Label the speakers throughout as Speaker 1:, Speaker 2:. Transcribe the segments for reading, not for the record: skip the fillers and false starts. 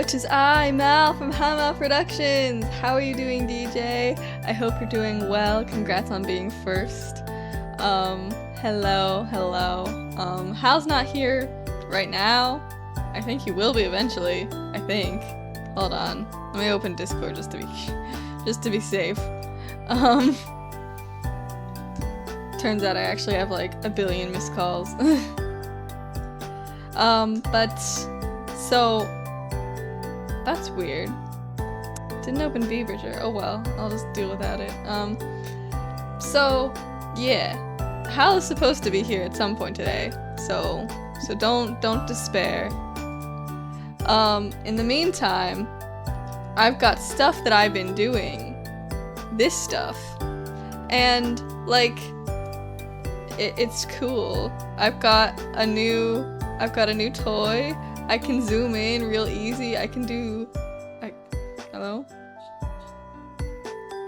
Speaker 1: it is I, Mal from Mal Productions. How are you doing, DJ? I hope you're doing well. Congrats on being first. Hello. Hal's not here right now. I think he will be eventually. I think. Hold on. Let me open Discord just to be safe. Turns out I actually have like a billion missed calls. So that's weird. Didn't open Vtuber. Oh well, I'll just deal without it. So yeah, Hal is supposed to be here at some point today. So don't despair. In the meantime, I've got stuff that I've been doing. This stuff, and like it's cool. I've got a new toy. I can zoom in real easy. I can do... Hello?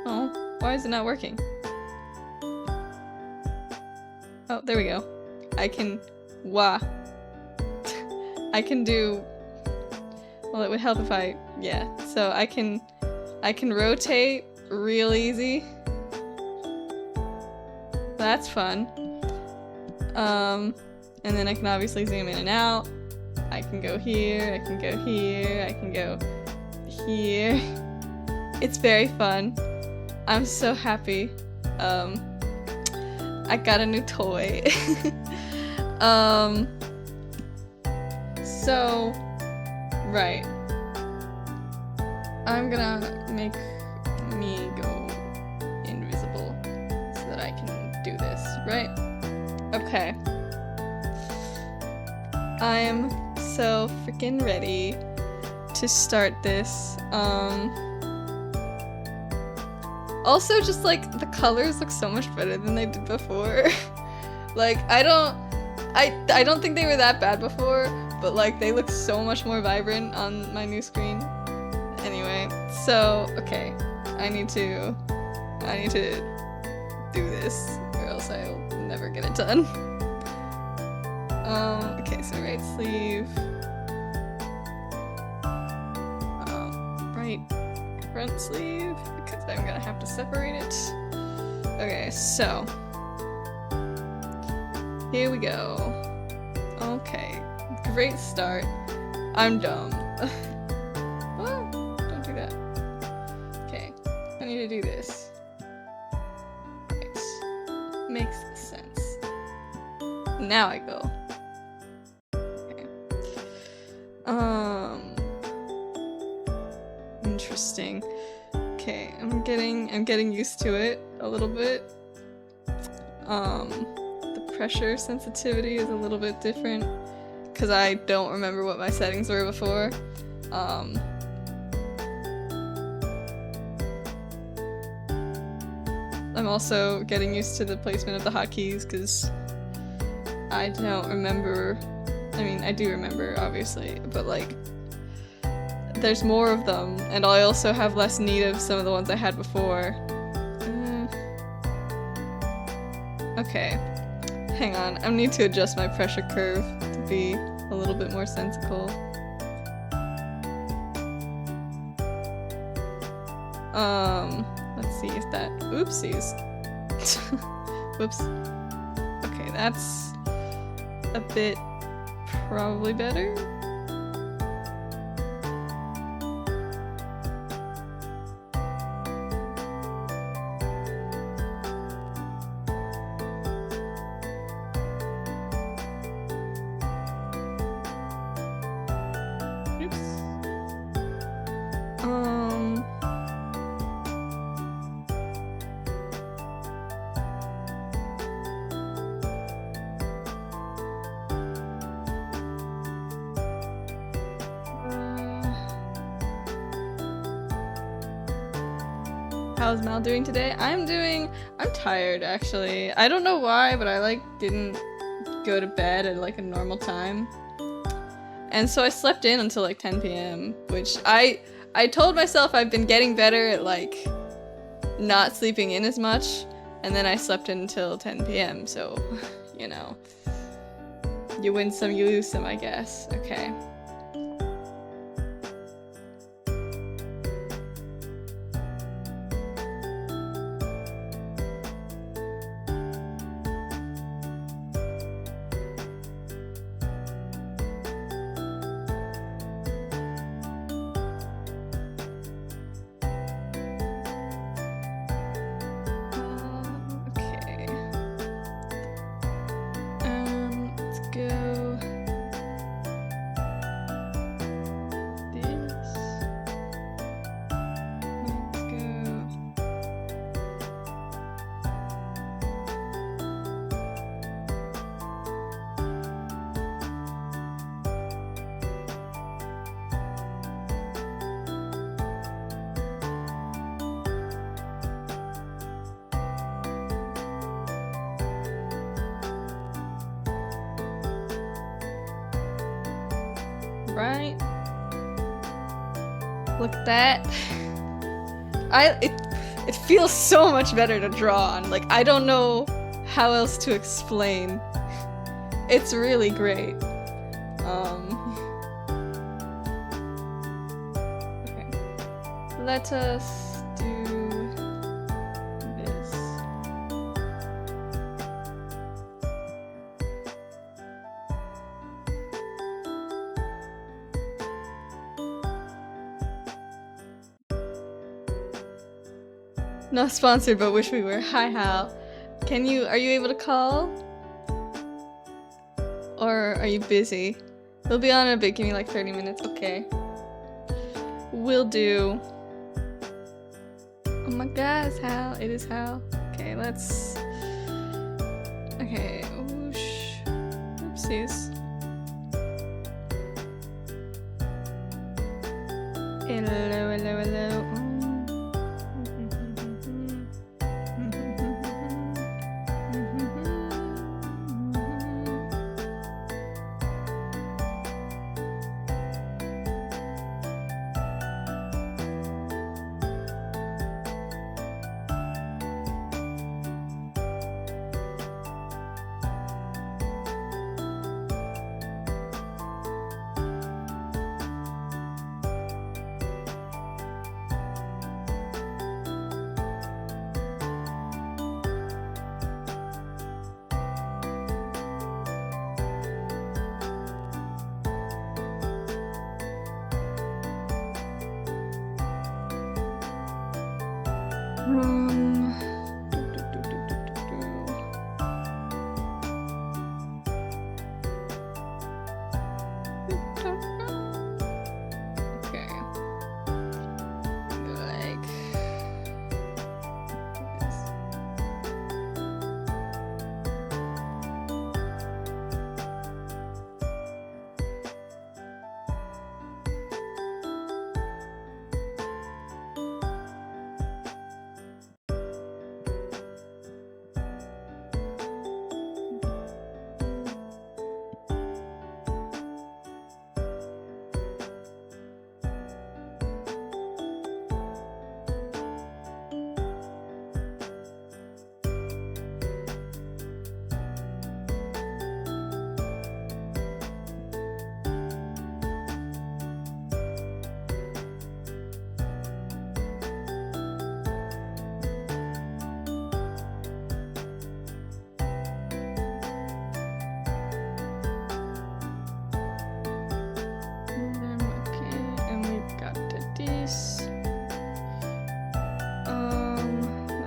Speaker 1: Oh, why is it not working? Oh, there we go. I can... I can do... Well, it would help if I... Yeah. So I can rotate real easy. That's fun. And then I can obviously zoom in and out. I can go here, I can go here, I can go here. It's very fun. I'm so happy. I got a new toy. So, right. I'm gonna make me go invisible so that I can do this, right? Okay. I'm so freaking ready to start this. Also just like the colors look so much better than they did before. Like I don't think they were that bad before, but like they look so much more vibrant on my new screen. Anyway, so okay, I need to do this or else I'll never get it done. Okay, so right sleeve. Right front sleeve, because I'm gonna have to separate it. Okay, so here we go. Okay, great start. I'm dumb. What? Don't do that. Okay, I need to do this. Right. Makes sense. Now I go. Interesting. Okay, I'm getting used to it a little bit. The pressure sensitivity is a little bit different because I don't remember what my settings were before. I'm also getting used to the placement of the hotkeys because I don't remember. I mean, I do remember, obviously, but like, there's more of them, and I also have less need of some of the ones I had before. Okay, hang on, I need to adjust my pressure curve to be a little bit more sensical. Let's see if that, oopsies. Whoops. Okay, that's a bit probably better. Oops. How's Mal doing today? I'm tired actually. I don't know why, but I like didn't go to bed at like a normal time. And so I slept in until like 10 p.m. which I told myself I've been getting better at like not sleeping in as much, and then I slept in until 10 p.m. so, you know. You win some, you lose some, I guess. Okay. right? Look at that. It feels so much better to draw on. Like, I don't know how else to explain. It's really great. Okay. Let us do this. Not sponsored, but wish we were. Hi, Hal. Are you able to call? Or are you busy? We'll be on in a bit, give me like 30 minutes, okay. Will do. Oh my god, it's Hal. It is Hal. Okay, let's... Okay, whoosh. Oopsies. Hello, hello, hello.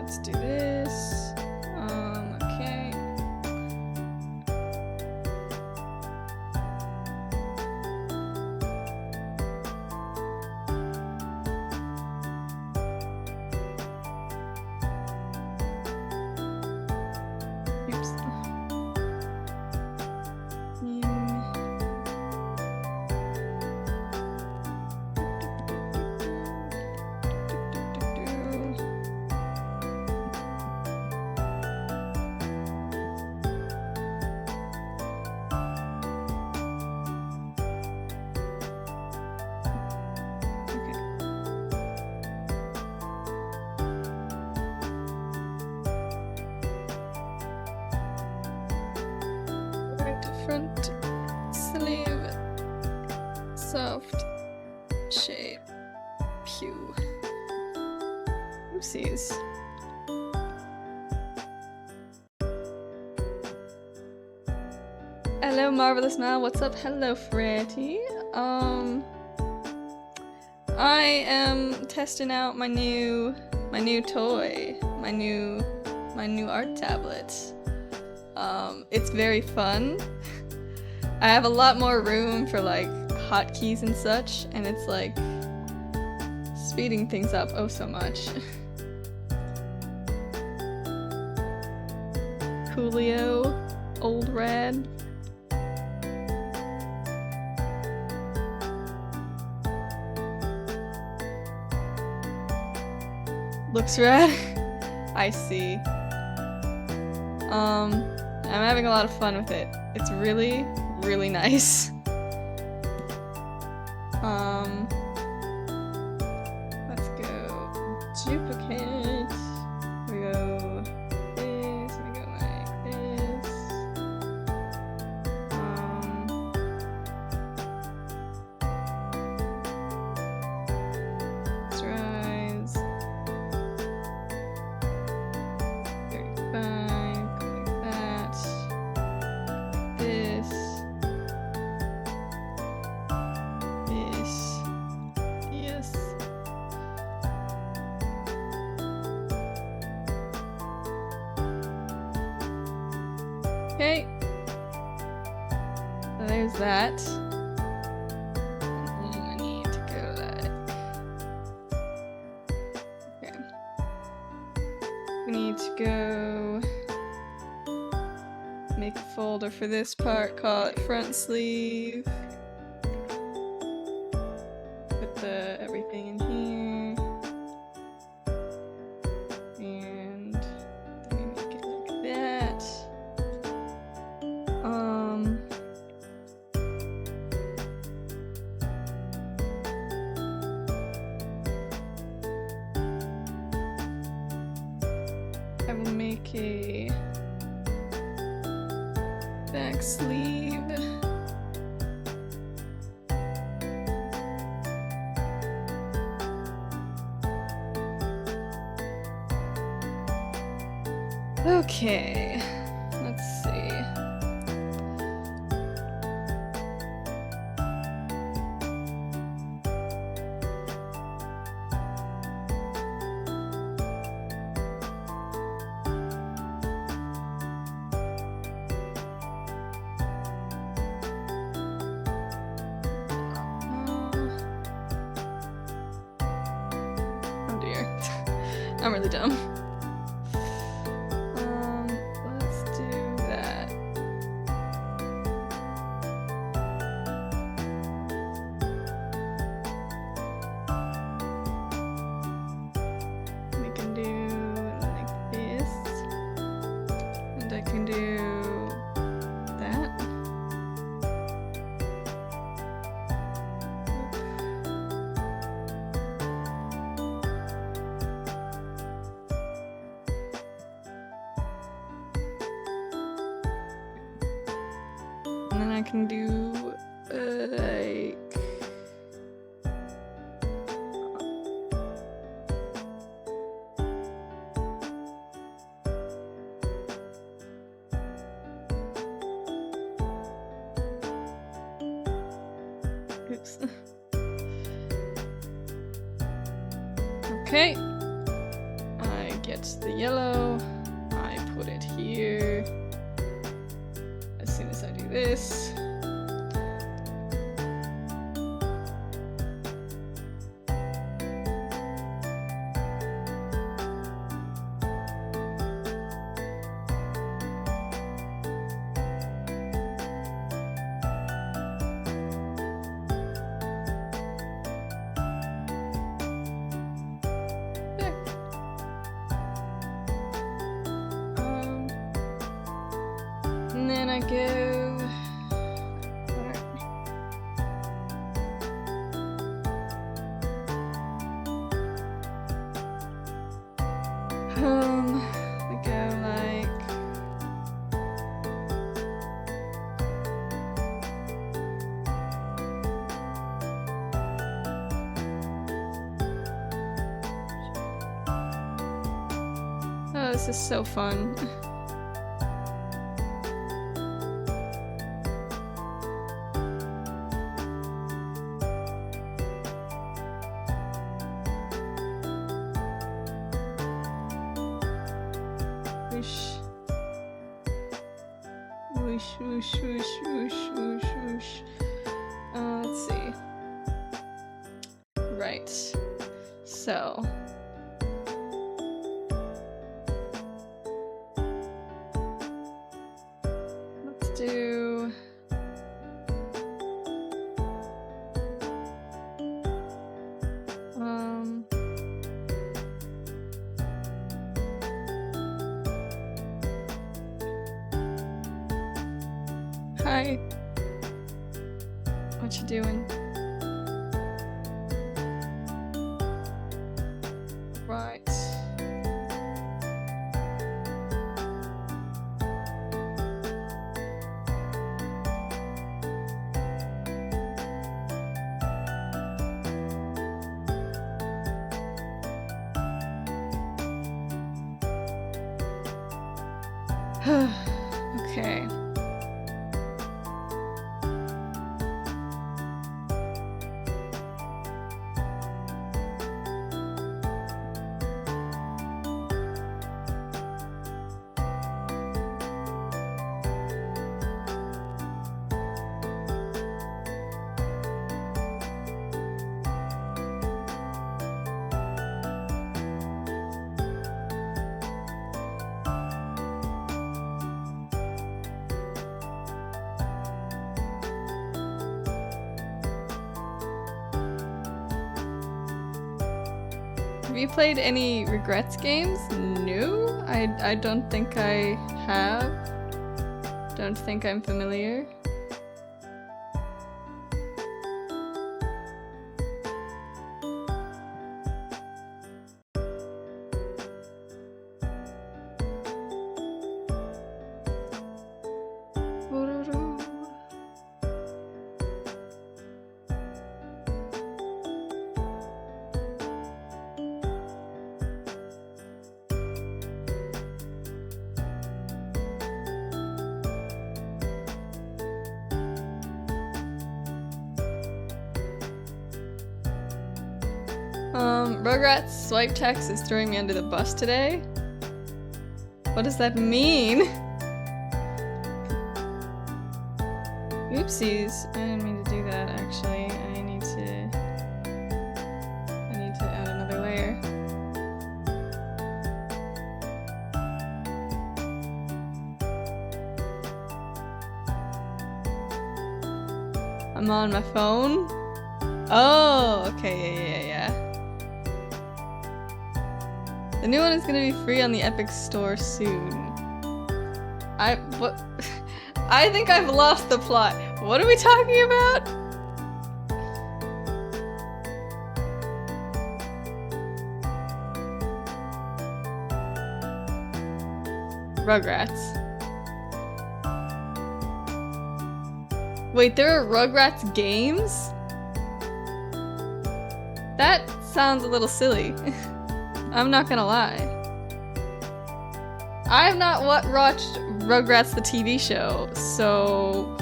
Speaker 1: Let's do this. Okay. Oops. Front sleeve, soft shape, pew. Oopsies. Hello, Marvelous Mal. What's up? Hello, Freddy. I am testing out my new toy, my new art tablet. It's very fun. I have a lot more room for like hotkeys and such, and it's like speeding things up oh so much. Coolio, old rad. Looks rad. I see. I'm having a lot of fun with it. It's really, really nice. Let's go duplicate. We go this, we go like this. Let's rise. 35, go like that. This. This. Yes. Okay. So there's that. And I need to go like. Okay. We need to go make a folder for this part, call it front sleeve. Put the everything in here. And then we make it like that. I will make a back sleeve. Okay, let's see. Oh dear, I'm really dumb. Let's do that. We can do like this, and I can do that. And then I can do like oops. Okay. I get the yellow. I put it here. As soon as I do this. There. And then I go. We go like. Oh, this is so fun. Whoosh. Whoosh, whoosh, whoosh, whoosh, whoosh, whoosh. Let's see. Right. So. Let's do. Hi. What you doing? Right. Okay. Have you played any Regrets games? No, I don't think I have. Don't think I'm familiar. Rugrats swipe text is throwing me under the bus today. What does that mean? Oopsies, I didn't mean to do that actually. I need to add another layer. I'm on my phone. Oh, okay, yeah. The new one is gonna be free on the Epic Store soon. What? I think I've lost the plot. What are we talking about? Rugrats. Wait, there are Rugrats games? That sounds a little silly. I'm not gonna lie. I have not watched Rugrats the TV show, so...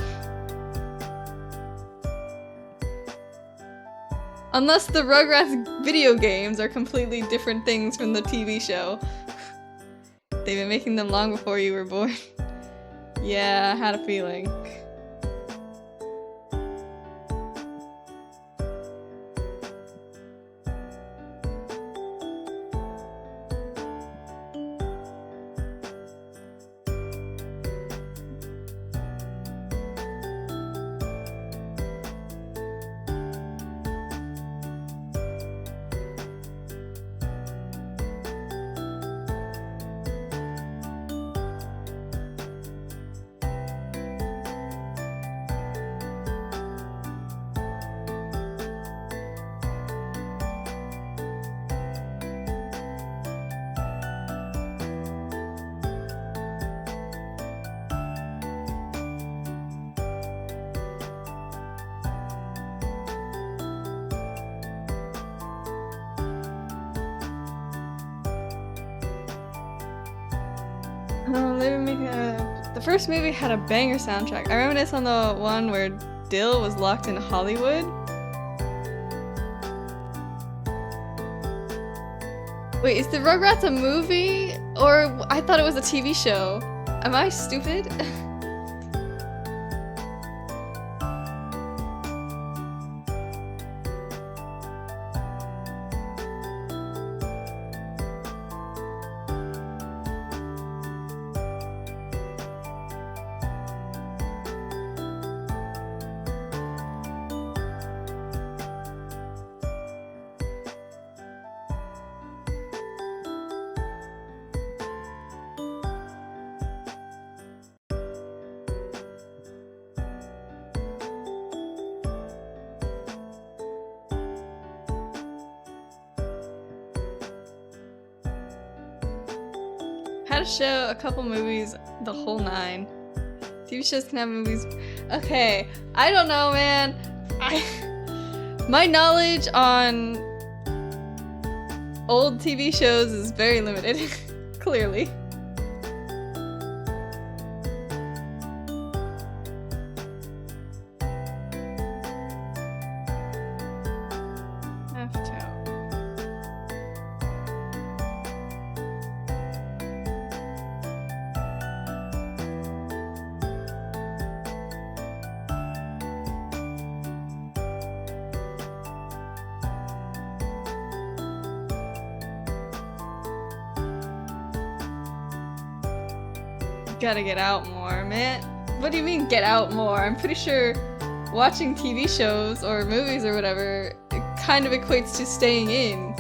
Speaker 1: Unless the Rugrats video games are completely different things from the TV show. They've been making them long before you were born. Yeah, I had a feeling. The first movie had a banger soundtrack. I reminisce on the one where Dill was locked in Hollywood. Wait, is the Rugrats a movie? Or I thought it was a TV show. Am I stupid? show, a couple movies, the whole 9. TV shows can have movies. Okay, I don't know, man. My knowledge on old TV shows is very limited, clearly. Gotta get out more, man. What do you mean get out more? I'm pretty sure watching TV shows or movies or whatever, it kind of equates to staying in.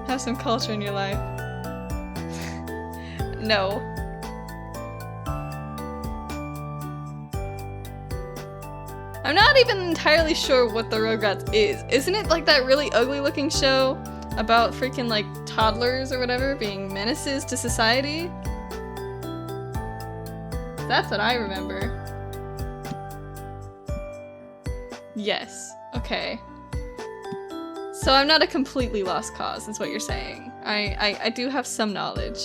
Speaker 1: Have some culture in your life. No. I'm not even entirely sure what the Rugrats is. Isn't it like that really ugly looking show about freaking like toddlers or whatever being menaces to society? That's what I remember. Yes. Okay. So I'm not a completely lost cause, is what you're saying. I do have some knowledge.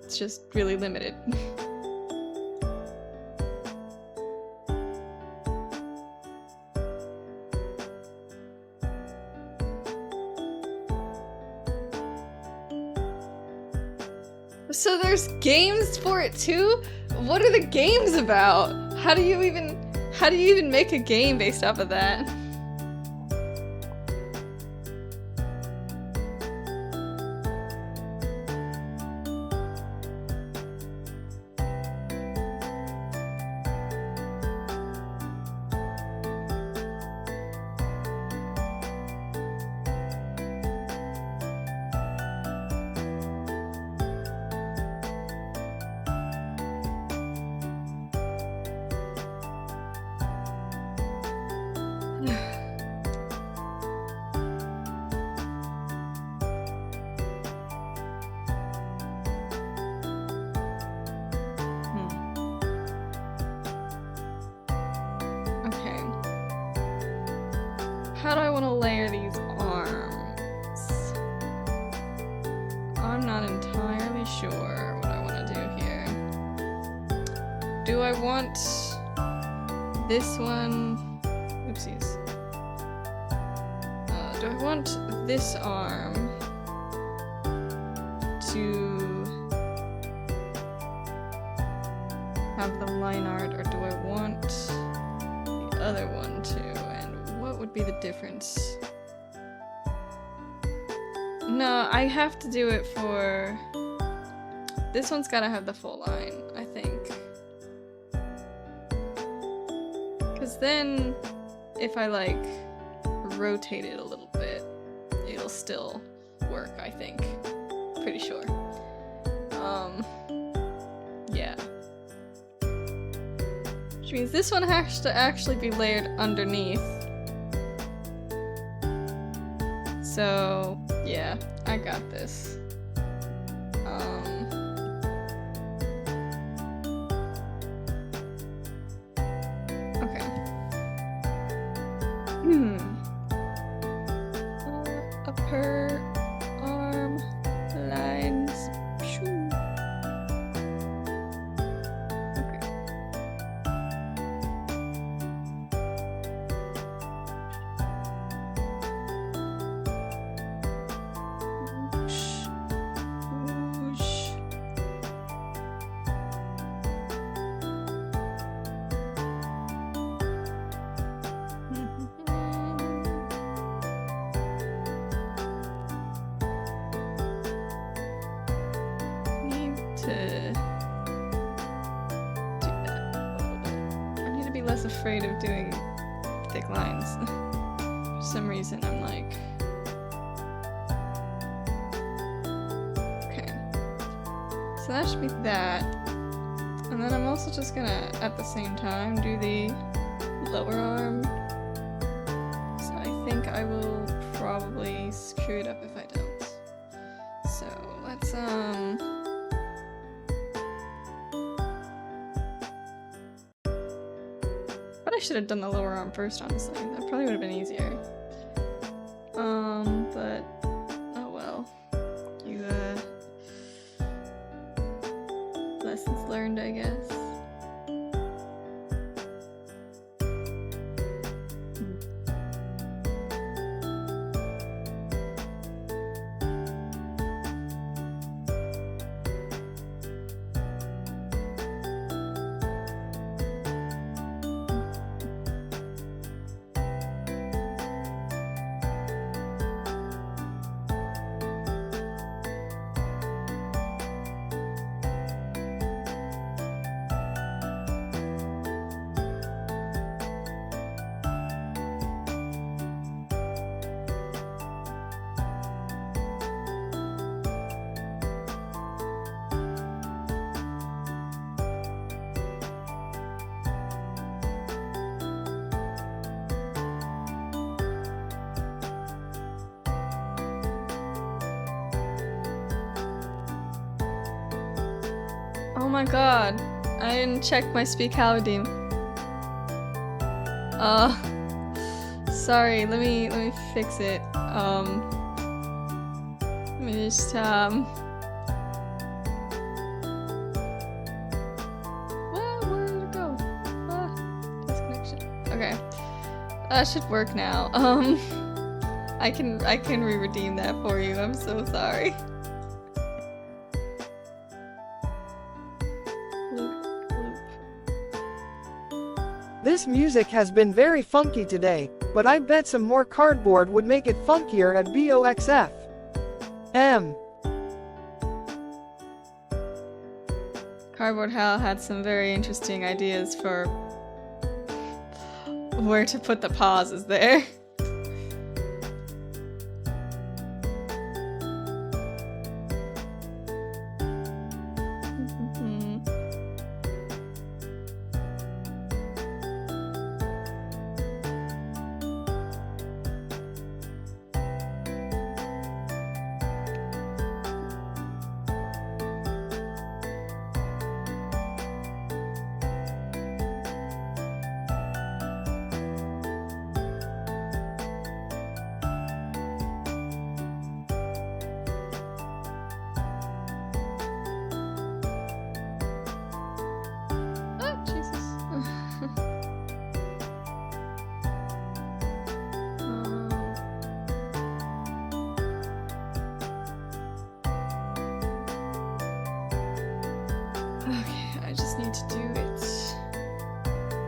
Speaker 1: It's just really limited. So there's games for it too? What are the games about? How do you even make a game based off of that? How do I want to layer these arms? I'm not entirely sure what I want to do here. Do I want this one? Oopsies. Do I want this arm to have the line art, or do I want the other one to? What would be the difference? No, I have to do it for... This one's gotta have the full line, I think. Because then, if I like rotate it a little bit, it'll still work, I think. Pretty sure. Yeah. Which means this one has to actually be layered underneath. So, yeah, I got this. Okay. Upper arm lines. Okay. Less afraid of doing thick lines. For some reason I'm like... Okay. So that should be that. And then I'm also just gonna, at the same time, do the lower arm. So I think I will probably screw it up if I don't. So let's but I should have done the lower arm first, honestly. That probably would have been easier. But oh well. You lessons learned, I guess. Oh my god, I didn't check my speak Haladim. Sorry, let me fix it. Let me just well, where did it go? Disconnection. Okay. That should work now. I can re-redeem that for you. I'm so sorry.
Speaker 2: This music has been very funky today, but I bet some more cardboard would make it funkier at BOXF.
Speaker 1: Cardboard Hal had some very interesting ideas for where to put the pauses there.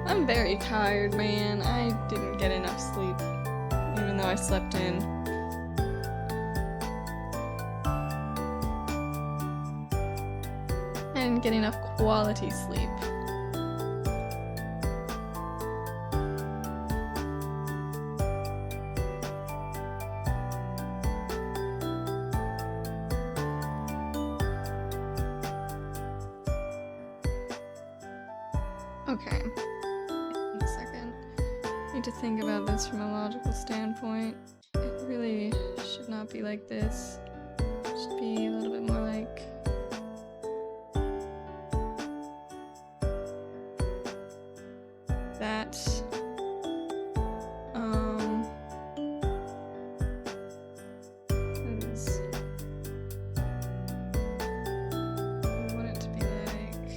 Speaker 1: I'm very tired, man. I didn't get enough sleep, even though I slept in. I didn't get enough quality sleep. Okay. One second. I need to think about this from a logical standpoint. It really should not be like this. It should be a little bit more like... that. I want it to be like...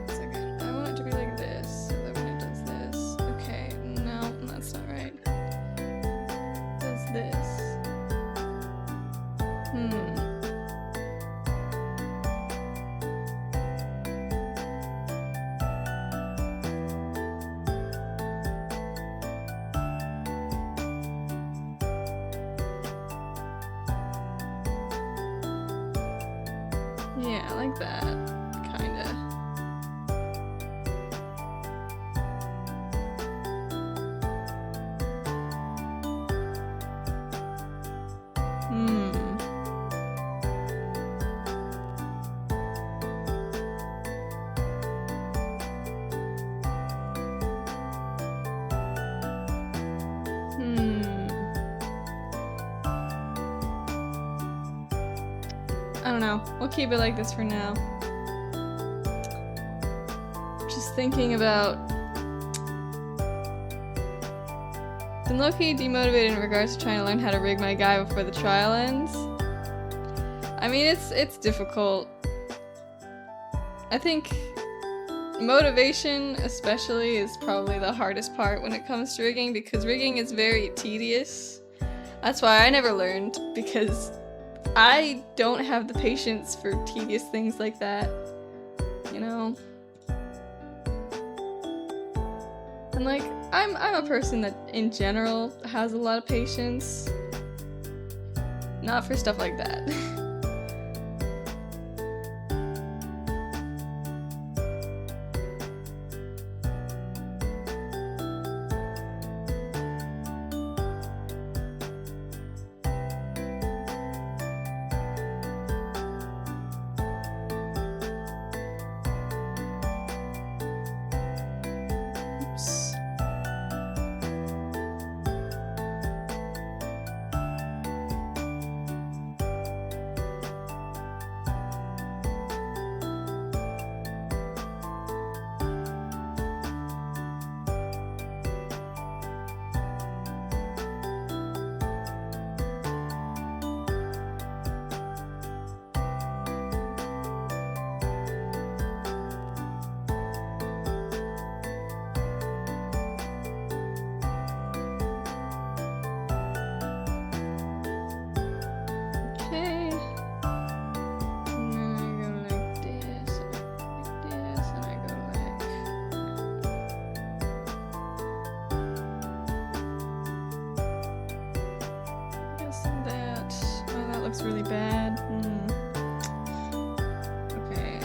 Speaker 1: second. I want it to be like this, so that when it does this... okay, no, that's not right. It does this. Yeah, like that, kinda. I don't know. We'll keep it like this for now. Just thinking about... Been low-key demotivated in regards to trying to learn how to rig my guy before the trial ends. I mean, it's difficult. I think motivation especially is probably the hardest part when it comes to rigging, because rigging is very tedious. That's why I never learned, because I don't have the patience for tedious things like that, you know? And like, I'm a person that in general has a lot of patience. Not for stuff like that. Really bad. Okay,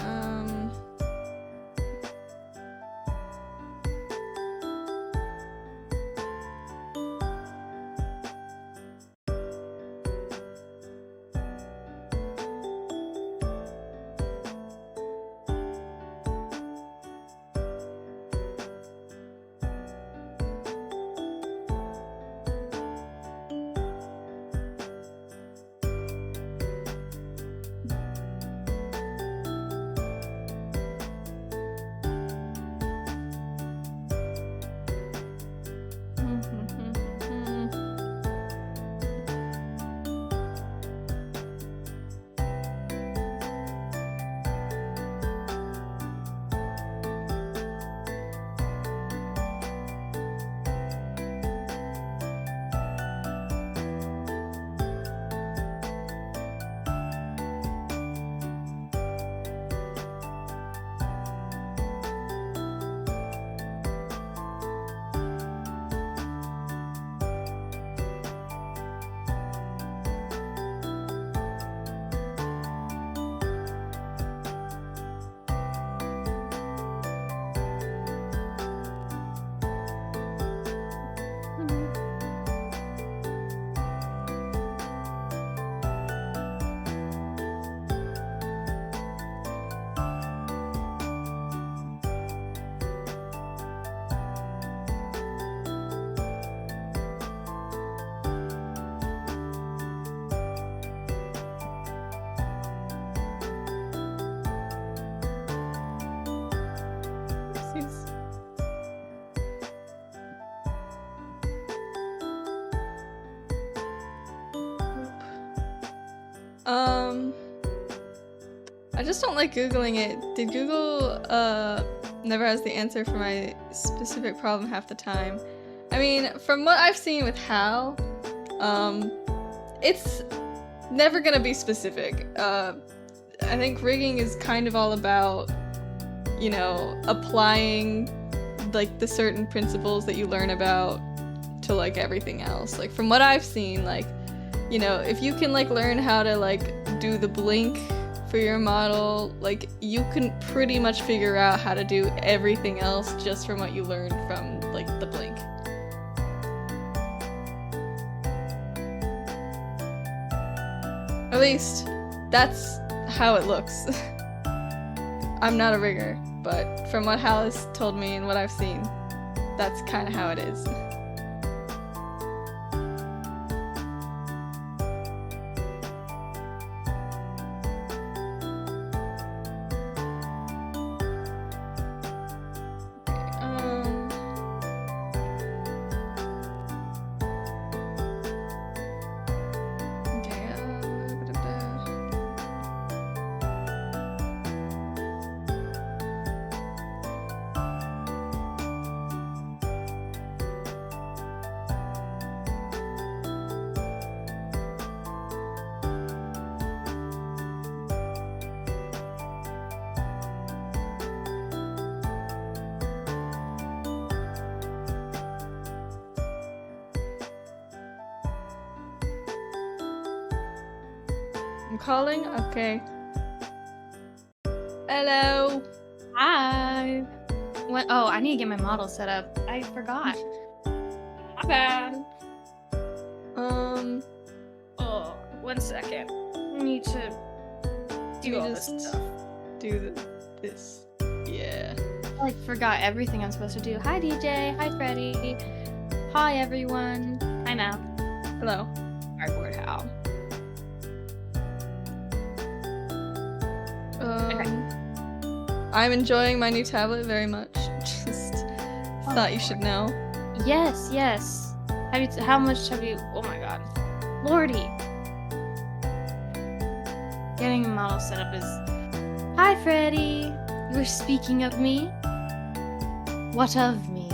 Speaker 1: I just don't like Googling it. Did Google, never has the answer for my specific problem half the time. I mean, from what I've seen with Hal, it's never gonna be specific. I think rigging is kind of all about, you know, applying, like, the certain principles that you learn about to, like, everything else. Like, from what I've seen, like, you know, if you can, like, learn how to, like, do the blink for your model, like, you can pretty much figure out how to do everything else just from what you learned from, like, the blink. At least, that's how it looks. I'm not a rigger, but from what Hal has told me and what I've seen, that's kind of how it is. I'm calling? Okay. Hello.
Speaker 3: Hi. What? Oh, I need to get my model set up. I forgot. My bad. Oh, 1 second. I need to do all this stuff.
Speaker 1: Do this. Yeah.
Speaker 3: I forgot everything I'm supposed to do. Hi, DJ. Hi, Freddie. Hi, everyone. Hi, Mal.
Speaker 1: Hello.
Speaker 3: Cardboard Hal.
Speaker 1: I'm enjoying my new tablet very much. Just thought you should know.
Speaker 3: Yes, yes. How much have you? Oh my God, Lordy. Getting a model set up is. Hi, Freddie. You were speaking of me. What of me?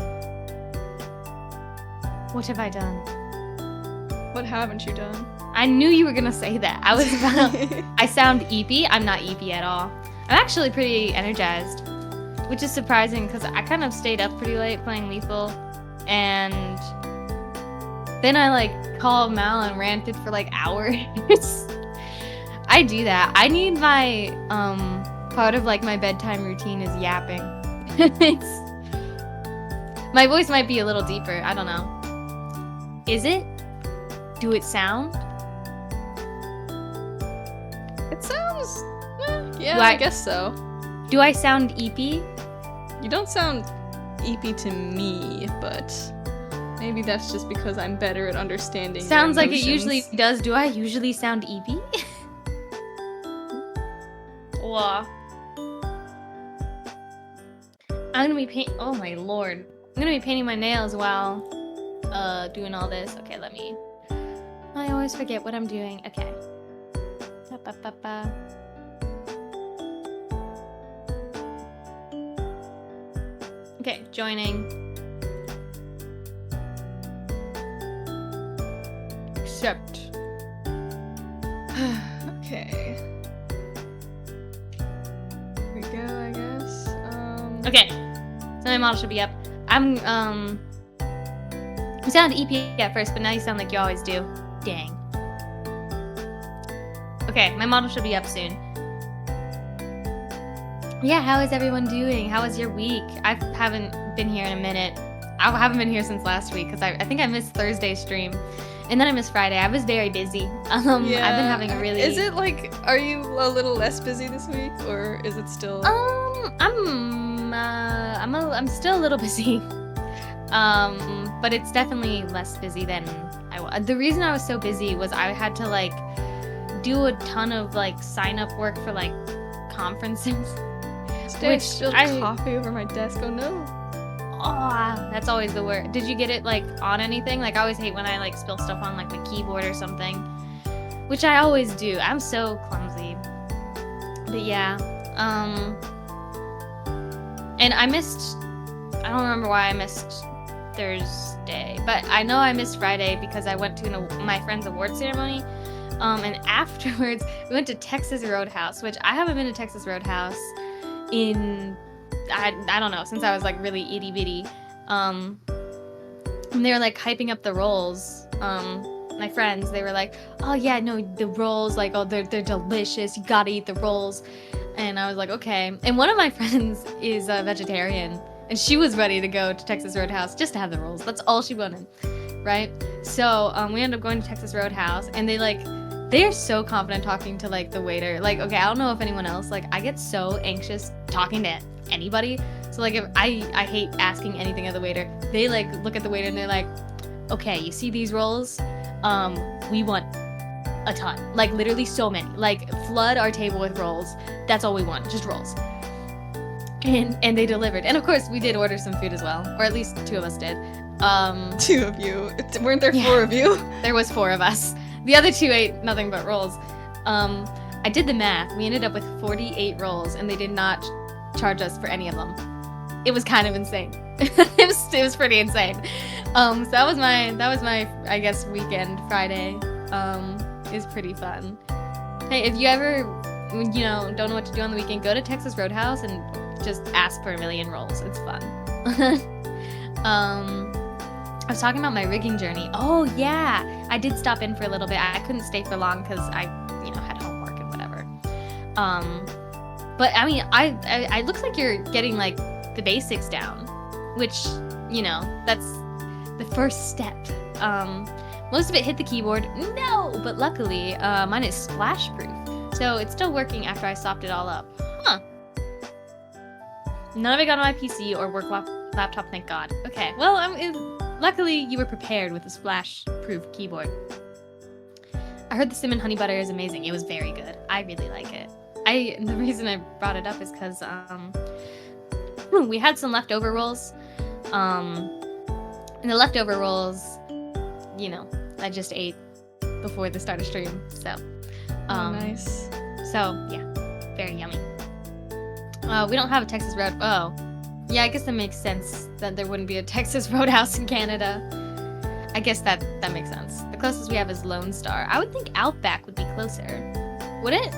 Speaker 3: What have I done?
Speaker 1: What haven't you done?
Speaker 3: I knew you were gonna say that. I was about. I sound eepy. I'm not eepy at all. I'm actually pretty energized, which is surprising because I kind of stayed up pretty late playing Lethal, and then I like called Mal and ranted for like hours. I do that. I need my part of like my bedtime routine is yapping. My voice might be a little deeper. I don't know. Is it? Do it sound?
Speaker 1: It sounds. Yeah, I guess so.
Speaker 3: Do I sound eepy?
Speaker 1: You don't sound eepy to me, but maybe that's just because I'm better at understanding.
Speaker 3: Sounds like it usually does. Do I usually sound eepy? Wow. I'm gonna be oh my lord. I'm gonna be painting my nails while doing all this. Okay, I always forget what I'm doing. Okay. Ba-ba-ba-ba. Okay, joining.
Speaker 1: Accept. Okay. Here we go, I guess.
Speaker 3: Okay. So my model should be up. You sounded EP at first, but now you sound like you always do. Dang. Okay, my model should be up soon. Yeah, how is everyone doing? How was your week? I haven't been here in a minute. I haven't been here since last week because I think I missed Thursday's stream. And then I missed Friday. I was very busy. I've been having a really...
Speaker 1: Is it like, are you a little less busy this week? Or is it still...
Speaker 3: I'm still a little busy. But it's definitely less busy than I was. The reason I was so busy was I had to like do a ton of like sign up work for like conferences.
Speaker 1: I spilled coffee over my desk. Oh no.
Speaker 3: Oh, that's always the worst. Did you get it like on anything? Like I always hate when I like spill stuff on like my keyboard or something, which I always do. I'm so clumsy. But yeah, and I don't remember why I missed Thursday, but I know I missed Friday because I went to my friend's award ceremony. And afterwards we went to Texas Roadhouse, which I haven't been to Texas Roadhouse in I don't know, since I was like really itty bitty. And they were like hyping up the rolls. My friends, they were like, oh yeah, no, the rolls, like, oh, they're delicious, you gotta eat the rolls. And I was like, okay. And one of my friends is a vegetarian, and she was ready to go to Texas Roadhouse just to have the rolls. That's all she wanted, right? So we ended up going to Texas Roadhouse, and they're so confident talking to like the waiter. Like, okay, I don't know if anyone else, like I get so anxious talking to anybody. So like if I hate asking anything of the waiter. They like look at the waiter and they're like, okay, you see these rolls? We want a ton. Like literally so many. Like flood our table with rolls. That's all we want, just rolls. And they delivered. And of course we did order some food as well. Or at least 2 of us did.
Speaker 1: 2 of you. Weren't there 4 of you?
Speaker 3: There was 4 of us. The other 2 ate nothing but rolls. I did the math. We ended up with 48 rolls, and they did not charge us for any of them. It was kind of insane. it was pretty insane. So that was my I guess weekend. Friday is pretty fun. Hey, if you ever don't know what to do on the weekend, go to Texas Roadhouse and just ask for a million rolls. It's fun. I was talking about my rigging journey. Oh yeah, I did stop in for a little bit. I couldn't stay for long because I had homework But I mean, I looks like you're getting like the basics down, which, you know, that's the first step. Most of it hit the keyboard, no, but luckily mine is splash proof, so it's still working after I sopped it all up. Huh. None of it got on my PC or work laptop, thank God. Okay, well, luckily you were prepared with a splash proof keyboard. I heard the cinnamon honey butter is amazing. It was very good. I really like it. The reason I brought it up is because we had some leftover rolls. And the leftover rolls, you know, I just ate before the start of stream. So,
Speaker 1: nice.
Speaker 3: So yeah, very yummy. We don't have a Texas Road. Oh, yeah. I guess that makes sense that there wouldn't be a Texas Roadhouse in Canada. I guess that makes sense. The closest we have is Lone Star. I would think Outback would be closer. Would it?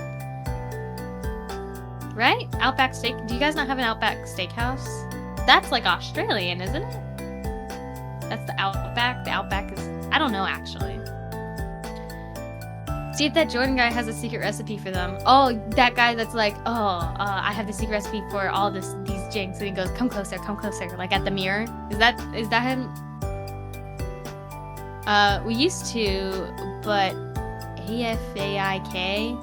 Speaker 3: Right? Outback Steak. Do you guys not have an Outback Steakhouse? That's like Australian, isn't it? That's the Outback. The Outback is... I don't know, actually. See if that Jordan guy has a secret recipe for them. Oh, that guy that's like, I have the secret recipe for all these jinx. And he goes, come closer, like at the mirror. Is that him? We used to, but AFAIK,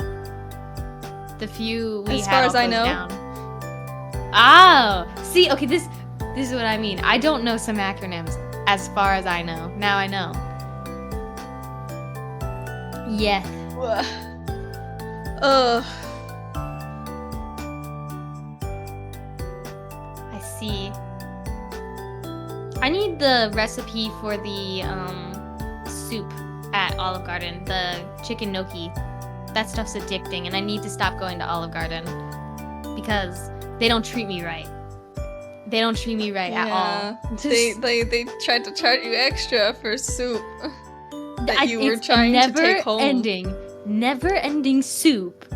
Speaker 3: the few we
Speaker 1: as
Speaker 3: had
Speaker 1: far as I know.
Speaker 3: Down. Oh, see, okay, this is what I mean. I don't know some acronyms as far as I know. Now I know. Yeah.
Speaker 1: Ugh.
Speaker 3: I see. I need the recipe for the soup at Olive Garden, the chicken gnocchi. That stuff's addicting, and I need to stop going to Olive Garden because they don't treat me right. They don't treat me right at all.
Speaker 1: They tried to charge you extra for soup that you were
Speaker 3: it's
Speaker 1: trying to take home.
Speaker 3: Never-ending soup.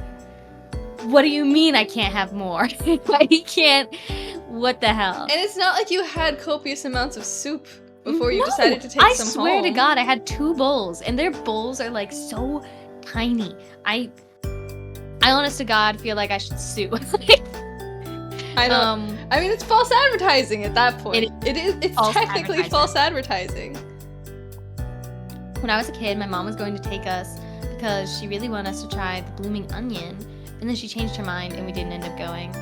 Speaker 3: What do you mean I can't have more? I can't. What the hell?
Speaker 1: And it's not like you had copious amounts of soup before you decided to take some home.
Speaker 3: I swear to God, I had 2 bowls, and their bowls are like so tiny. I honest to God feel like I should sue.
Speaker 1: I don't. I mean, it's false advertising at that point. It's technically false advertising.
Speaker 3: When I was a kid, my mom was going to take us because she really wanted us to try the blooming onion, and then she changed her mind, and we didn't end up going.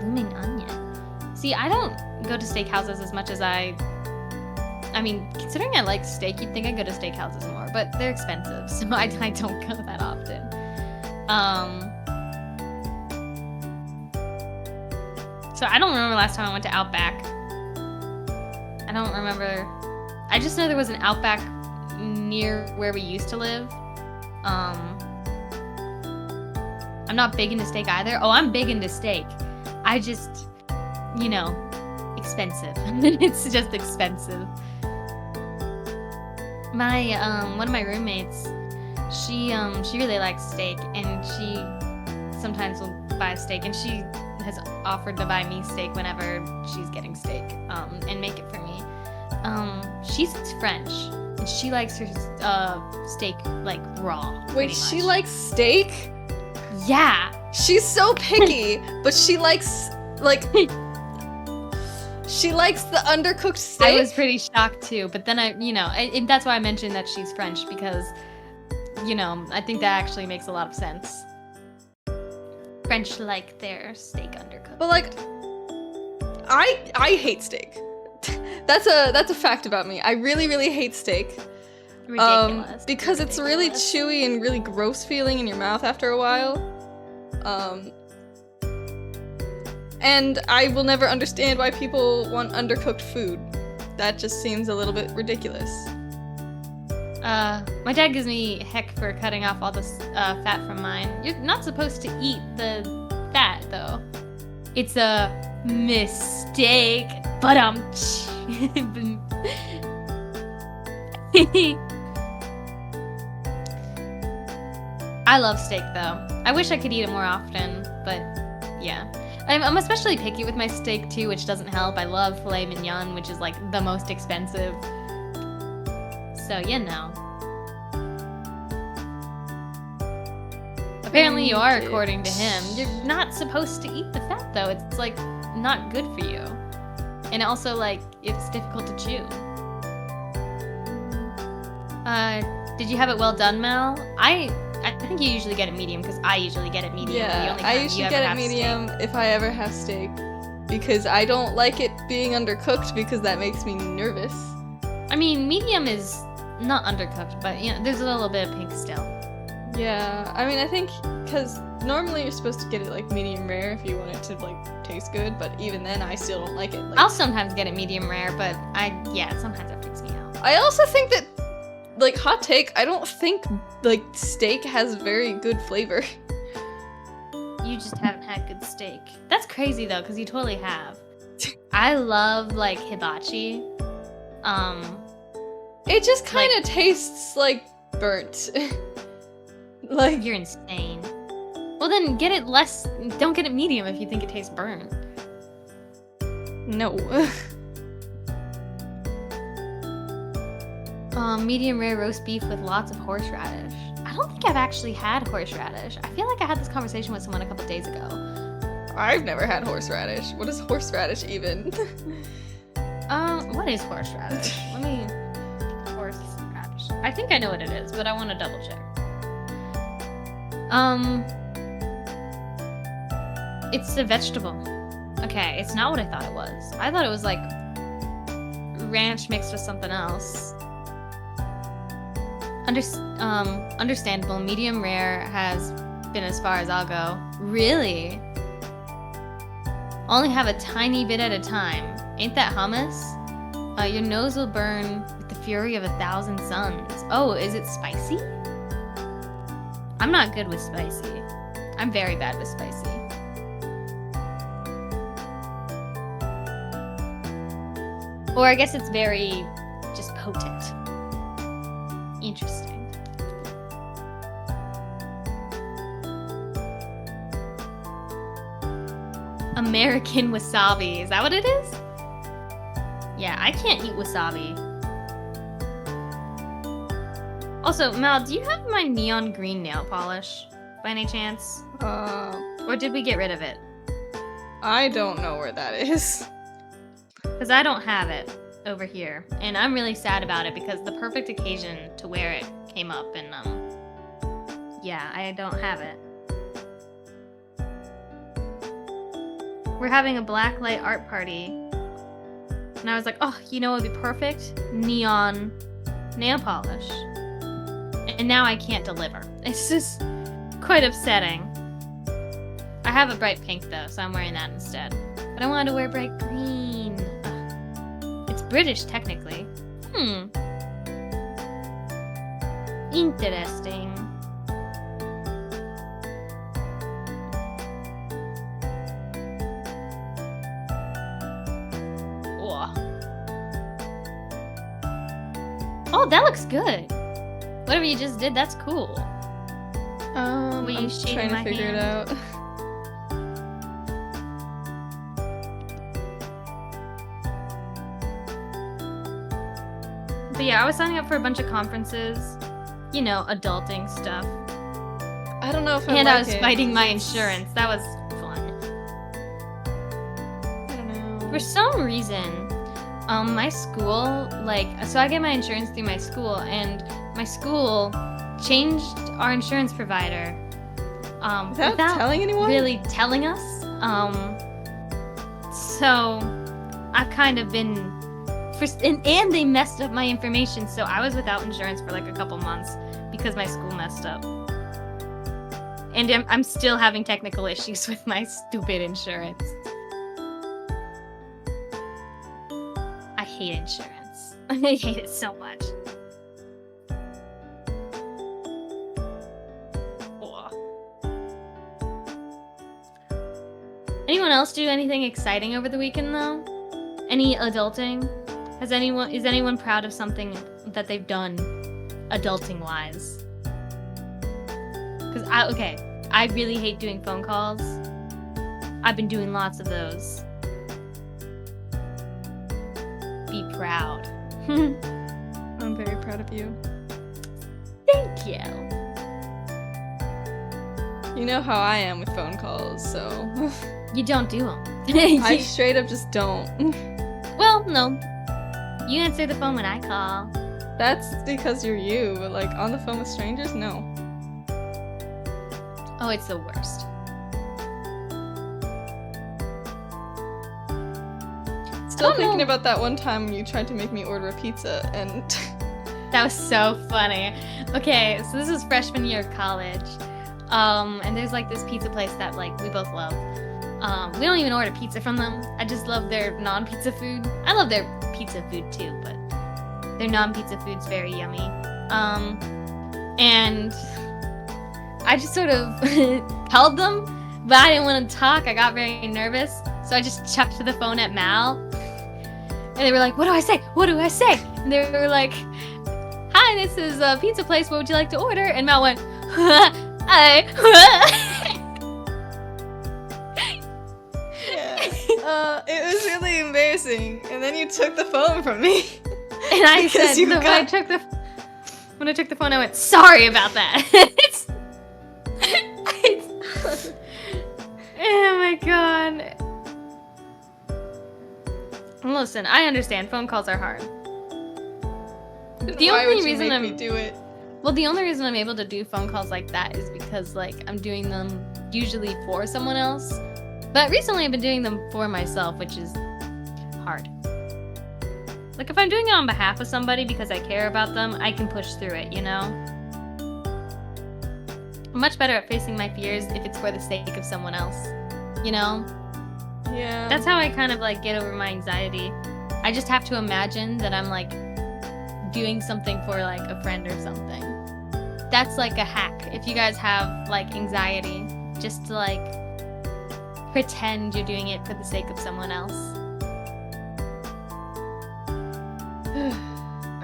Speaker 3: Blooming onion. See, I don't go to steakhouses as much as I mean, considering I like steak, you'd think I go to steakhouses more, but they're expensive, so I don't go that often. So I don't remember last time I went to Outback. I don't remember. I just know there was an Outback near where we used to live. I'm not big into steak either. Oh, I'm big into steak. I just, you know, expensive. It's just expensive. My one of my roommates, she really likes steak, and she sometimes will buy steak, and she has offered to buy me steak whenever she's getting steak, and make it for me. She's French, and she likes her steak like raw.
Speaker 1: Wait, she likes steak?
Speaker 3: Yeah.
Speaker 1: She's so picky, but she likes she likes the undercooked steak.
Speaker 3: I was pretty shocked too, but then that's why I mentioned that she's French, because, you know, I think that actually makes a lot of sense. French like their steak undercooked.
Speaker 1: But like, I hate steak. That's a fact about me. I really hate steak.
Speaker 3: Ridiculous.
Speaker 1: Because it's really chewy and really gross feeling in your mouth after a while. And I will never understand why people want undercooked food. That just seems a little bit ridiculous.
Speaker 3: My dad gives me heck for cutting off all this fat from mine. You're not supposed to eat the fat, though. It's a mistake. But I love steak, though. I wish I could eat it more often, but yeah. I'm especially picky with my steak, too, which doesn't help. I love filet mignon, which is, like, the most expensive. So, you know. Apparently you are,
Speaker 1: it.
Speaker 3: according to him. You're not supposed to eat the fat, though. It's, like, not good for you. And also, like, it's difficult to chew. Did you have it well done, Mel? I think you usually get it medium, because I usually get it medium.
Speaker 1: Yeah, I usually get it medium if I ever have steak. Because I don't like it being undercooked, because that makes me nervous.
Speaker 3: I mean, medium is not undercooked, but, you know, there's a little bit of pink still.
Speaker 1: Yeah, I mean, I think, because normally you're supposed to get it, like, medium rare if you want it to, like, taste good, but even then, I still don't like it. Like,
Speaker 3: I'll sometimes get it medium rare, but sometimes that freaks me out.
Speaker 1: I also think that, like, hot take, I don't think, like, steak has very good flavor.
Speaker 3: You just haven't had good steak. That's crazy, though, because you totally have. I love, like, hibachi.
Speaker 1: It just kind of tastes like burnt. Like,
Speaker 3: you're insane. Well, then get it less. Don't get it medium if you think it tastes burnt.
Speaker 1: no.
Speaker 3: Medium rare roast beef with lots of horseradish. I don't think I've actually had horseradish. I feel like I had this conversation with someone a couple days ago.
Speaker 1: I've never had horseradish. What is horseradish even?
Speaker 3: What is horseradish? Let me... Horseradish. I think I know what it is, but I want to double check. It's a vegetable. Okay, it's not what I thought it was. I thought it was like ranch mixed with something else. Understandable. Medium rare has been as far as I'll go. Really? Only have a tiny bit at a time. Ain't that hummus? Your nose will burn with the fury of 1,000 suns. Oh, is it spicy? I'm not good with spicy. I'm very bad with spicy. Or I guess it's very just potent. Interesting. American wasabi. Is that what it is? Yeah, I can't eat wasabi. Also, Mal, do you have my neon green nail polish by any chance? Or did we get rid of it?
Speaker 1: I don't know where that is.
Speaker 3: Because I don't have it over here. And I'm really sad about it because the perfect occasion to wear it came up and, yeah, I don't have it. We're having a blacklight art party. And I was like, oh, you know what would be perfect? Neon nail polish. And now I can't deliver. It's just quite upsetting. I have a bright pink though, so I'm wearing that instead. But I wanted to wear bright green. Ugh. It's British technically. Interesting. Oh, that looks good. Whatever you just did, that's cool.
Speaker 1: I'm trying to figure it out.
Speaker 3: But yeah, I was signing up for a bunch of conferences. You know, adulting stuff.
Speaker 1: I don't know if I
Speaker 3: And
Speaker 1: like
Speaker 3: I was
Speaker 1: it.
Speaker 3: fighting my insurance. That was fun.
Speaker 1: I don't know.
Speaker 3: For some reason, my school, like, so I get my insurance through my school, and my school changed our insurance provider.
Speaker 1: Without telling anyone?
Speaker 3: Really telling us. So I've kind of been, and they messed up my information, so I was without insurance for like a couple months because my school messed up. And I'm still having technical issues with my stupid insurance. I hate insurance. I hate it so much. Anyone else do anything exciting over the weekend though? Any adulting? Is anyone proud of something that they've done adulting wise? Cause I really hate doing phone calls. I've been doing lots of those. Be proud.
Speaker 1: I'm very proud of you.
Speaker 3: Thank you.
Speaker 1: You know how I am with phone calls, so
Speaker 3: You don't do them.
Speaker 1: I straight up just don't.
Speaker 3: Well, no. You answer the phone when I call.
Speaker 1: That's because you're you, but like on the phone with strangers, no.
Speaker 3: Oh, it's the worst.
Speaker 1: Still thinking about that one time you tried to make me order a pizza and
Speaker 3: That was so funny. Okay, so this was freshman year of college. And there's like this pizza place that like we both love. We don't even order pizza from them. I just love their non-pizza food. I love their pizza food too, but their non-pizza food's very yummy. And I just sort of held them, but I didn't want to talk. I got very nervous, so I just chucked the phone at Mal. And they were like, "What do I say? What do I say?" And they were like, "Hi, this is a pizza place. What would you like to order?" And Mal went, "Hi."
Speaker 1: Yeah. It was really embarrassing. And then you took the phone from me.
Speaker 3: And I
Speaker 1: Because
Speaker 3: said,
Speaker 1: you
Speaker 3: when
Speaker 1: got-
Speaker 3: I took the phone, I went, "Sorry about that." Oh my god. Listen, I understand phone calls are hard. The
Speaker 1: Why
Speaker 3: only
Speaker 1: would you
Speaker 3: reason
Speaker 1: make
Speaker 3: I'm
Speaker 1: me do it?
Speaker 3: Well, the only reason I'm able to do phone calls like that is because like I'm doing them usually for someone else. But recently I've been doing them for myself, which is hard. Like if I'm doing it on behalf of somebody because I care about them, I can push through it, you know? I'm much better at facing my fears if it's for the sake of someone else, you know?
Speaker 1: Yeah.
Speaker 3: That's how I kind of like get over my anxiety. I just have to imagine that I'm like doing something for like a friend or something. That's like a hack. If you guys have like anxiety, just to like pretend you're doing it for the sake of someone else.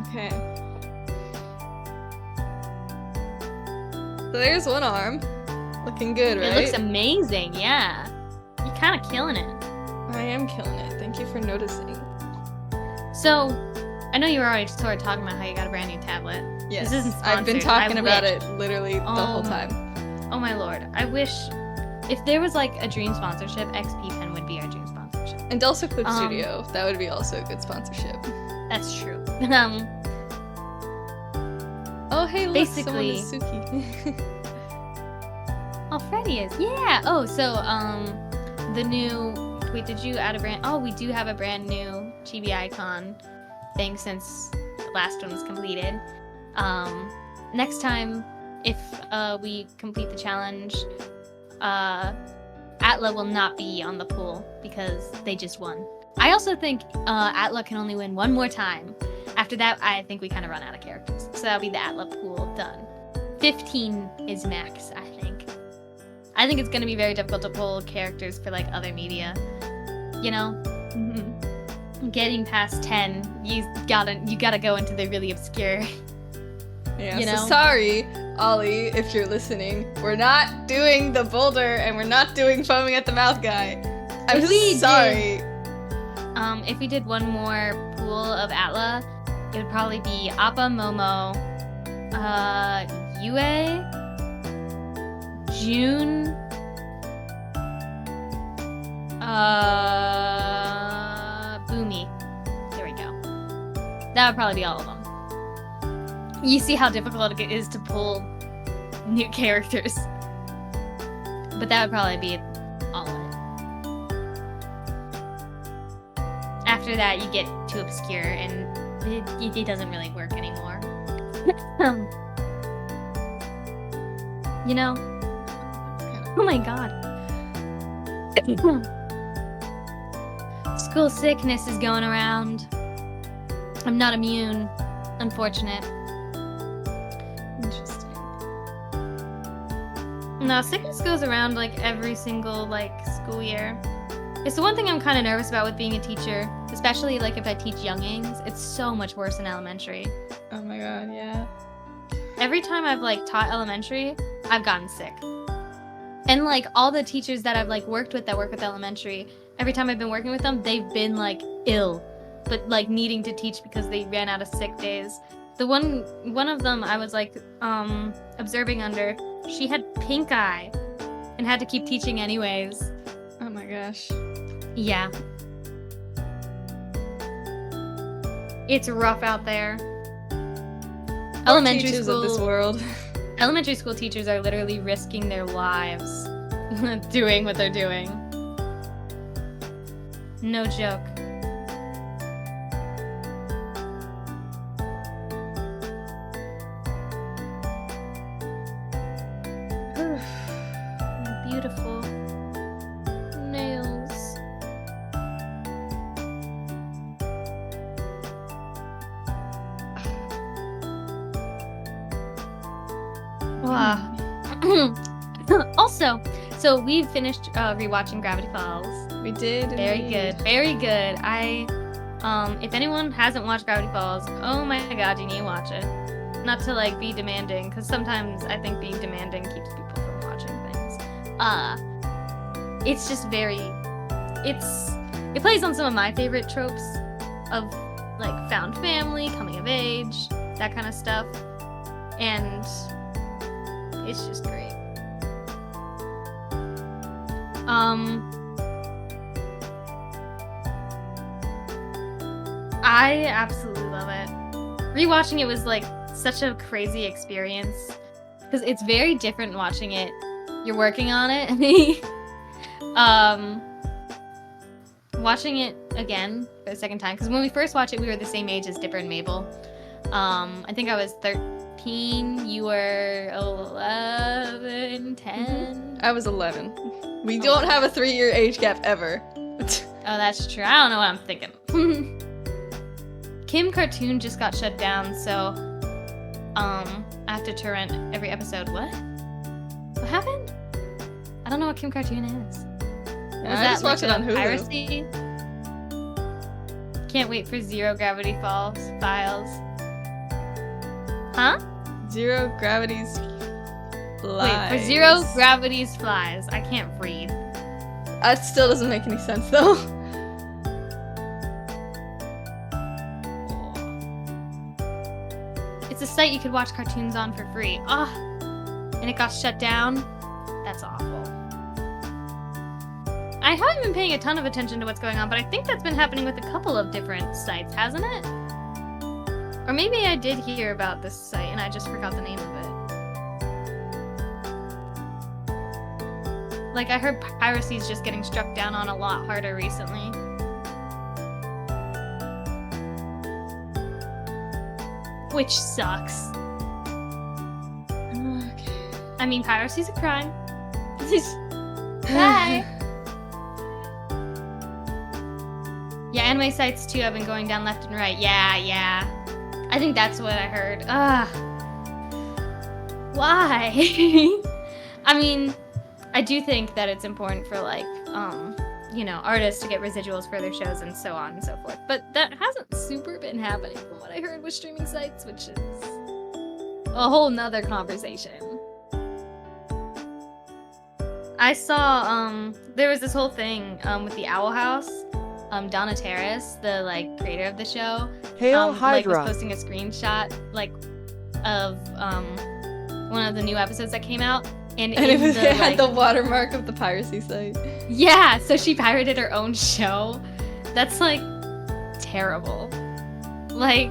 Speaker 1: Okay. So there's one arm. Looking good, right?
Speaker 3: It looks amazing, yeah. You're kind of killing it.
Speaker 1: I am killing it. Thank you for noticing.
Speaker 3: So, I know you were already sort of talking about how you got a brand new tablet.
Speaker 1: Yes.
Speaker 3: This isn't
Speaker 1: I've been
Speaker 3: sponsored.
Speaker 1: talking
Speaker 3: I
Speaker 1: about
Speaker 3: wish.
Speaker 1: it literally the whole time.
Speaker 3: Oh my lord. I wish if there was like a dream sponsorship, XP Pen would be our dream sponsorship.
Speaker 1: And also Clip
Speaker 3: Um,
Speaker 1: Studio. That would be also a good sponsorship.
Speaker 3: That's true.
Speaker 1: Oh, hey, look, someone
Speaker 3: Basically-
Speaker 1: is Suki.
Speaker 3: Oh, Freddy is. Yeah. Oh, so the new. Wait, did you add a brand? Oh, we do have a brand new chibi icon thing since the last one was completed. Next time, if we complete the challenge, Atla will not be on the pool because they just won. I also think Atla can only win one more time. After that, I think we kind of run out of characters. So that'll be the Atla pool done. 15 is max, I think. I think it's going to be very difficult to pull characters for like other media. You know?
Speaker 1: Mm-hmm.
Speaker 3: Getting past 10, you gotta go into the really obscure.
Speaker 1: Yeah,
Speaker 3: You
Speaker 1: so
Speaker 3: know?
Speaker 1: sorry, Ollie, if you're listening. We're not doing the boulder and we're not doing foaming at the mouth guy. I'm
Speaker 3: If we
Speaker 1: sorry.
Speaker 3: If we did one more pool of Atla, it would probably be Appa, Momo, Yue, June, Boomy. There we go. That would probably be all of them. You see how difficult it is to pull new characters. But that would probably be all of it. After that, you get too obscure and it doesn't really work anymore. You know? Oh my god. School sickness is going around. I'm not immune. Unfortunate.
Speaker 1: Interesting.
Speaker 3: No, sickness goes around like every single like school year. It's the one thing I'm kind of nervous about with being a teacher, especially like if I teach youngins. It's so much worse in elementary.
Speaker 1: Oh my god, yeah.
Speaker 3: Every time I've like taught elementary, I've gotten sick. And like all the teachers that I've like worked with that work with elementary, every time I've been working with them, they've been like ill, but like needing to teach because they ran out of sick days. The one of them I was like observing under, she had pink eye and had to keep teaching anyways.
Speaker 1: Oh my gosh.
Speaker 3: Yeah. It's rough out there. Elementary
Speaker 1: Teachers
Speaker 3: school
Speaker 1: of this world.
Speaker 3: Elementary school teachers are literally risking their lives doing what they're doing. No joke. Beautiful nails. Wow. Also, so we finished rewatching Gravity Falls.
Speaker 1: We did.
Speaker 3: Very
Speaker 1: indeed.
Speaker 3: good. Very good. If anyone hasn't watched Gravity Falls, oh my god, you need to watch it. Not to like be demanding, because sometimes I think being demanding keeps people from watching things. It's just it plays on some of my favorite tropes of like found family, coming of age, that kind of stuff. And it's just great. I absolutely love it. Rewatching it was like such a crazy experience because it's very different watching it. You're working on it. Watching it again for the second time, because when we first watched it, we were the same age as Dipper and Mabel. I think I was 13, you were 11, 10.
Speaker 1: I was 11. We don't have a 3-year age gap ever.
Speaker 3: Oh, that's true. I don't know what I'm thinking. Kim Cartoon just got shut down, so I have to torrent every episode. What happened? I don't know what Kim Cartoon is.
Speaker 1: I just watched it on Hulu.
Speaker 3: Piracy? Can't wait for Zero Gravity Falls files. Huh?
Speaker 1: Zero Gravity's Flies.
Speaker 3: Wait, for Zero Gravity's Flies. I can't read.
Speaker 1: That still doesn't make any sense though.
Speaker 3: It's a site you could watch cartoons on for free. Ah, and it got shut down. That's awful. I haven't been paying a ton of attention to what's going on, but I think that's been happening with a couple of different sites, hasn't it? Or maybe I did hear about this site and I just forgot the name of it. Like, I heard piracy's just getting struck down on a lot harder recently. Which sucks.
Speaker 1: Okay.
Speaker 3: I mean, piracy's a crime. Bye! Yeah, anime sites too have been going down left and right. Yeah. I think that's what I heard. Why? I mean, I do think that it's important for like, artists to get residuals for their shows and so on and so forth. But that hasn't super been happening from what I heard with streaming sites, which is a whole nother conversation. I saw, there was this whole thing with the Owl House. Donna Terrace, the like creator of the show,
Speaker 2: Hail Hydra.
Speaker 3: was posting a screenshot of one of the new episodes that came out, and
Speaker 1: it had the watermark of the piracy site.
Speaker 3: Yeah, so she pirated her own show. That's like terrible. Like,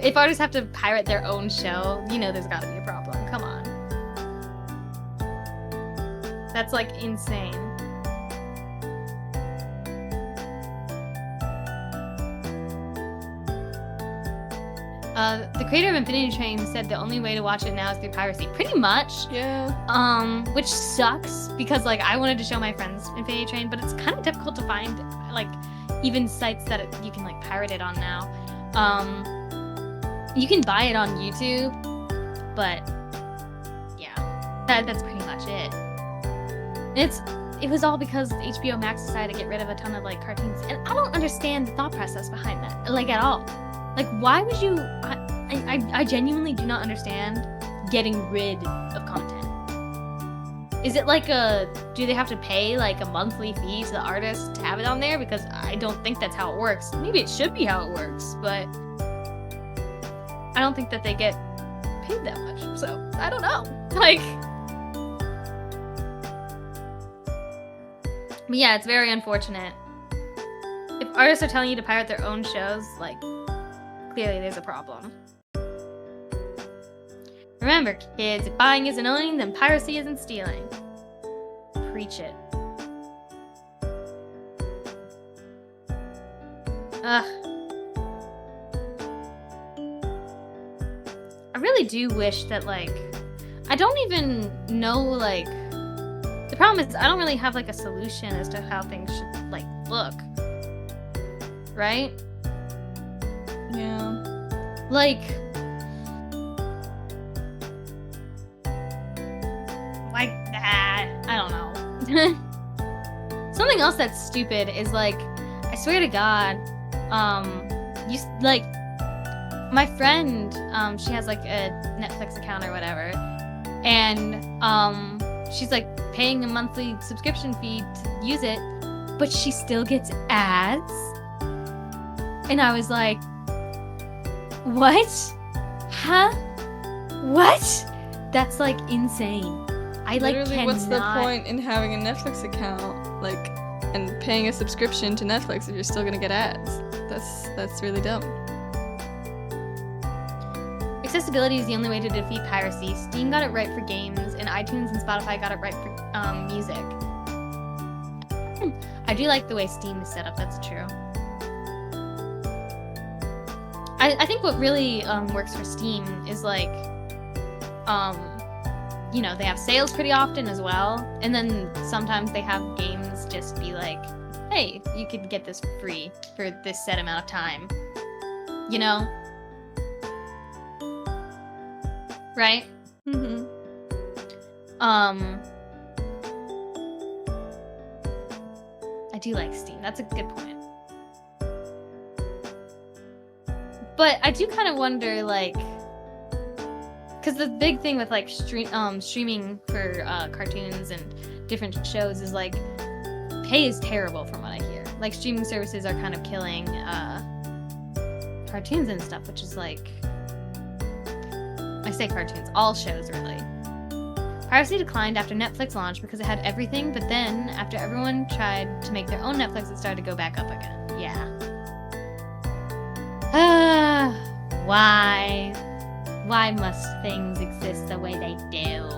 Speaker 3: if artists have to pirate their own show, there's got to be a problem. Come on, that's like insane. The creator of Infinity Train said the only way to watch it now is through piracy. Pretty much.
Speaker 1: Yeah.
Speaker 3: Which sucks because like I wanted to show my friends Infinity Train, but it's kind of difficult to find like even sites that you can like pirate it on now. You can buy it on YouTube, but yeah, that's pretty much it. It was all because HBO Max decided to get rid of a ton of like cartoons, and I don't understand the thought process behind that, like at all. Like, why would you? I genuinely do not understand getting rid of content. Is it like do they have to pay like a monthly fee to the artist to have it on there? Because I don't think that's how it works. Maybe it should be how it works, but I don't think that they get paid that much. So, I don't know. Like, But yeah, it's very unfortunate. If artists are telling you to pirate their own shows, like, clearly there's a problem. Remember, kids, if buying isn't owning, then piracy isn't stealing. Preach it. Ugh. I really do wish that, like, I don't even know, like, the problem is I don't really have, like, a solution as to how things should, like, look. Right?
Speaker 1: Yeah.
Speaker 3: Like, I don't know. Something else that's stupid is, like, I swear to God, like, my friend, she has, like, a Netflix account or whatever, and, she's, like, paying a monthly subscription fee to use it, but she still gets ads? And I was like, what? Huh? What? That's, like, insane. I, like,
Speaker 1: Literally,
Speaker 3: cannot...
Speaker 1: what's the point in having a Netflix account, like, and paying a subscription to Netflix if you're still gonna get ads? That's really dumb.
Speaker 3: Accessibility is the only way to defeat piracy. Steam got it right for games, and iTunes and Spotify got it right for music. I do like the way Steam is set up, that's true. I think what really works for Steam is, like, you know, they have sales pretty often as well, and then sometimes they have games just be like, hey, you could get this for free for this set amount of time. You know? Right?
Speaker 1: Mm-hmm.
Speaker 3: I do like Steam. That's a good point. But I do kind of wonder, like, because the big thing with, like, streaming for cartoons and different shows is, like, pay is terrible from what I hear. Like, streaming services are kind of killing cartoons and stuff, which is, like, I say cartoons, all shows, really. Piracy declined after Netflix launched because it had everything, but then, after everyone tried to make their own Netflix, it started to go back up again. Yeah. Why? Why must things exist the way they do?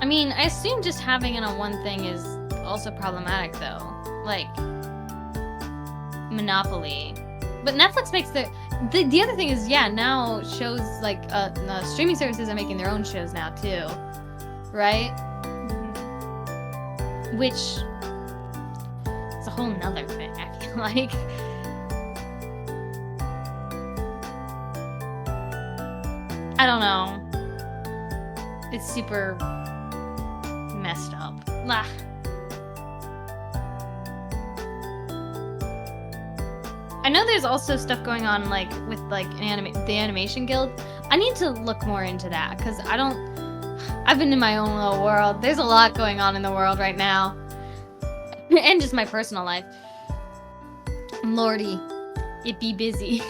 Speaker 3: I mean, I assume just having it on one thing is also problematic, though. Like, monopoly. But Netflix makes the other thing is, yeah, now shows, like, streaming services are making their own shows now, too. Right? Which is a whole nother thing, I feel like. I don't know. It's super messed up. Blah. I know there's also stuff going on, like, with, like, the Animation Guild. I need to look more into that, because I've been in my own little world. There's a lot going on in the world right now. And just my personal life. Lordy, it be busy.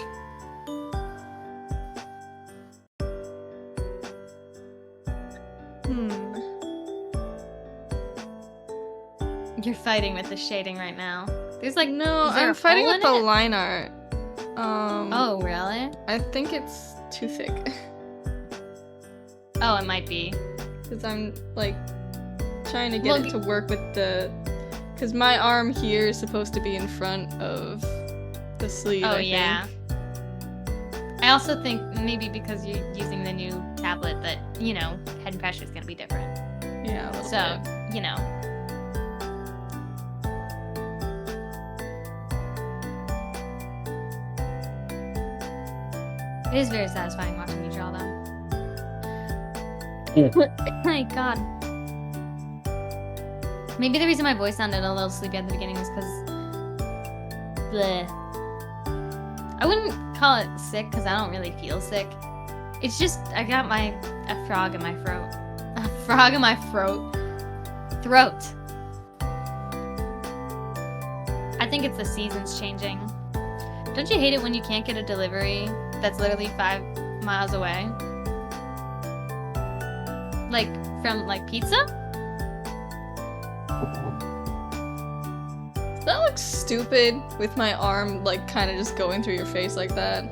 Speaker 3: You're fighting with the shading right now. There's, like,
Speaker 1: No,
Speaker 3: is there
Speaker 1: I'm
Speaker 3: a
Speaker 1: fighting
Speaker 3: hole
Speaker 1: with
Speaker 3: in
Speaker 1: the
Speaker 3: it?
Speaker 1: line art.
Speaker 3: Oh, really?
Speaker 1: I think it's too thick.
Speaker 3: Oh, it might be.
Speaker 1: Because I'm, like, trying to get it to work with the... Because my arm here is supposed to be in front of the sleeve, I
Speaker 3: yeah.
Speaker 1: think.
Speaker 3: I also think maybe because you're using the new tablet that, you know, head pressure is going to be different.
Speaker 1: Yeah, a little
Speaker 3: So,
Speaker 1: bit.
Speaker 3: you know. It is very satisfying watching you draw them. My god. Maybe the reason my voice sounded a little sleepy at the beginning was because... bleh. I wouldn't call it sick because I don't really feel sick. It's just, I got a frog in my throat. A frog in my throat. Throat. I think it's the seasons changing. Don't you hate it when you can't get a delivery that's literally 5 miles away? Like, from, like, pizza?
Speaker 1: That looks stupid with my arm, like, kind of just going through your face like that.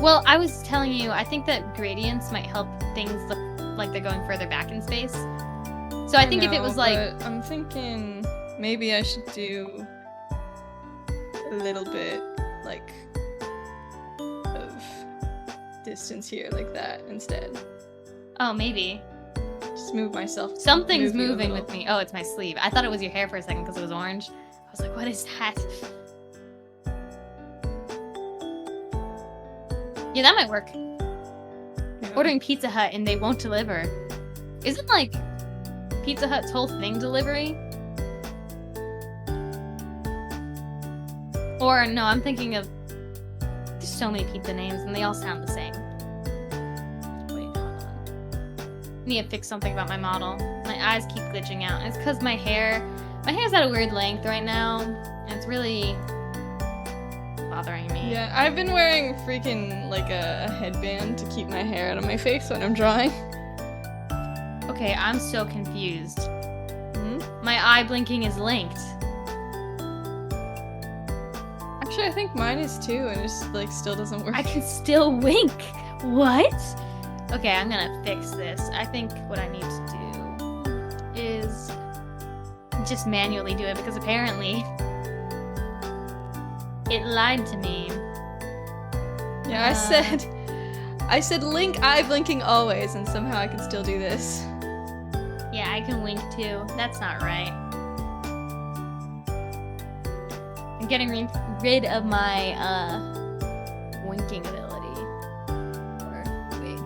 Speaker 3: Well, I was telling you, I think that gradients might help things look like they're going further back in space. So I think if it was like...
Speaker 1: But I'm thinking maybe I should do a little bit, like, of distance here, like that, instead.
Speaker 3: Oh, maybe.
Speaker 1: Just move myself.
Speaker 3: Something's
Speaker 1: move you a
Speaker 3: moving
Speaker 1: little.
Speaker 3: with me. Oh, it's my sleeve. I thought it was your hair for a second because it was orange. I was like, what is that? Yeah, that might work.
Speaker 1: Yeah.
Speaker 3: Ordering Pizza Hut and they won't deliver. Isn't, like, Pizza Hut's whole thing delivery? Or, no, I'm thinking of... There's so many pizza names and they all sound the same. Wait, hold on. Need to fix something about my model. My eyes keep glitching out. It's because my hair's at a weird length right now. And it's really bothering me.
Speaker 1: Yeah, I've been wearing freaking, like, a headband to keep my hair out of my face when I'm drawing.
Speaker 3: Okay, I'm so confused.
Speaker 1: Hmm?
Speaker 3: My eye blinking is linked.
Speaker 1: Actually, I think mine is too, and it just, like, still doesn't work.
Speaker 3: I can still wink. What? Okay, I'm gonna fix this. I think what I need to do is just manually do it because apparently it lied to me.
Speaker 1: Yeah, I said link eye blinking always, and somehow I can still do this.
Speaker 3: Yeah, I can wink too. That's not right. I'm getting rid of my winking ability. Or wig.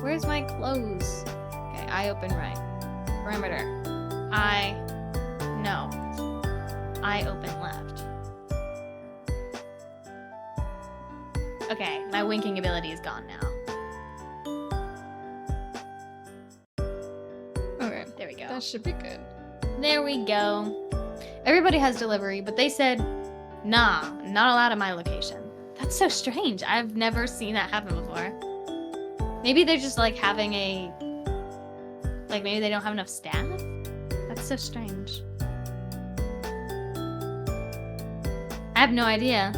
Speaker 3: Where's my clothes? Okay, eye open right. Perimeter. Eye. No. Eye open left. Okay, my winking ability is gone now.
Speaker 1: Okay,
Speaker 3: There we go.
Speaker 1: that should be good.
Speaker 3: There we go. Everybody has delivery, but they said, nah, not allowed at my location. That's so strange. I've never seen that happen before. Maybe they're just like having a... Like maybe they don't have enough staff? That's so strange. I have no idea.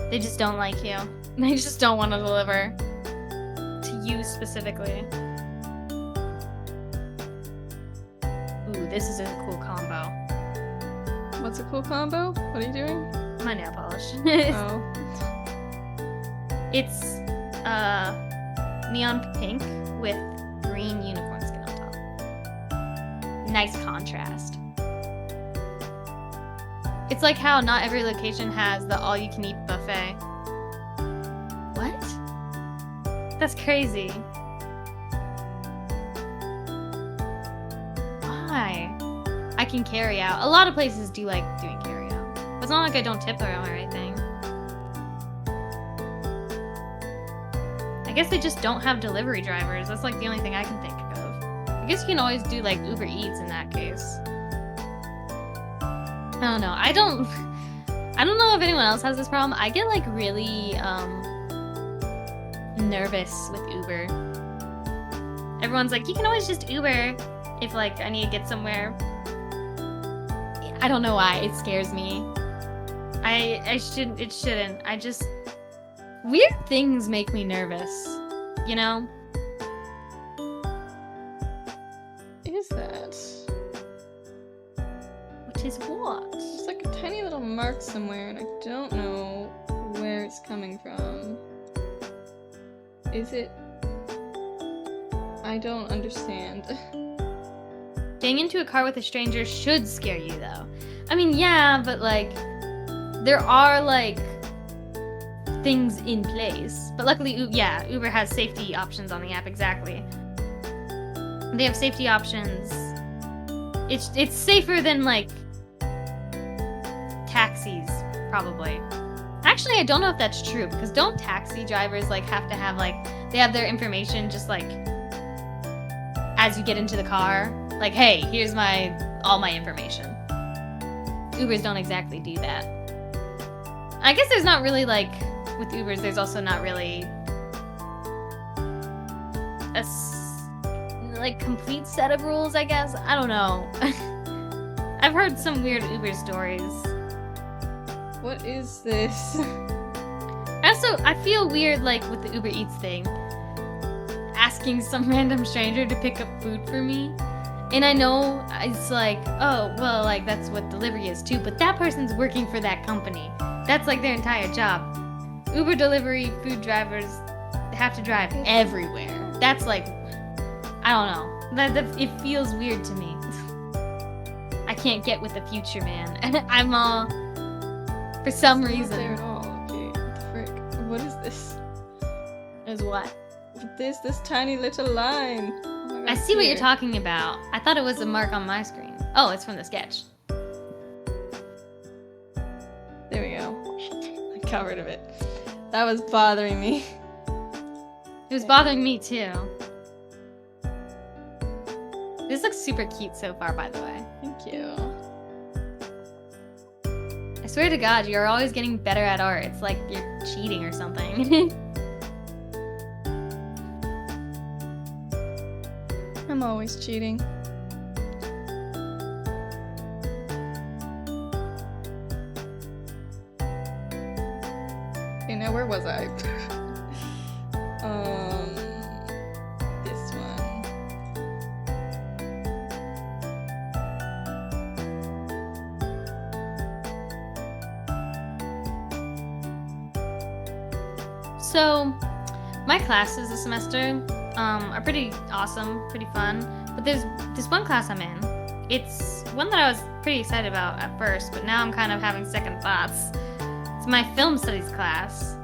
Speaker 3: They just don't like you. They just don't want to deliver. To you specifically. Ooh, this is a cool combo.
Speaker 1: What's a cool combo? What are you doing?
Speaker 3: My nail polish.
Speaker 1: Oh.
Speaker 3: It's neon pink with green unicorn skin on top. Nice contrast. It's like how not every location has the all-you-can-eat buffet. What? That's crazy. Why? I can carry out. A lot of places do like doing carry out. But it's not like I don't tip them or anything. I guess they just don't have delivery drivers. That's like the only thing I can think of. I guess you can always do like Uber Eats in that case. I don't know. I don't know if anyone else has this problem. I get like really nervous with Uber. Everyone's like, you can always just Uber if like I need to get somewhere. I don't know why. It scares me. It shouldn't. I just... Weird things make me nervous. You know?
Speaker 1: Is that?
Speaker 3: Which is what?
Speaker 1: There's like a tiny little mark somewhere, and I don't know where it's coming from. Is it? I don't understand.
Speaker 3: Getting into a car with a stranger should scare you, though. I mean, yeah, but, like, there are, like, things in place. But luckily, Uber has safety options on the app, exactly. They have safety options. It's safer than, like, taxis, probably. Actually, I don't know if that's true, because don't taxi drivers, like, have to have, like, they have their information just, like, as you get into the car? Like, hey, here's all my information. Ubers don't exactly do that. I guess there's not really, like, with Ubers, there's also not really like complete set of rules, I guess. I don't know. I've heard some weird Uber stories.
Speaker 1: What is this?
Speaker 3: Also, I feel weird, like, with the Uber Eats thing. Asking some random stranger to pick up food for me. And I know it's like, oh, well, like, that's what delivery is too, but that person's working for that company. That's, like, their entire job. Uber delivery food drivers have to drive everywhere. That's, like, I don't know. It feels weird to me. I can't get with the future, man. I'm all... For some
Speaker 1: It's not
Speaker 3: reason.
Speaker 1: there at all. Okay, what the frick? What is this?
Speaker 3: Is what?
Speaker 1: This tiny little line. Oh my God,
Speaker 3: I see what you're
Speaker 1: here.
Speaker 3: talking about. I thought it was a mark on my screen. Oh, it's from the sketch.
Speaker 1: There we go. I got rid of it. That was bothering me.
Speaker 3: It was bothering me too. This looks super cute so far, by the way.
Speaker 1: Thank you.
Speaker 3: I swear to God, you're always getting better at art. It's like you're cheating or something.
Speaker 1: I'm always cheating. Okay, now where was I? This one.
Speaker 3: So, my classes this semester are pretty awesome, pretty fun. But there's this one class I'm in. It's one that I was pretty excited about at first, but now I'm kind of having second thoughts. It's my film studies class.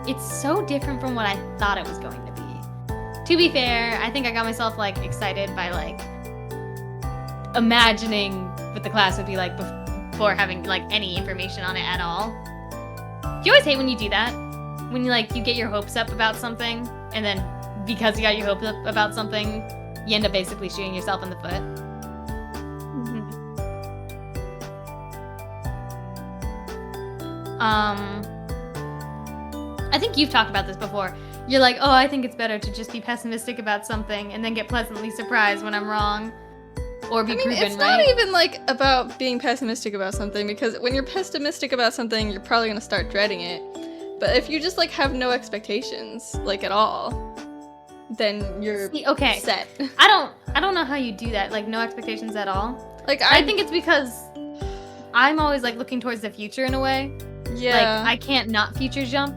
Speaker 3: It's so different from what I thought it was going to be. To be fair, I think I got myself like excited by like imagining what the class would be like before having like any information on it at all. Do you always hate when you do that? When you like you get your hopes up about something, and then because you got your hopes up about something, you end up basically shooting yourself in the foot. I think you've talked about this before. You're like, oh, I think it's better to just be pessimistic about something and then get pleasantly surprised when I'm wrong. Or be proven
Speaker 1: it's
Speaker 3: right.
Speaker 1: not even like about being pessimistic about something, because when you're pessimistic about something, you're probably gonna start dreading it. But if you just like have no expectations, like at all, then you're
Speaker 3: See, okay.
Speaker 1: set.
Speaker 3: I don't know how you do that, like no expectations at all.
Speaker 1: Like
Speaker 3: I think it's because I'm always like looking towards the future in a way.
Speaker 1: yeah.
Speaker 3: Like I can't not future jump.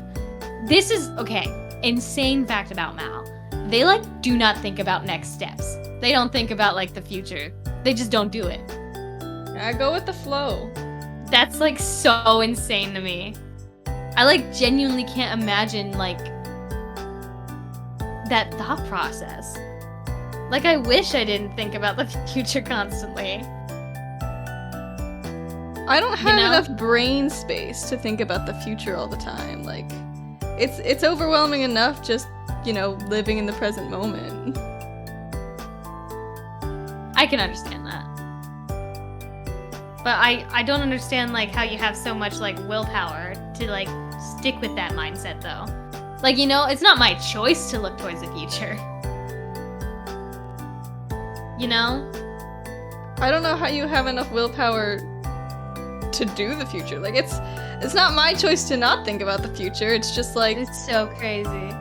Speaker 3: This is okay. Insane fact about Mal. They like do not think about next steps. They don't think about like the future. They just don't do it.
Speaker 1: I go with the flow.
Speaker 3: That's like so insane to me. I like genuinely can't imagine like that thought process. Like I wish I didn't think about the future constantly.
Speaker 1: I don't have
Speaker 3: know?
Speaker 1: enough brain space to think about the future all the time. Like, it's overwhelming enough just, living in the present moment.
Speaker 3: I can understand that. But I don't understand like how you have so much like willpower to like stick with that mindset though. Like, it's not my choice to look towards the future.
Speaker 1: I don't know how you have enough willpower to do the future. Like, it's not my choice to not think about the future. It's just like
Speaker 3: It's so crazy.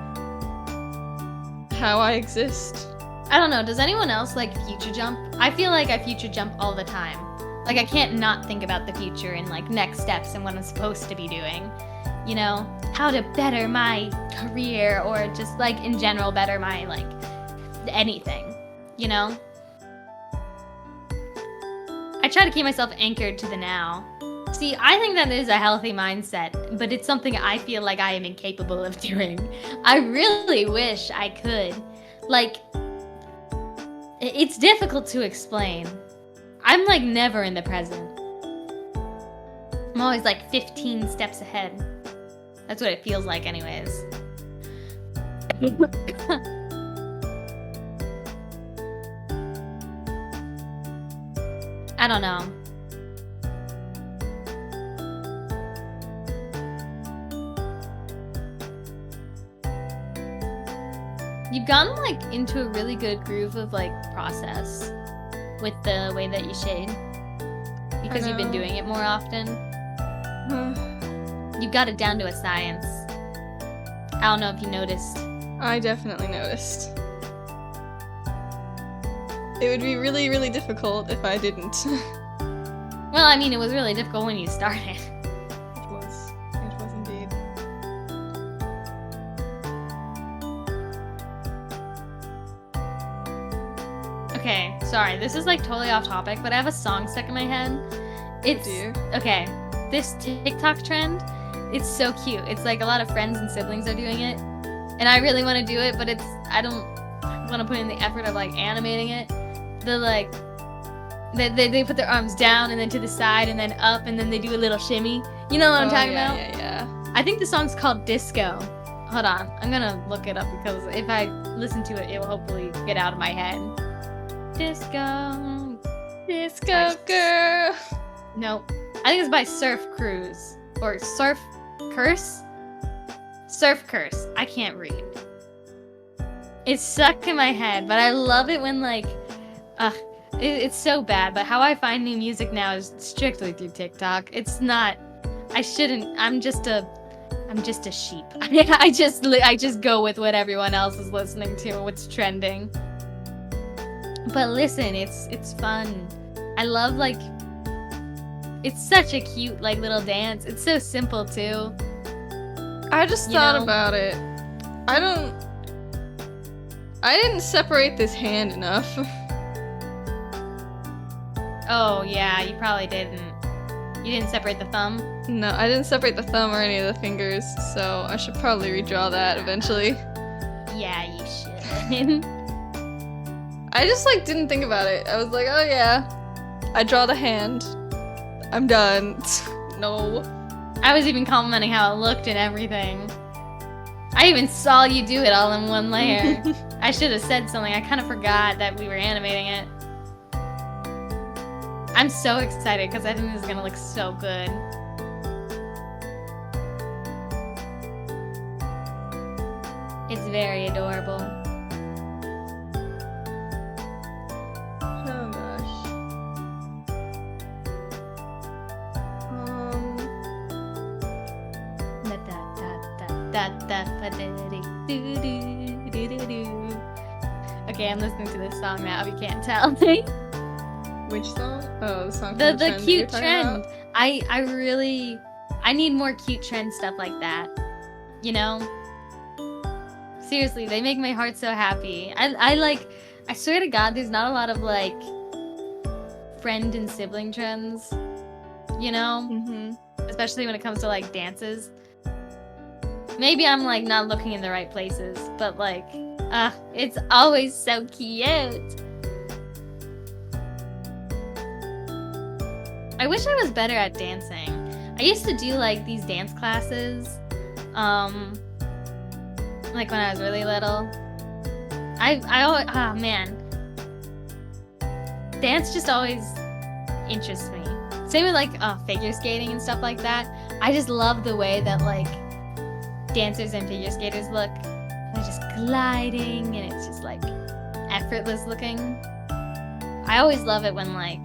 Speaker 1: how I exist.
Speaker 3: I don't know, does anyone else like future jump? I feel like I future jump all the time. Like I can't not think about the future and like next steps and what I'm supposed to be doing. How to better my career or just like in general better my like anything, I try to keep myself anchored to the now. See, I think that is a healthy mindset, but it's something I feel like I am incapable of doing. I really wish I could. Like, it's difficult to explain. I'm like never in the present. I'm always like 15 steps ahead. That's what it feels like anyways. I don't know. You've gotten like into a really good groove of like process with the way that you shade. Because you've been
Speaker 1: know.
Speaker 3: doing it more often. You've got it down to a science. I don't know if you noticed.
Speaker 1: I definitely noticed. It would be really, really difficult if I didn't.
Speaker 3: Well, I mean, it was really difficult when you started.
Speaker 1: It was. It was indeed.
Speaker 3: Okay, sorry, this is like totally off topic, but I have a song stuck in my head. It's
Speaker 1: dear.
Speaker 3: okay. This TikTok trend, it's so cute. It's like a lot of friends and siblings are doing it, and I really want to do it, but I don't want to put in the effort of like animating it. The like, they put their arms down and then to the side and then up and then they do a little shimmy. You know what I'm talking about?
Speaker 1: Yeah.
Speaker 3: I think the song's called Disco. Hold on, I'm gonna look it up because if I listen to it, it will hopefully get out of my head. Disco.
Speaker 1: Disco girl.
Speaker 3: Nope. I think it's by Surf Cruise. Or Surf Curse? Surf Curse. I can't read. It's stuck in my head, but I love it when like, it's so bad, but how I find new music now is strictly through TikTok. It's not, I'm just a sheep. I just go with what everyone else is listening to, what's trending. But listen, it's fun. I love like, it's such a cute like little dance. It's so simple too.
Speaker 1: I just thought about it. I didn't separate this hand enough.
Speaker 3: Oh yeah, you probably didn't. You didn't separate the thumb?
Speaker 1: No, I didn't separate the thumb or any of the fingers, so I should probably redraw that eventually.
Speaker 3: Yeah, you should.
Speaker 1: I just like didn't think about it. I was like, oh yeah, I draw the hand. I'm done. No.
Speaker 3: I was even complimenting how it looked and everything. I even saw you do it all in one layer. I should have said something. I kind of forgot that we were animating it. I'm so excited because I think this is gonna look so good. It's very adorable.
Speaker 1: Oh gosh.
Speaker 3: Okay, I'm listening to this song now. If you can't tell.
Speaker 1: Which song? Oh, the song.
Speaker 3: The
Speaker 1: from trend that
Speaker 3: cute
Speaker 1: you're talking
Speaker 3: trend.
Speaker 1: about?
Speaker 3: I need more cute trend stuff like that. You know? Seriously, they make my heart so happy. I swear to God, there's not a lot of like friend and sibling trends. You know?
Speaker 1: Mm-hmm.
Speaker 3: Especially when it comes to like dances. Maybe I'm like not looking in the right places, but like, it's always so cute. I wish I was better at dancing. I used to do like these dance classes, like when I was really little. I always, man, dance just always interests me. Same with like figure skating and stuff like that. I just love the way that like dancers and figure skaters look. They're just gliding and it's just like effortless looking. I always love it when like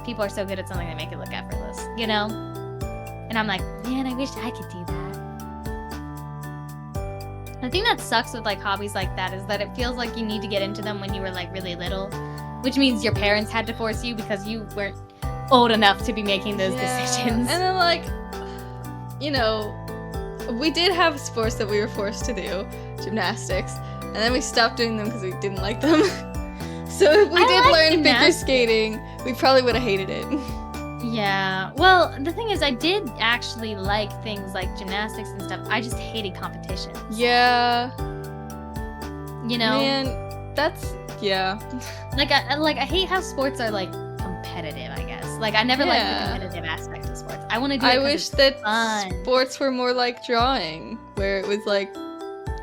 Speaker 3: people are so good at something they make it look effortless, you know? And I'm like, man, I wish I could do that. The thing that sucks with like hobbies like that is that it feels like you need to get into them when you were like really little, which means your parents had to force you because you weren't old enough to be making those decisions.
Speaker 1: And then like, you know, we did have sports that we were forced to do, gymnastics, and then we stopped doing them because we didn't like them. So if we did learn figure skating, we probably would have hated it.
Speaker 3: Yeah. Well, the thing is, I did actually like things like gymnastics and stuff. I just hated competitions.
Speaker 1: Yeah.
Speaker 3: You know?
Speaker 1: Man, that's, yeah.
Speaker 3: Like, I hate how sports are, like, competitive, I guess. Like, I never liked the competitive aspect of sports. I want to do it
Speaker 1: I wish that
Speaker 3: fun.
Speaker 1: Sports were more like drawing, where it was like,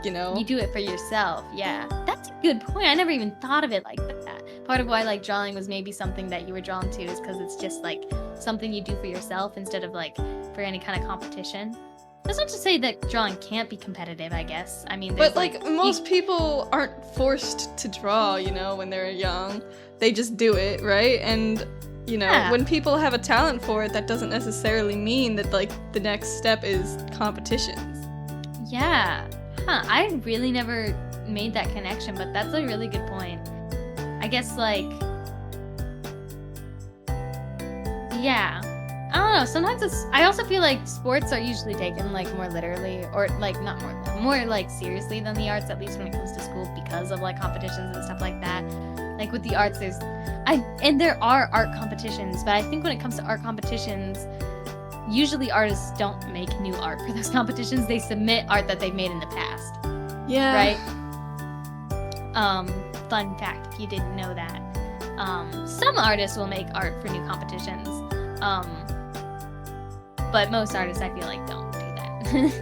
Speaker 1: you know.
Speaker 3: You do it for yourself, yeah. That's a good point. I never even thought of it like that. Part of why, like, drawing was maybe something that you were drawn to is because it's just, like, something you do for yourself instead of, like, for any kind of competition. That's not to say that drawing can't be competitive, I guess. I mean,
Speaker 1: But
Speaker 3: there's,
Speaker 1: like most people aren't forced to draw, you know, when they're young. They just do it, right? And you know,
Speaker 3: Yeah.
Speaker 1: when people have a talent for it, that doesn't necessarily mean that like the next step is competitions.
Speaker 3: Yeah. Huh. I really never made that connection, but that's a really good point. I guess, like, yeah. I don't know. Sometimes I also feel like sports are usually taken like more literally, or like not more like seriously than the arts, at least when it comes to school, because of like competitions and stuff like that. Like with the arts, and there are art competitions, but I think when it comes to art competitions, usually artists don't make new art for those competitions. They submit art that they've made in the past.
Speaker 1: Yeah.
Speaker 3: Right? Fun fact, if you didn't know that. Some artists will make art for new competitions. But most artists, I feel like, don't do that.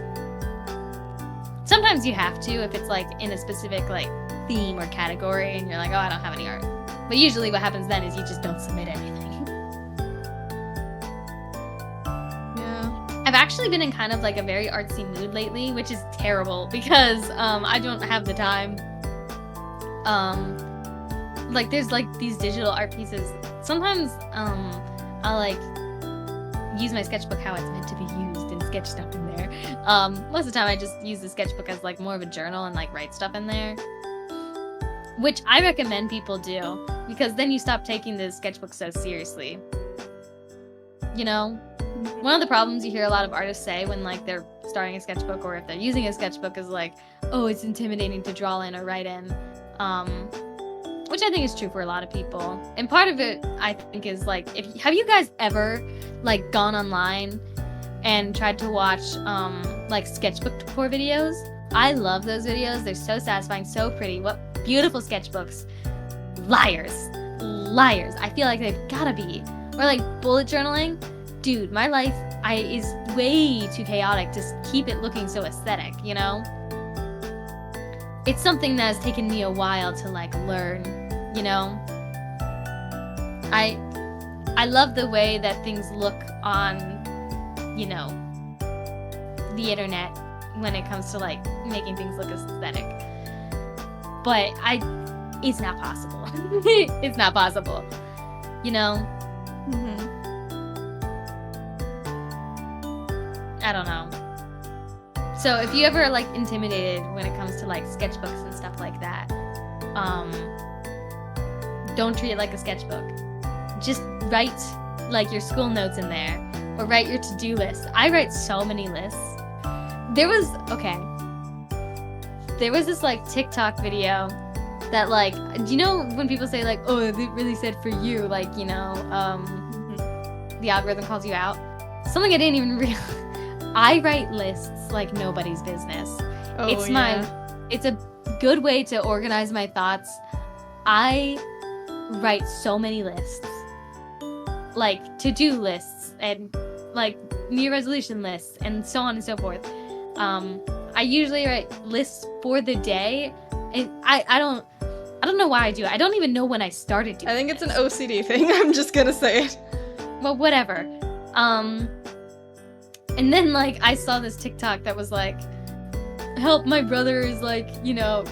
Speaker 3: Sometimes you have to if it's like in a specific like theme or category and you're like, oh, I don't have any art. But usually what happens then is you just don't submit anything.
Speaker 1: Yeah.
Speaker 3: I've actually been in kind of like a very artsy mood lately, which is terrible because I don't have the time. Like there's like these digital art pieces. Sometimes I'll like use my sketchbook how it's meant to be used and sketch stuff in there. Most of the time I just use the sketchbook as like more of a journal and like write stuff in there, which I recommend people do because then you stop taking the sketchbook so seriously. You know, one of the problems you hear a lot of artists say when like they're starting a sketchbook or if they're using a sketchbook is like, oh, it's intimidating to draw in or write in, which I think is true for a lot of people. And part of it, I think, is like, have you guys ever like gone online and tried to watch like sketchbook tour videos? I love those videos. They're so satisfying, so pretty. What beautiful sketchbooks. Liars. I feel like they've gotta be. Or like bullet journaling. Dude, my life is way too chaotic to keep it looking so aesthetic, you know? It's something that has taken me a while to like learn, you know? I love the way that things look on, you know, the internet when it comes to like making things look aesthetic. But it's not possible. It's not possible. You know?
Speaker 1: Mm-hmm.
Speaker 3: I don't know. So if you ever like intimidated when it comes to like sketchbooks and stuff like that, don't treat it like a sketchbook. Just write like your school notes in there or write your to-do list. I write so many lists. There was this like TikTok video that like, do you know when people say like, oh, it really said for you, like, you know, the algorithm calls you out? Something I didn't even realize. I write lists like nobody's business.
Speaker 1: Oh,
Speaker 3: It's a good way to organize my thoughts. I write so many lists. Like to-do lists and like New Year resolution lists and so on and so forth. I usually write lists for the day, and I don't know why I do it. I don't even know when I started doing it.
Speaker 1: I think it's an OCD thing. I'm just gonna say it.
Speaker 3: Well, whatever. And then like I saw this TikTok that was like, help, my brother is like, you know,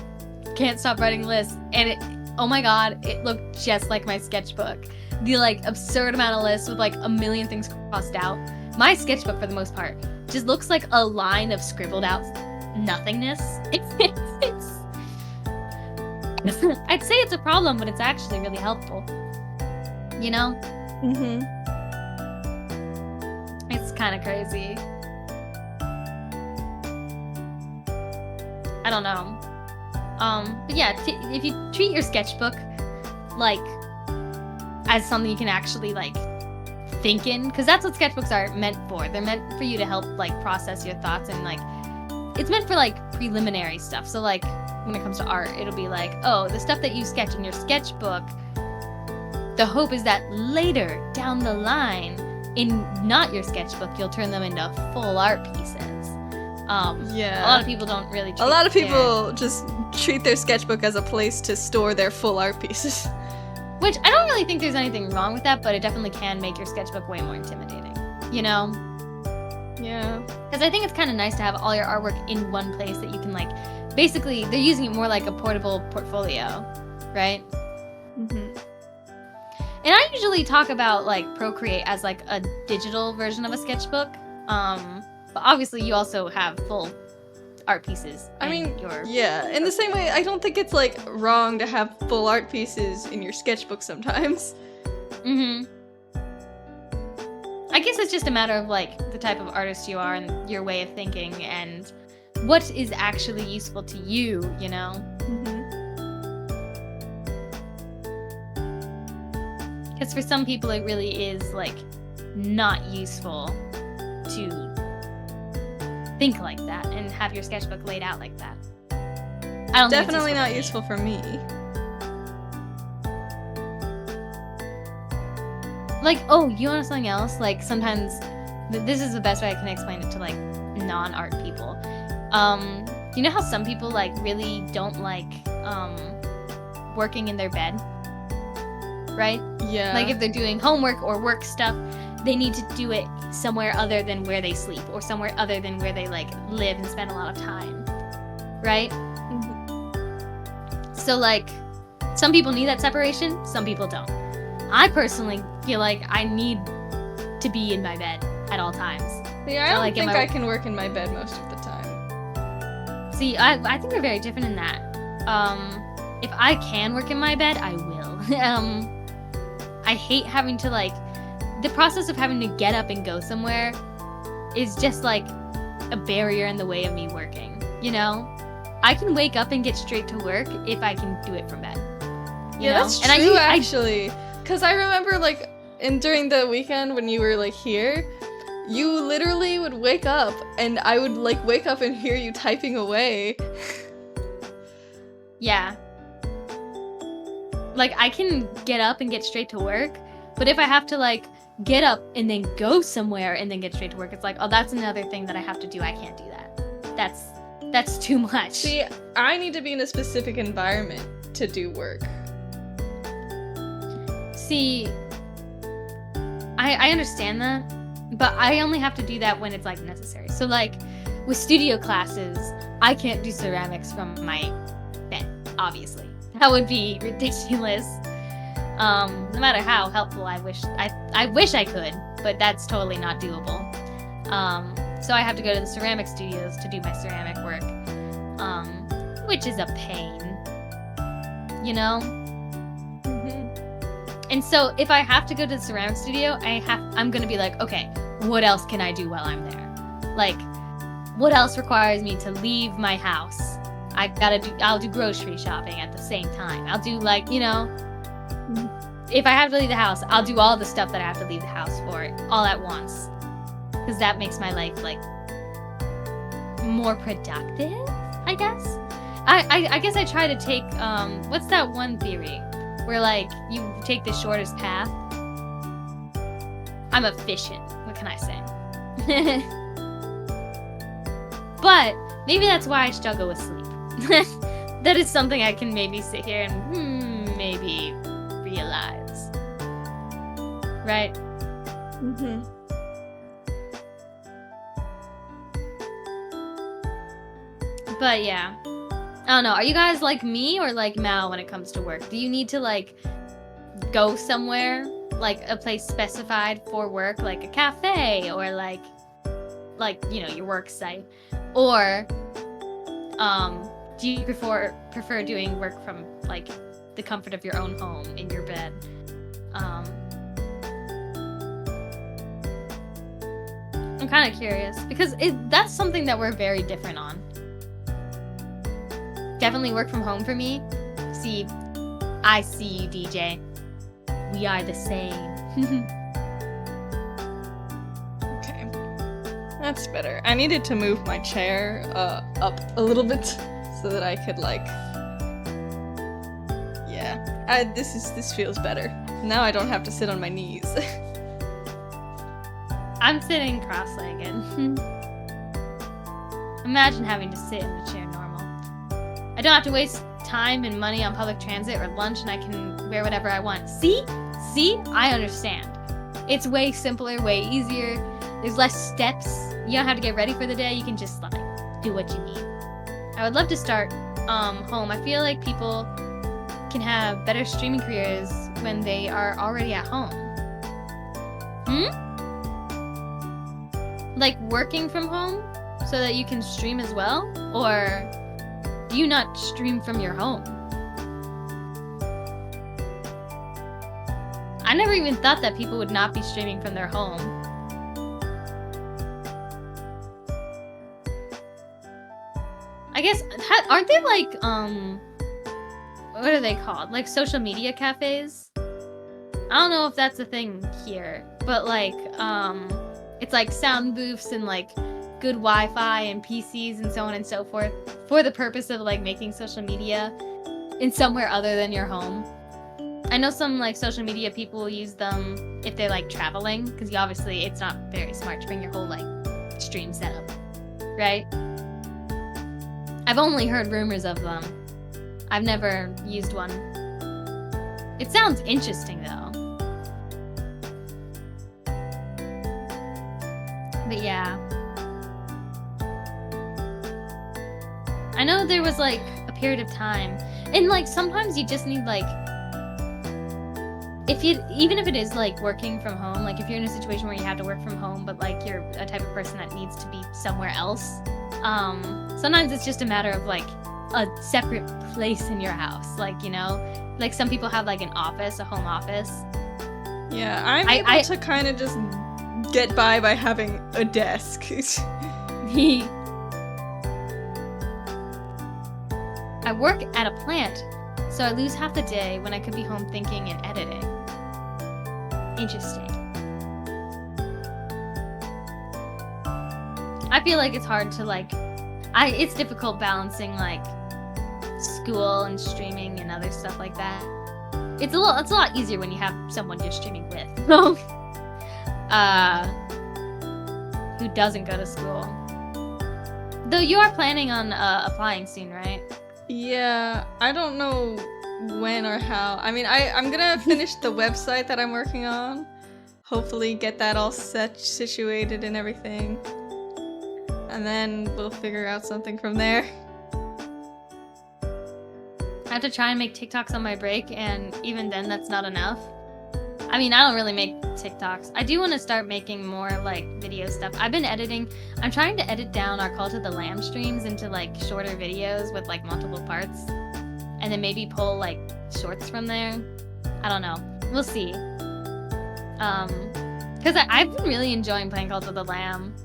Speaker 3: can't stop writing lists, and oh my god, it looked just like my sketchbook. The like absurd amount of lists with like a million things crossed out. My sketchbook, for the most part, just looks like a line of scribbled out nothingness. I'd say it's a problem, but it's actually really helpful. You know?
Speaker 1: Mm-hmm.
Speaker 3: It's kind of crazy. I don't know. But yeah, if you treat your sketchbook like as something you can actually like think in, because that's what sketchbooks are meant for. They're meant for you to help like process your thoughts, and like it's meant for like preliminary stuff. So like when it comes to art, it'll be like, oh, the stuff that you sketch in your sketchbook, the hope is that later down the line in not your sketchbook, you'll turn them into full art pieces.
Speaker 1: Yeah.
Speaker 3: A lot of people don't really
Speaker 1: A lot of people just treat their sketchbook as a place to store their full art pieces.
Speaker 3: Which I don't really think there's anything wrong with that, but it definitely can make your sketchbook way more intimidating, you know?
Speaker 1: Yeah.
Speaker 3: Because I think it's kind of nice to have all your artwork in one place that you can, like, basically, they're using it more like a portable portfolio, right?
Speaker 1: Mm-hmm.
Speaker 3: And I usually talk about, like, Procreate as, like, a digital version of a sketchbook. But obviously you also have full art pieces.
Speaker 1: I mean,
Speaker 3: your...
Speaker 1: yeah, in the same way, I don't think it's, like, wrong to have full art pieces in your sketchbook sometimes.
Speaker 3: Mm-hmm. I guess it's just a matter of, like, the type of artist you are and your way of thinking and what is actually useful to you, you know?
Speaker 1: Mm-hmm.
Speaker 3: Because for some people it really is, like, not useful to think like that and have your sketchbook laid out like that. I don't
Speaker 1: Definitely
Speaker 3: think
Speaker 1: not
Speaker 3: it's
Speaker 1: useful for me.
Speaker 3: Like, oh, you know something else? Like, sometimes, this is the best way I can explain it to, like, non-art people. You know how some people, like, really don't like, working in their bed? Right?
Speaker 1: Yeah.
Speaker 3: Like, if they're doing homework or work stuff, they need to do it somewhere other than where they sleep or somewhere other than where they, like, live and spend a lot of time. Right?
Speaker 1: Mm-hmm.
Speaker 3: So, like, some people need that separation, some people don't. I personally feel like I need to be in my bed at all times.
Speaker 1: Yeah, I don't
Speaker 3: like,
Speaker 1: think I can work in my bed most of the time.
Speaker 3: See, I think we're very different in that. If I can work in my bed, I will. I hate having to, like, the process of having to get up and go somewhere is just, like, a barrier in the way of me working, you know? I can wake up and get straight to work if I can do it from bed.
Speaker 1: Yeah,
Speaker 3: know?
Speaker 1: that's
Speaker 3: And
Speaker 1: true, actually. Because I remember, like, during the weekend when you were, like, here, you literally would wake up, and I would, like, wake up and hear you typing away.
Speaker 3: Yeah. Like, I can get up and get straight to work, but if I have to, like, get up and then go somewhere and then get straight to work, it's like, oh, that's another thing that I have to do. I can't do that. That's too much.
Speaker 1: See, I need to be in a specific environment to do work.
Speaker 3: See, I understand that, but I only have to do that when it's, like, necessary. So, like, with studio classes, I can't do ceramics from my bed, obviously. That would be ridiculous. No matter how helpful I wish I could, but that's totally not doable. So I have to go to the ceramic studios to do my ceramic work, which is a pain, you know? And so if I have to go to the ceramic studio, I'm gonna be like, okay, what else can I do while I'm there? Like, what else requires me to leave my house? I'll do grocery shopping at the same time. I'll do, like, you know, if I have to leave the house, I'll do all the stuff that I have to leave the house for all at once. Because that makes my life, like, more productive, I guess? I guess I try to take, what's that one theory? Where, like, you take the shortest path. I'm efficient. What can I say? But maybe that's why I struggle with sleep. That is something I can maybe sit here and maybe realize. Right?
Speaker 1: Mm-hmm.
Speaker 3: But yeah. I don't know. Are you guys like me or like Mal when it comes to work? Do you need to, like, go somewhere? Like a place specified for work, like a cafe or like, you know, your work site? Or do you prefer doing work from, like, the comfort of your own home in your bed? I'm kind of curious because that's something that we're very different on. Definitely work from home for me. See, I see you, DJ. We are the same.
Speaker 1: Okay. That's better. I needed to move my chair up a little bit so that I could, like... Yeah. This feels better. Now I don't have to sit on my knees.
Speaker 3: I'm sitting cross-legged. Imagine having to sit in the chair normal. I don't have to waste time and money on public transit or lunch, and I can wear whatever I want. See? I understand. It's way simpler, way easier. There's less steps, You don't have to get ready for the day. You can just like do what you need. I would love to start home. I feel like people can have better streaming careers when they are already at home. Like working from home so that you can stream as well? Or do you not stream from your home? I never even thought that people would not be streaming from their home. I guess, aren't they like, what are they called? Like social media cafes? I don't know if that's a thing here, but like, it's like sound booths and like good Wi-Fi and PCs and so on and so forth for the purpose of like making social media in somewhere other than your home. I know some like social media people use them if they're like traveling, because obviously it's not very smart to bring your whole like stream setup, right? I've only heard rumors of them. I've never used one. It sounds interesting though. But yeah. I know there was like a period of time, and like sometimes you just need like, even if it is like working from home, like if you're in a situation where you have to work from home, but like you're a type of person that needs to be somewhere else, sometimes it's just a matter of like a separate place in your house, like, you know, like some people have like an office, a home office.
Speaker 1: Yeah, I'm able to kind of just get by having a desk.
Speaker 3: I work at a plant, so I lose half the day when I could be home thinking and editing. Interesting. I feel like it's hard to like, it's difficult balancing like school and streaming and other stuff like that. It's a lot easier when you have someone you're streaming with. Who doesn't go to school. Though you are planning on applying soon, right?
Speaker 1: Yeah, I don't know when or how. I mean, I'm gonna finish the website that I'm working on. Hopefully get that all situated and everything. And then we'll figure out something from there.
Speaker 3: I have to try and make TikToks on my break, and even then that's not enough. I mean, I don't really make TikToks. I do want to start making more like video stuff. I've been editing. I'm trying to edit down our Call to the Lamb streams into like shorter videos with like multiple parts. And then maybe pull like shorts from there. I don't know. We'll see. Because I've been really enjoying playing Call to the Lamb.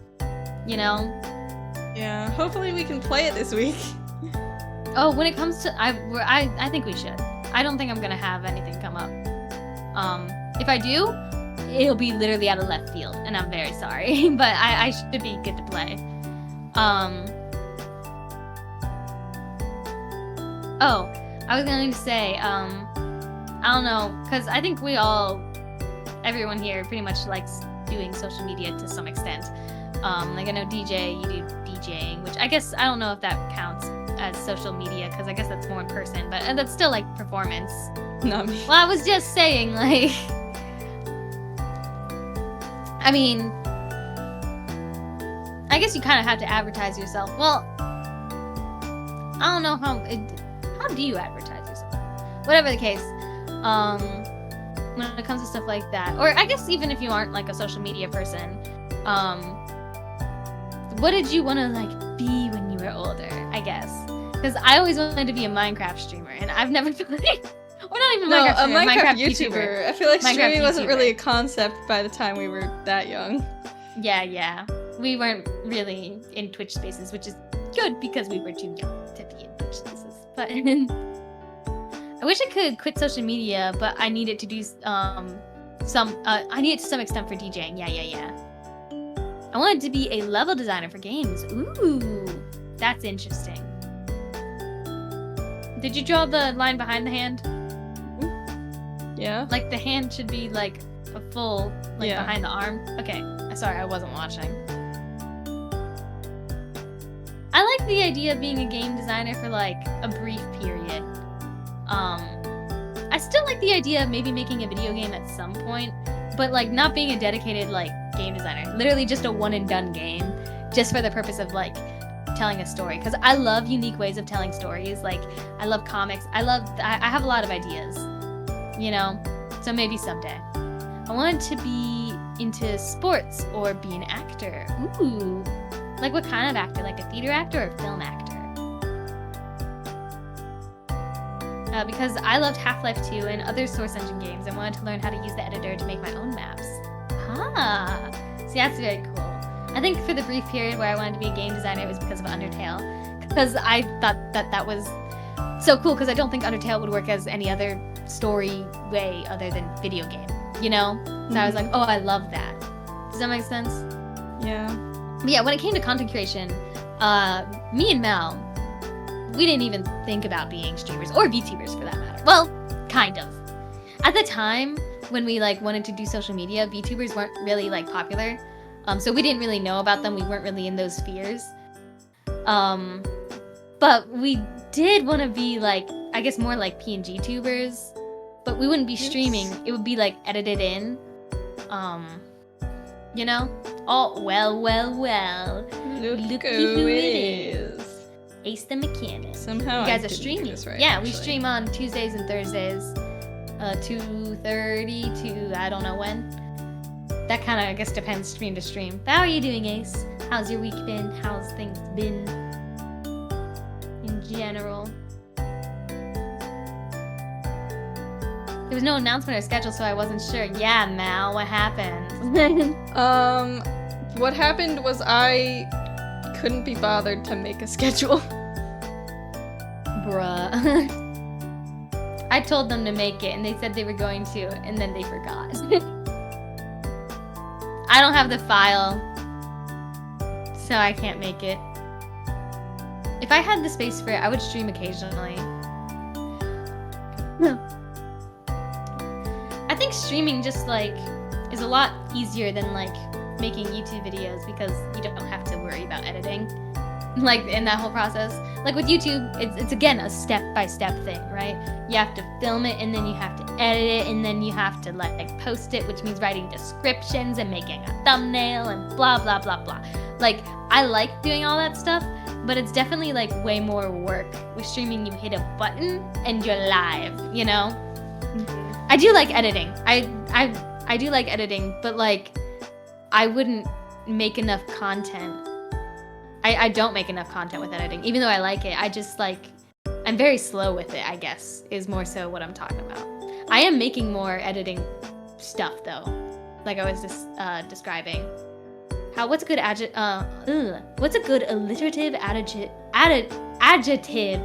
Speaker 3: You know?
Speaker 1: Yeah, hopefully we can play it this week.
Speaker 3: Oh, when it comes to... I think we should. I don't think I'm gonna have anything come up. If I do, it'll be literally out of left field, and I'm very sorry. But I should be good to play. Oh, I was going to say, I don't know, because I think everyone here pretty much likes doing social media to some extent. Like I know DJ, you do DJing, which I guess, I don't know if that counts as social media, because I guess that's more in person, but and that's still like performance.
Speaker 1: Not me.
Speaker 3: Well, I was just saying, like, I mean, I guess you kind of have to advertise yourself. Well, I don't know how do you advertise yourself? Whatever the case, when it comes to stuff like that, or I guess even if you aren't like a social media person, what did you want to like be when you were older? I guess, because I always wanted to be a Minecraft streamer, and I've never played. Or not even
Speaker 1: No,
Speaker 3: Minecraft streamer,
Speaker 1: a Minecraft
Speaker 3: YouTuber.
Speaker 1: YouTuber. I feel like
Speaker 3: Minecraft
Speaker 1: streaming wasn't
Speaker 3: YouTuber.
Speaker 1: really a concept by the time we were that young.
Speaker 3: Yeah. We weren't really in Twitch spaces, which is good because we were too young to be in Twitch spaces. But I wish I could quit social media, but I need it to do I need it to some extent for DJing. Yeah. I wanted to be a level designer for games. Ooh, that's interesting. Did you draw the line behind the hand?
Speaker 1: Yeah.
Speaker 3: Like the hand should be like a full, like
Speaker 1: Yeah.
Speaker 3: behind the arm. Okay, sorry, I wasn't watching. I like the idea of being a game designer for like a brief period. I still like the idea of maybe making a video game at some point, but like not being a dedicated like game designer. Literally just a one and done game. just for the purpose of like telling a story, because I love unique ways of telling stories. Like I love comics. I have a lot of ideas, you know, so maybe someday. I wanted to be into sports or be an actor. Ooh, like what kind of actor? Like a theater actor or a film actor? Because I loved Half-Life 2 and other Source Engine games and wanted to learn how to use the editor to make my own maps. Ah, see, that's very cool. I think for the brief period where I wanted to be a game designer, it was because of Undertale. Because I thought that was so cool, because I don't think Undertale would work as any other story way other than video game, you know? So I was like, oh, I love that. Does that make sense?
Speaker 1: Yeah.
Speaker 3: But yeah, when it came to content creation, me and Mel, we didn't even think about being streamers or VTubers for that matter. Well, kind of. At the time when we like wanted to do social media, VTubers weren't really like popular. So we didn't really know about them. We weren't really in those spheres. But we did want to be like, I guess more like PNG tubers, but we wouldn't be streaming. It would be like edited in. You know? Oh, well.
Speaker 1: Look who it is.
Speaker 3: Ace the Mechanic.
Speaker 1: Somehow
Speaker 3: you guys
Speaker 1: I
Speaker 3: are
Speaker 1: didn't
Speaker 3: streaming.
Speaker 1: do this right,
Speaker 3: yeah,
Speaker 1: actually.
Speaker 3: we stream on Tuesdays and Thursdays, 2:30 to I don't know when. That kind of, I guess, depends stream to stream. But how are you doing, Ace? How's your week been? How's things been in general? There was no announcement or schedule, so I wasn't sure. Yeah, Mal, what happened?
Speaker 1: What happened was I couldn't be bothered to make a schedule.
Speaker 3: Bruh. I told them to make it, and they said they were going to, and then they forgot. I don't have the file, so I can't make it. If I had the space for it, I would stream occasionally. I think streaming just like is a lot easier than like making YouTube videos, because you don't have to worry about editing like in that whole process. Like with YouTube, it's again a step-by-step thing, right? You have to film it, and then you have to edit it, and then you have to like post it, which means writing descriptions and making a thumbnail and blah blah blah blah. Like I like doing all that stuff, but it's definitely like way more work. With streaming, you hit a button and you're live, you know? I do like editing. I do like editing, but like I wouldn't make enough content. I don't make enough content with editing, even though I like it. I just like, I'm very slow with it, I guess, is more so what I'm talking about. I am making more editing stuff though, like I was just describing. What's a good alliterative adjective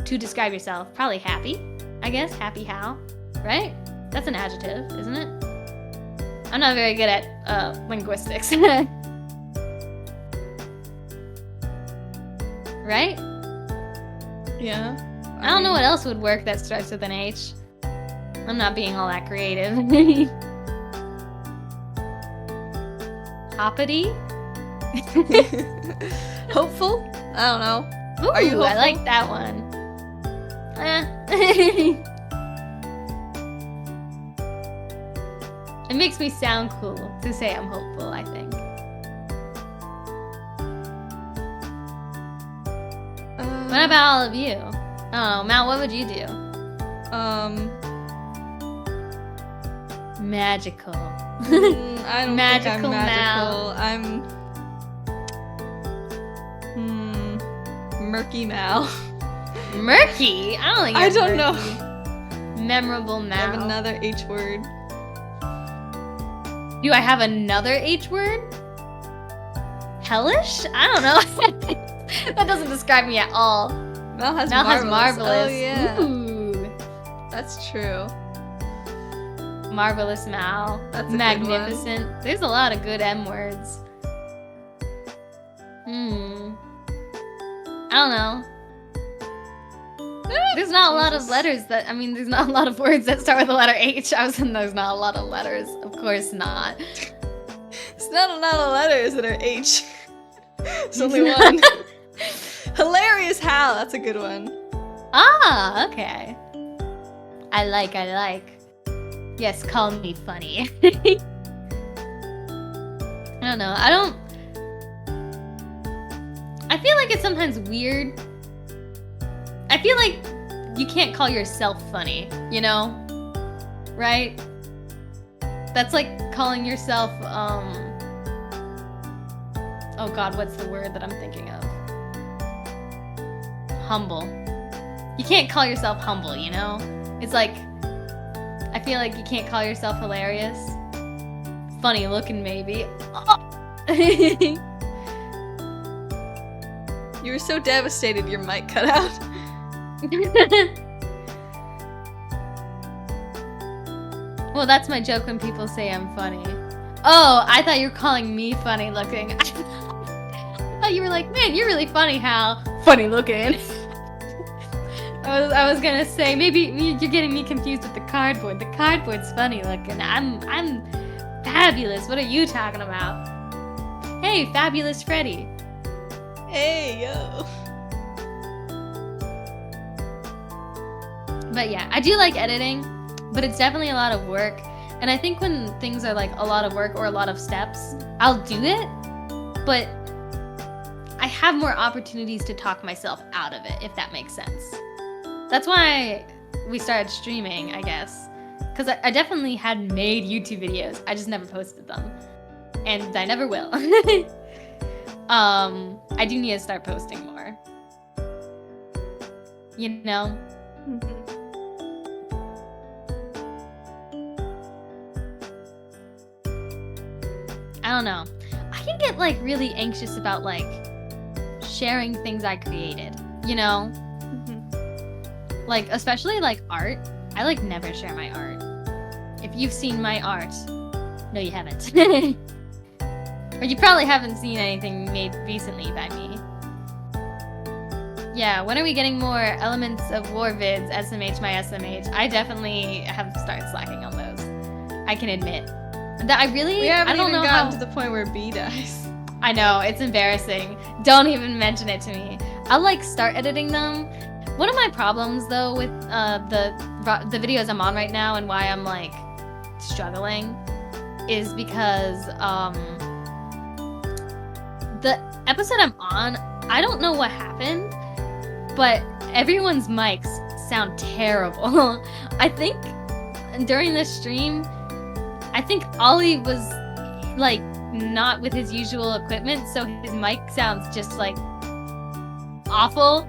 Speaker 3: to describe yourself? Probably happy, I guess. Happy how, right? That's an adjective, isn't it? I'm not very good at linguistics. Right?
Speaker 1: Yeah.
Speaker 3: I don't know what else would work that starts with an H. I'm not being all that creative. Hoppity?
Speaker 1: Hopeful? I don't know.
Speaker 3: Ooh,
Speaker 1: Are you hopeful?
Speaker 3: I like that one. It makes me sound cool to say I'm hopeful, I think. What about all of you? Oh, Matt, what would you do? Magical.
Speaker 1: I don't
Speaker 3: Magical
Speaker 1: think I'm magical.
Speaker 3: Mal.
Speaker 1: I'm murky Mal.
Speaker 3: Murky? I don't think
Speaker 1: I
Speaker 3: it's
Speaker 1: don't know.
Speaker 3: murky. Memorable
Speaker 1: I have
Speaker 3: Mal.
Speaker 1: another H word.
Speaker 3: Do I have another H word? Hellish? I don't know. That doesn't describe me at all.
Speaker 1: Mal has
Speaker 3: Mal has
Speaker 1: marvelous.
Speaker 3: marvelous.
Speaker 1: Oh yeah,
Speaker 3: Ooh.
Speaker 1: that's true.
Speaker 3: Marvelous Mal.
Speaker 1: That's a good
Speaker 3: Magnificent. There's a lot of good M words. I don't know. There's not a lot of letters that, there's not a lot of words that start with the letter H. There's not a lot of letters. Of course not.
Speaker 1: It's not a lot of letters that are H. There's only one. Hilarious Hal, that's a good one.
Speaker 3: Ah, okay. I like. Yes, call me funny. I don't know. I feel like it's sometimes weird. I feel like you can't call yourself funny, you know? Right? That's like calling yourself, oh god, what's the word that I'm thinking of? Humble. You can't call yourself humble, you know? It's like, I feel like you can't call yourself hilarious. Funny looking, maybe.
Speaker 1: You were so devastated your mic cut out.
Speaker 3: Well, that's my joke when people say I'm funny. Oh, I thought you were calling me funny looking. I thought you were like, man, you're really funny, Hal. Funny looking. I was gonna say, maybe you're getting me confused with the cardboard. The cardboard's funny looking. I'm fabulous. What are you talking about? Hey, Fabulous Freddy.
Speaker 1: Hey, yo.
Speaker 3: But yeah, I do like editing, but it's definitely a lot of work. And I think when things are like a lot of work or a lot of steps, I'll do it, but I have more opportunities to talk myself out of it, if that makes sense. That's why we started streaming, I guess. Because I definitely had made YouTube videos. I just never posted them. And I never will. I do need to start posting more. You know? I don't know. I can get like really anxious about like sharing things I created, you know? Like, especially like art. I like never share my art. If you've seen my art, no you haven't. Or you probably haven't seen anything made recently by me. Yeah, when are we getting more Elements of War vids, SMH my SMH? I definitely have started slacking on those. I can admit. That I really,
Speaker 1: We haven't
Speaker 3: I don't
Speaker 1: even
Speaker 3: know
Speaker 1: gotten
Speaker 3: how...
Speaker 1: to the point where B dies.
Speaker 3: I know, it's embarrassing. Don't even mention it to me. I'll like start editing them. One of my problems though with the videos I'm on right now and why I'm like struggling is because the episode I'm on, I don't know what happened, but everyone's mics sound terrible. I think during this stream, I think Ollie was like not with his usual equipment, so his mic sounds just like awful.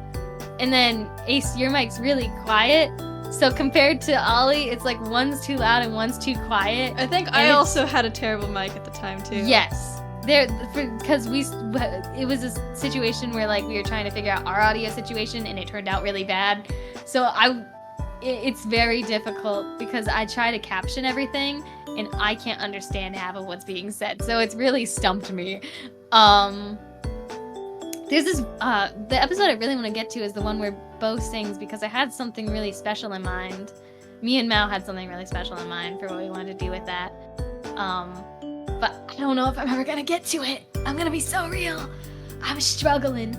Speaker 3: And then Ace, your mic's really quiet. So compared to Ollie, it's like one's too loud and one's too quiet.
Speaker 1: I think I also had a terrible mic at the time too.
Speaker 3: Yes. Because it was a situation where like we were trying to figure out our audio situation and it turned out really bad. So it's very difficult because I try to caption everything and I can't understand half of what's being said. So it's really stumped me. There's this, the episode I really want to get to is the one where Bo sings because I had something really special in mind. Me and Mao had something really special in mind for what we wanted to do with that. But I don't know if I'm ever gonna get to it. I'm gonna be so real. I'm struggling.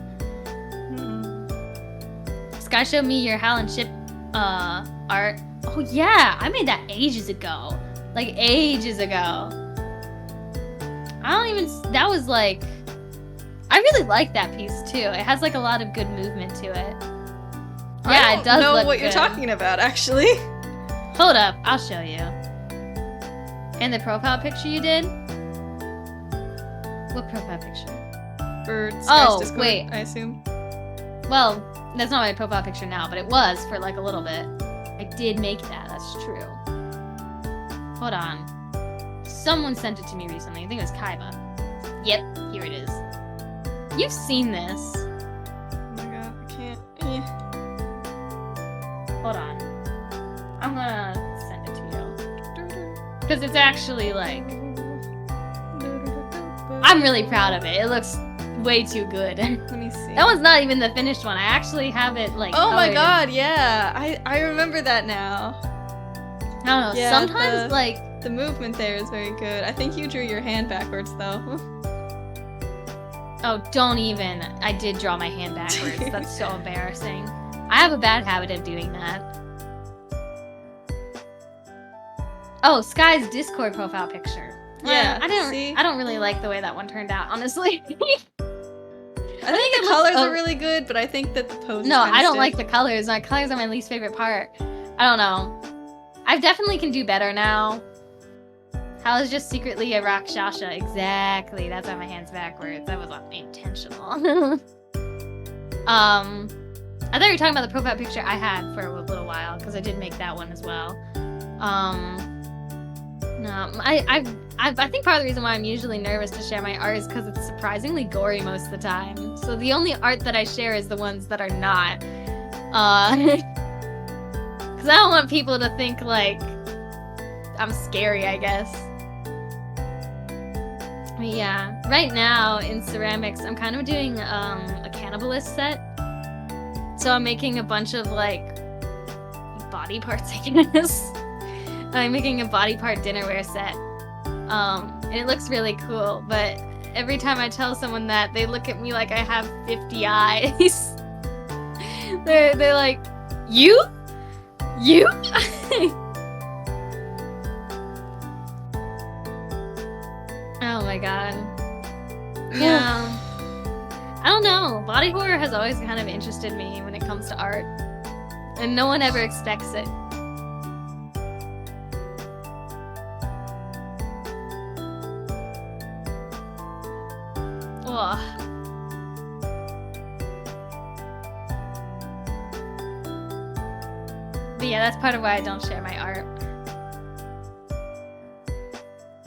Speaker 3: Sky showed me your Hal and Chip art. Oh yeah, I made that ages ago. Like ages ago. That was like, I really like that piece too. It has like a lot of good movement to it. Yeah, it does look good.
Speaker 1: I don't know what you're talking about, actually.
Speaker 3: Hold up, I'll show you. And the profile picture you did? What profile picture?
Speaker 1: For Sky's Discord,
Speaker 3: wait.
Speaker 1: I assume.
Speaker 3: Well, that's not my profile picture now, but it was for like a little bit. I did make that, that's true. Hold on. Someone sent it to me recently. I think it was Kaiba. Yep, here it is. You've seen this.
Speaker 1: Oh my god, I can't.
Speaker 3: Hold on. I'm gonna send it to you. Because it's actually like... I'm really proud of it. It looks way too good.
Speaker 1: Let me see.
Speaker 3: That one's not even the finished one. I actually have it like...
Speaker 1: Oh my
Speaker 3: colored.
Speaker 1: god, yeah. I remember that now.
Speaker 3: I don't know.
Speaker 1: Yeah,
Speaker 3: Sometimes like...
Speaker 1: The movement there is very good. I think you drew your hand backwards though.
Speaker 3: Oh, don't even. I did draw my hand backwards. That's so embarrassing. I have a bad habit of doing that. Oh, Sky's Discord profile picture.
Speaker 1: Yeah,
Speaker 3: I
Speaker 1: see?
Speaker 3: don't really like the way that one turned out, honestly.
Speaker 1: I think
Speaker 3: it
Speaker 1: the
Speaker 3: looks-
Speaker 1: colors
Speaker 3: oh.
Speaker 1: are really good, but I think that the pose.
Speaker 3: No,
Speaker 1: is kinda
Speaker 3: I don't
Speaker 1: stiff.
Speaker 3: like the colors. My colors are my least favorite part. I don't know. I definitely can do better now. Hal is just secretly a Rakshasha. Exactly. That's why my hand's backwards. That was not intentional. I thought you were talking about the profile picture I had for a little while, because I did make that one as well. No, I think part of the reason why I'm usually nervous to share my art is because it's surprisingly gory most of the time. So the only art that I share is the ones that are not. Because I don't want people to think, like, I'm scary, I guess. But yeah, right now in ceramics, I'm kind of doing a cannibalist set. So I'm making a bunch of, like, body parts, I guess. I'm making a body part dinnerware set. And it looks really cool, but every time I tell someone that, they look at me like I have 50 eyes. They're like, you? You? Oh my god. Yeah. I don't know. Body horror has always kind of interested me when it comes to art. And no one ever expects it. Ugh. But yeah, that's part of why I don't share my art.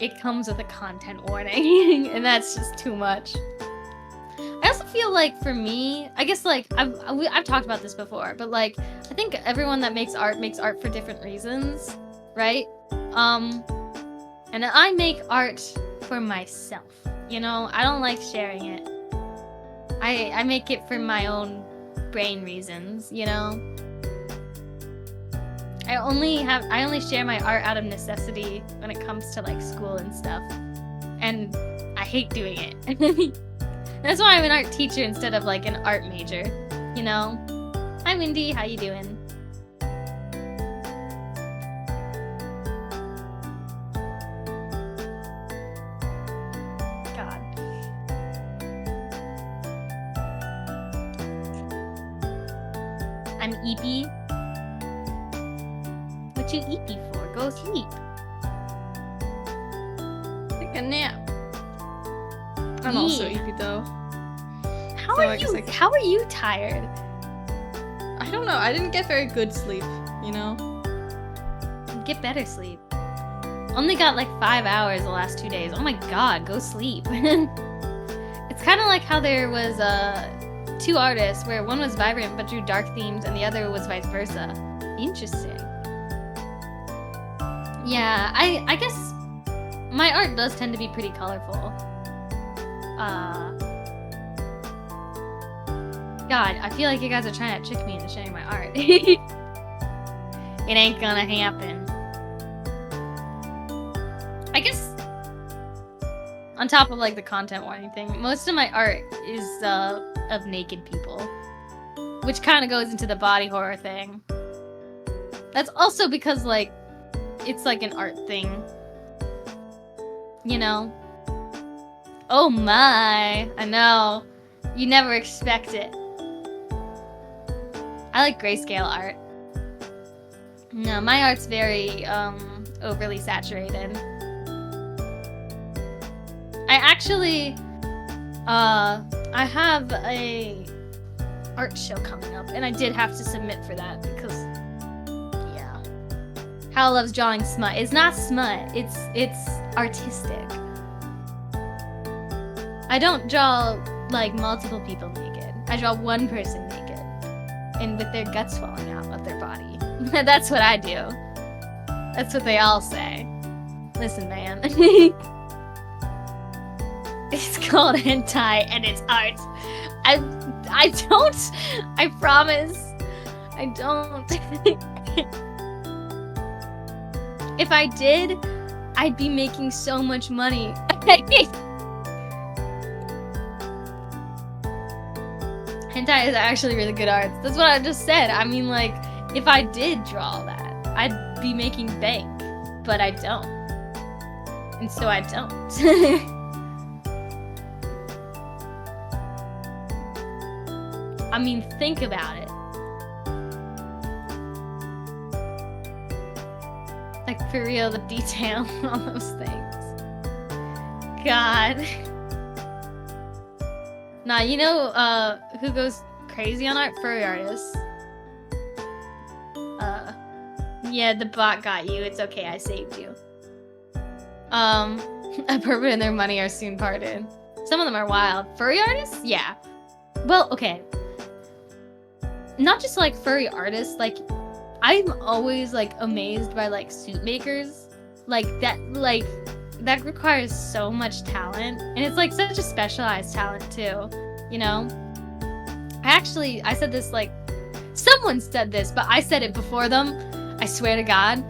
Speaker 3: It comes with a content warning, and that's just too much. I also feel like for me, I guess like I've talked about this before, but like I think everyone that makes art for different reasons, right? And I make art for myself. You know, I don't like sharing it. I make it for my own brain reasons, you know? I only share my art out of necessity when it comes to like school and stuff. And I hate doing it. That's why I'm an art teacher instead of like an art major, you know? Hi Wendy, how you doing? God. I'm eepy. What you eepy for? Go sleep.
Speaker 1: Take a nap. I'm also
Speaker 3: Yeah.
Speaker 1: eepy though.
Speaker 3: How
Speaker 1: So
Speaker 3: are
Speaker 1: I guess
Speaker 3: you?
Speaker 1: I can-
Speaker 3: How are you tired?
Speaker 1: I don't know. I didn't get very good sleep, you know?
Speaker 3: Get better sleep. Only got like 5 hours the last 2 days. Oh my god, go sleep. It's kind of like how there was 2 artists where one was vibrant but drew dark themes and the other was vice versa. Interesting. Yeah, I guess my art does tend to be pretty colorful. God, I feel like you guys are trying to trick me into sharing my art. It ain't gonna happen. I guess on top of like the content warning thing, most of my art is of naked people, which kind of goes into the body horror thing. That's also because like it's like an art thing, you know? Oh my, I know. You never expect it. I like grayscale art. No, my art's very overly saturated. I actually I have a art show coming up and I did have to submit for that because yeah. Hal loves drawing smut. It's not smut, it's artistic. I don't draw like multiple people naked. I draw one person naked and with their guts falling out of their body. That's what I do. That's what they all say. Listen, man. It's called hentai and it's art. I don't. I promise. I don't. If I did, I'd be making so much money. Hentai is actually really good art. That's what I just said. I mean, like, if I did draw that, I'd be making bank. But I don't. And so I don't. I mean, think about it. Like, for real, the detail on those things. God. Nah, you know who goes crazy on art? Furry artists. Yeah, the bot got you. It's okay, I saved you. A pervert and their money are soon parted. Some of them are wild. Furry artists? Yeah. Well, okay. Not just like furry artists, like I'm always like amazed by like suit makers. Like that requires so much talent. And it's like such a specialized talent too, you know? I said this like someone said this, but I said it before them. I swear to God.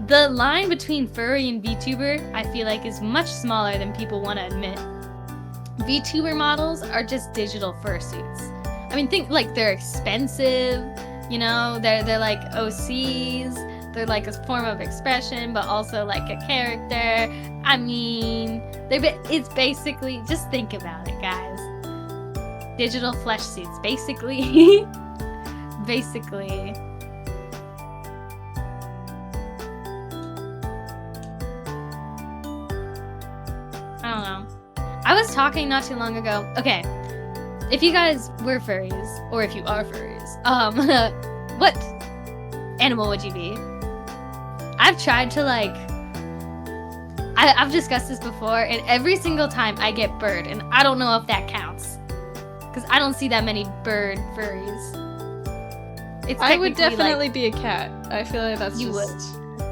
Speaker 3: The line between furry and VTuber, I feel like, is much smaller than people want to admit. VTuber models are just digital fursuits. I mean, think like they're expensive, you know, they're like OCs, they're like a form of expression, but also like a character. I mean, it's basically, just think about it, guys. Digital flesh suits, basically. Basically. I don't know. I was talking not too long ago. Okay, if you guys were furries, or if you are furries, what animal would you be? I've tried to like, I've discussed this before, and every single time I get bird, and I don't know if that counts, because I don't see that many bird furries.
Speaker 1: I would definitely be a cat. I feel like that's
Speaker 3: you
Speaker 1: just...
Speaker 3: would.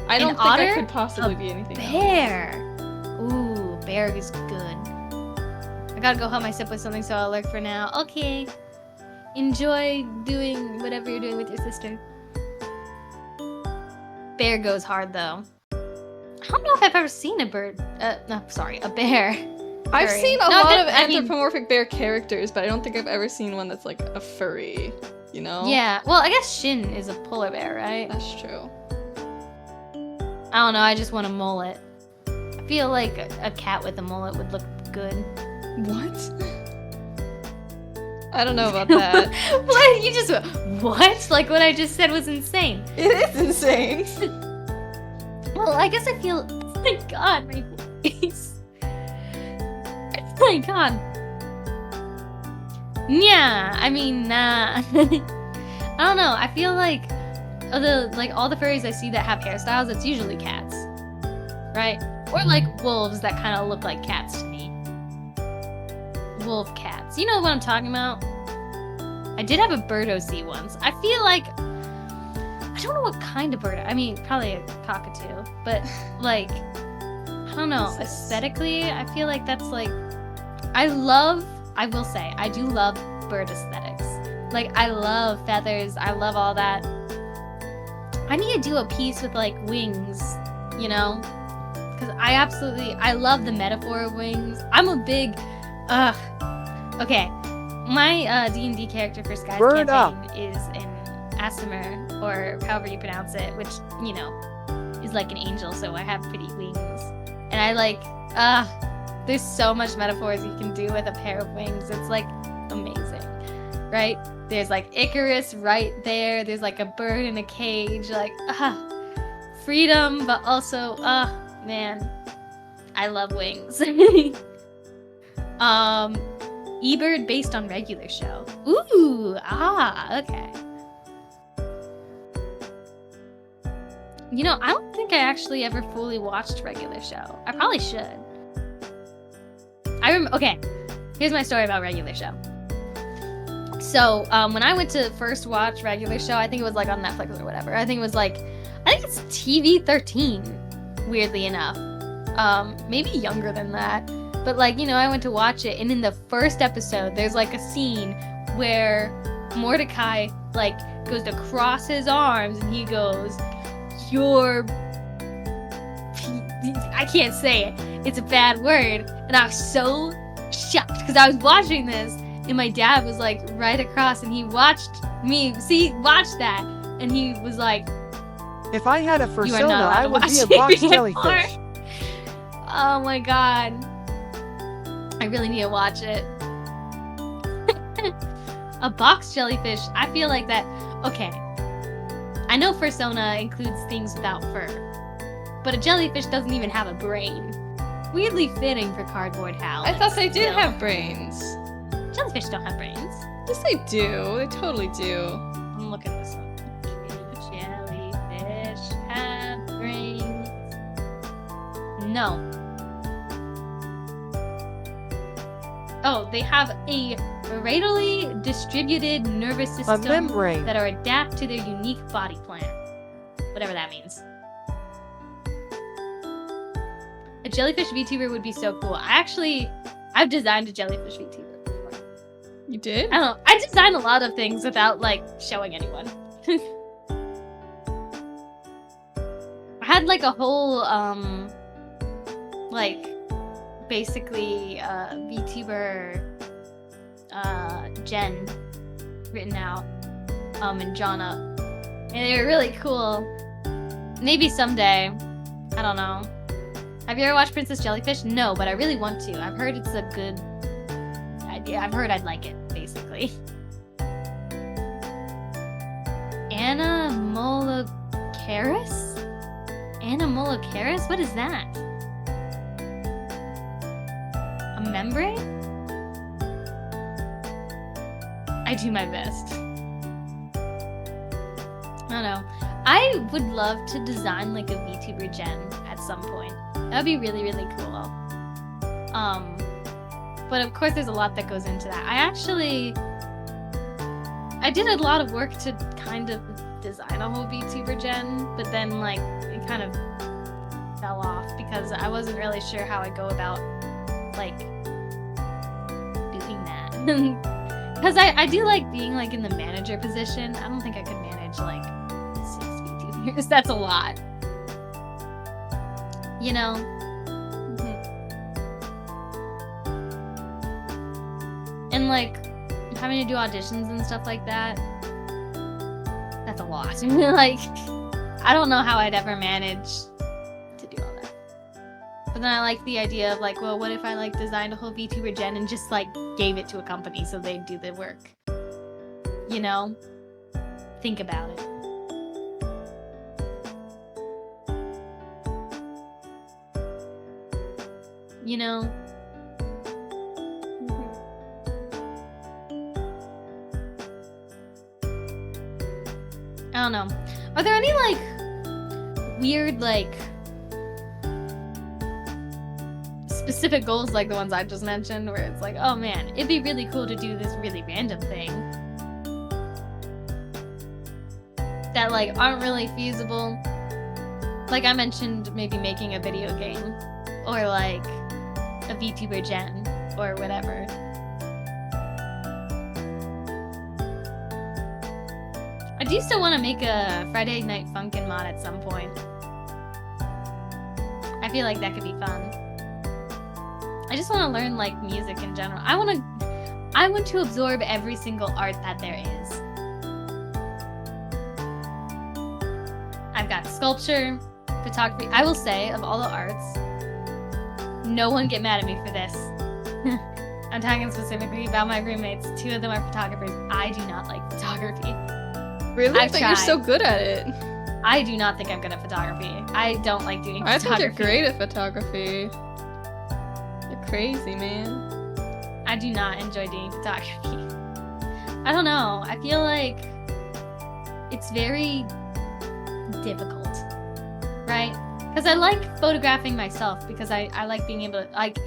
Speaker 1: I don't think
Speaker 3: otter?
Speaker 1: I could possibly be anything
Speaker 3: Bear. Ooh, bear is good. I gotta go help my sip with something, so I'll lurk for now. Okay. Enjoy doing whatever you're doing with your sister. Bear goes hard, though. I don't know if I've ever seen a bird. No, sorry, a bear.
Speaker 1: I've
Speaker 3: Furry.
Speaker 1: seen a
Speaker 3: No,
Speaker 1: lot of
Speaker 3: I mean-
Speaker 1: anthropomorphic bear characters, but I don't think I've ever seen one that's like a furry, you know?
Speaker 3: Yeah, well, I guess Shin is a polar bear, right?
Speaker 1: That's true.
Speaker 3: I don't know, I just want a mullet. I feel like a cat with a mullet would look good.
Speaker 1: What? I don't know about that.
Speaker 3: What? You just what? Like what I just said was insane.
Speaker 1: It is insane.
Speaker 3: Well, I guess I feel. Oh my God, my face. Oh my God. Yeah, I mean, nah. I don't know. I feel like all the furries I see that have hairstyles, it's usually cats, right? Or like wolves that kind of look like cats to me. Wolf cats. You know what I'm talking about? I did have a bird OC once. I feel like I don't know what kind of bird. I mean, probably a cockatoo, but like I don't know. Aesthetically, I feel like that's like I will say I do love bird aesthetics. Like I love feathers. I love all that. I need to do a piece with like wings, you know? Because I love the metaphor of wings. I'm a big, okay. My D&D character for Sky's
Speaker 2: Bird
Speaker 3: campaign is an Aasimar, or however you pronounce it, which, you know, is like an angel, so I have pretty wings. And I like, there's so much metaphors you can do with a pair of wings. It's like amazing, right? There's like Icarus right there. There's like a bird in a cage, like, freedom, but also, man, I love wings. E-Bird based on regular show. Ooh, okay. You know, I don't think I actually ever fully watched regular show. I probably should. Okay, here's my story about regular show. So, when I went to first watch regular show, I think it was like on Netflix or whatever. I think it's TV 13, weirdly enough. Maybe younger than that. But like, you know, I went to watch it, and in the first episode, there's like a scene where Mordecai like goes to cross his arms, and he goes, I can't say it. It's a bad word. And I was so shocked because I was watching this, and my dad was like right across, and he watched me watch that, and he was like,
Speaker 2: If I had a
Speaker 3: "You are
Speaker 2: persona,
Speaker 3: not allowed
Speaker 2: I
Speaker 3: to
Speaker 2: would
Speaker 3: watch
Speaker 2: be a
Speaker 3: it
Speaker 2: box
Speaker 3: anymore."
Speaker 2: jellyfish.
Speaker 3: Oh my God. I really need to watch it. A box jellyfish. I feel like that. Okay. I know fursona includes things without fur, but a jellyfish doesn't even have a brain. Weirdly fitting for Cardboard Hal.
Speaker 1: I thought they did have brains.
Speaker 3: Jellyfish don't have brains.
Speaker 1: Yes, they do. They totally do.
Speaker 3: I'm looking this up. Do jellyfish have brains? No. Oh, they have a radially distributed nervous system
Speaker 2: membrane.
Speaker 3: that are adapt to their unique body plan. Whatever that means. A jellyfish VTuber would be so cool. I've designed a jellyfish VTuber before.
Speaker 1: You did?
Speaker 3: I don't know. I design a lot of things without, like, showing anyone. I had, like, a whole, like, basically, VTuber, gen written out, and drawn up. And they were really cool. Maybe someday. I don't know. Have you ever watched Princess Jellyfish? No, but I really want to. I've heard it's a good idea. I've heard I'd like it, basically. Anamolocaris? Anamolocaris? What is that? A membrane? I do my best. I don't know. I would love to design like a VTuber gen at some point. That would be really, really cool. But of course there's a lot that goes into that. I did a lot of work to kind of design a whole VTuber gen, but then like it kind of fell off because I wasn't really sure how I go about like doing that. Because I do like being like in the manager position. I don't think I could manage like 6 VTubers. That's a lot. You know? And like having to do auditions and stuff like that. That's a lot. Like, I don't know how I'd ever manage to do all that. But then I like the idea of like, well, what if I like designed a whole VTuber gen and just like gave it to a company so they'd do the work? You know? Think about it. You know? I don't know. Are there any, like, weird, like, specific goals like the ones I just mentioned, where it's like, oh man, it'd be really cool to do this really random thing that, like, aren't really feasible? Like I mentioned, maybe making a video game, or, like, a VTuber gen, or whatever. I do still want to make a Friday Night Funkin' mod at some point. I feel like that could be fun. I just want to learn, like, music in general. I want to absorb every single art that there is. I've got sculpture, photography. I will say, of all the arts, no one get mad at me for this. I'm talking specifically about my roommates. 2 of them are photographers. I do not like photography.
Speaker 1: Really?
Speaker 3: I've
Speaker 1: But you're so good at it.
Speaker 3: I do not think I'm good at photography. I don't like doing
Speaker 1: I
Speaker 3: photography.
Speaker 1: think you're great at photography. You're crazy, man.
Speaker 3: I do not enjoy doing photography. I don't know. I feel like it's very difficult, right? Because I like photographing myself because I like being able to, like,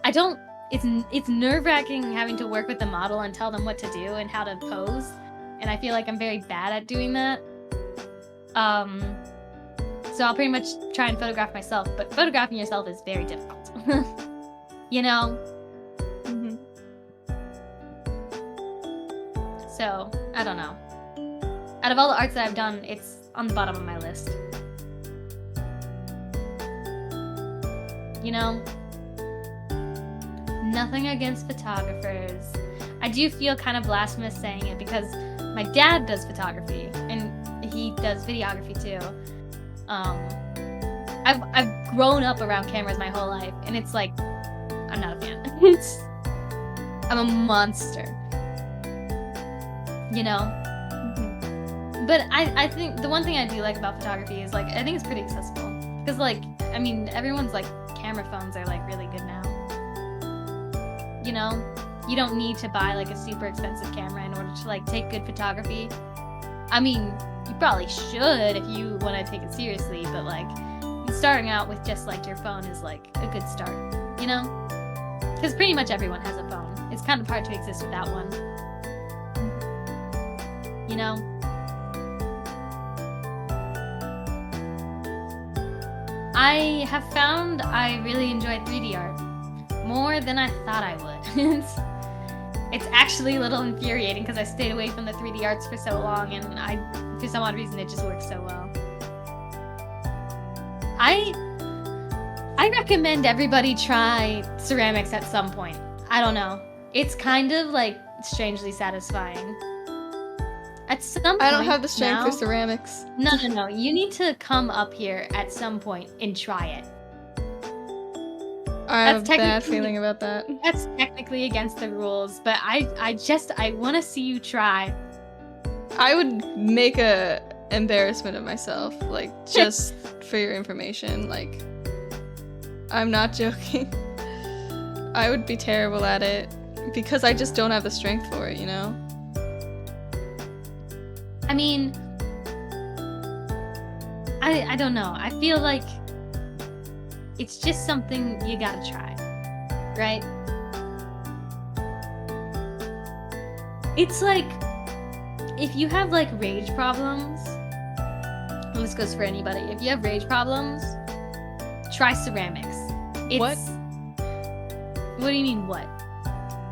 Speaker 3: I don't, it's nerve-wracking having to work with the model and tell them what to do and how to pose. And I feel like I'm very bad at doing that. So I'll pretty much try and photograph myself, but photographing yourself is very difficult. You know?
Speaker 1: Mm-hmm.
Speaker 3: So, I don't know. Out of all the arts that I've done, it's on the bottom of my list. You know? Nothing against photographers. I do feel kind of blasphemous saying it because my dad does photography and he does videography too. I've grown up around cameras my whole life and it's like, I'm not a fan. I'm a monster. you know? But I think the one thing I do like about photography is, like, I think it's pretty accessible. Because, like, I mean, everyone's, like, camera phones are, like, really good now. You know? You don't need to buy, like, a super expensive camera in order to, like, take good photography. I mean, you probably should if you want to take it seriously, but, like, starting out with just, like, your phone is, like, a good start, you know? Because pretty much everyone has a phone. It's kind of hard to exist without one. You know? I have found I really enjoy 3D art more than I thought I would. It's actually a little infuriating because I stayed away from the 3D arts for so long, and for some odd reason, it just works so well. I recommend everybody try ceramics at some point. I don't know. It's kind of, like, strangely satisfying. At some point,
Speaker 1: I don't have the strength
Speaker 3: now,
Speaker 1: for ceramics.
Speaker 3: No. You need to come up here at some point and try it.
Speaker 1: I have a bad feeling about that.
Speaker 3: That's technically against the rules, but I want to see you try.
Speaker 1: I would make a embarrassment of myself, like, just for your information. Like, I'm not joking. I would be terrible at it because I just don't have the strength for it, you know?
Speaker 3: I mean, I don't know. I feel like it's just something you gotta try, right? It's like, if you have, like, rage problems, and this goes for anybody, if you have rage problems, try ceramics.
Speaker 1: What?
Speaker 3: What do you mean, what?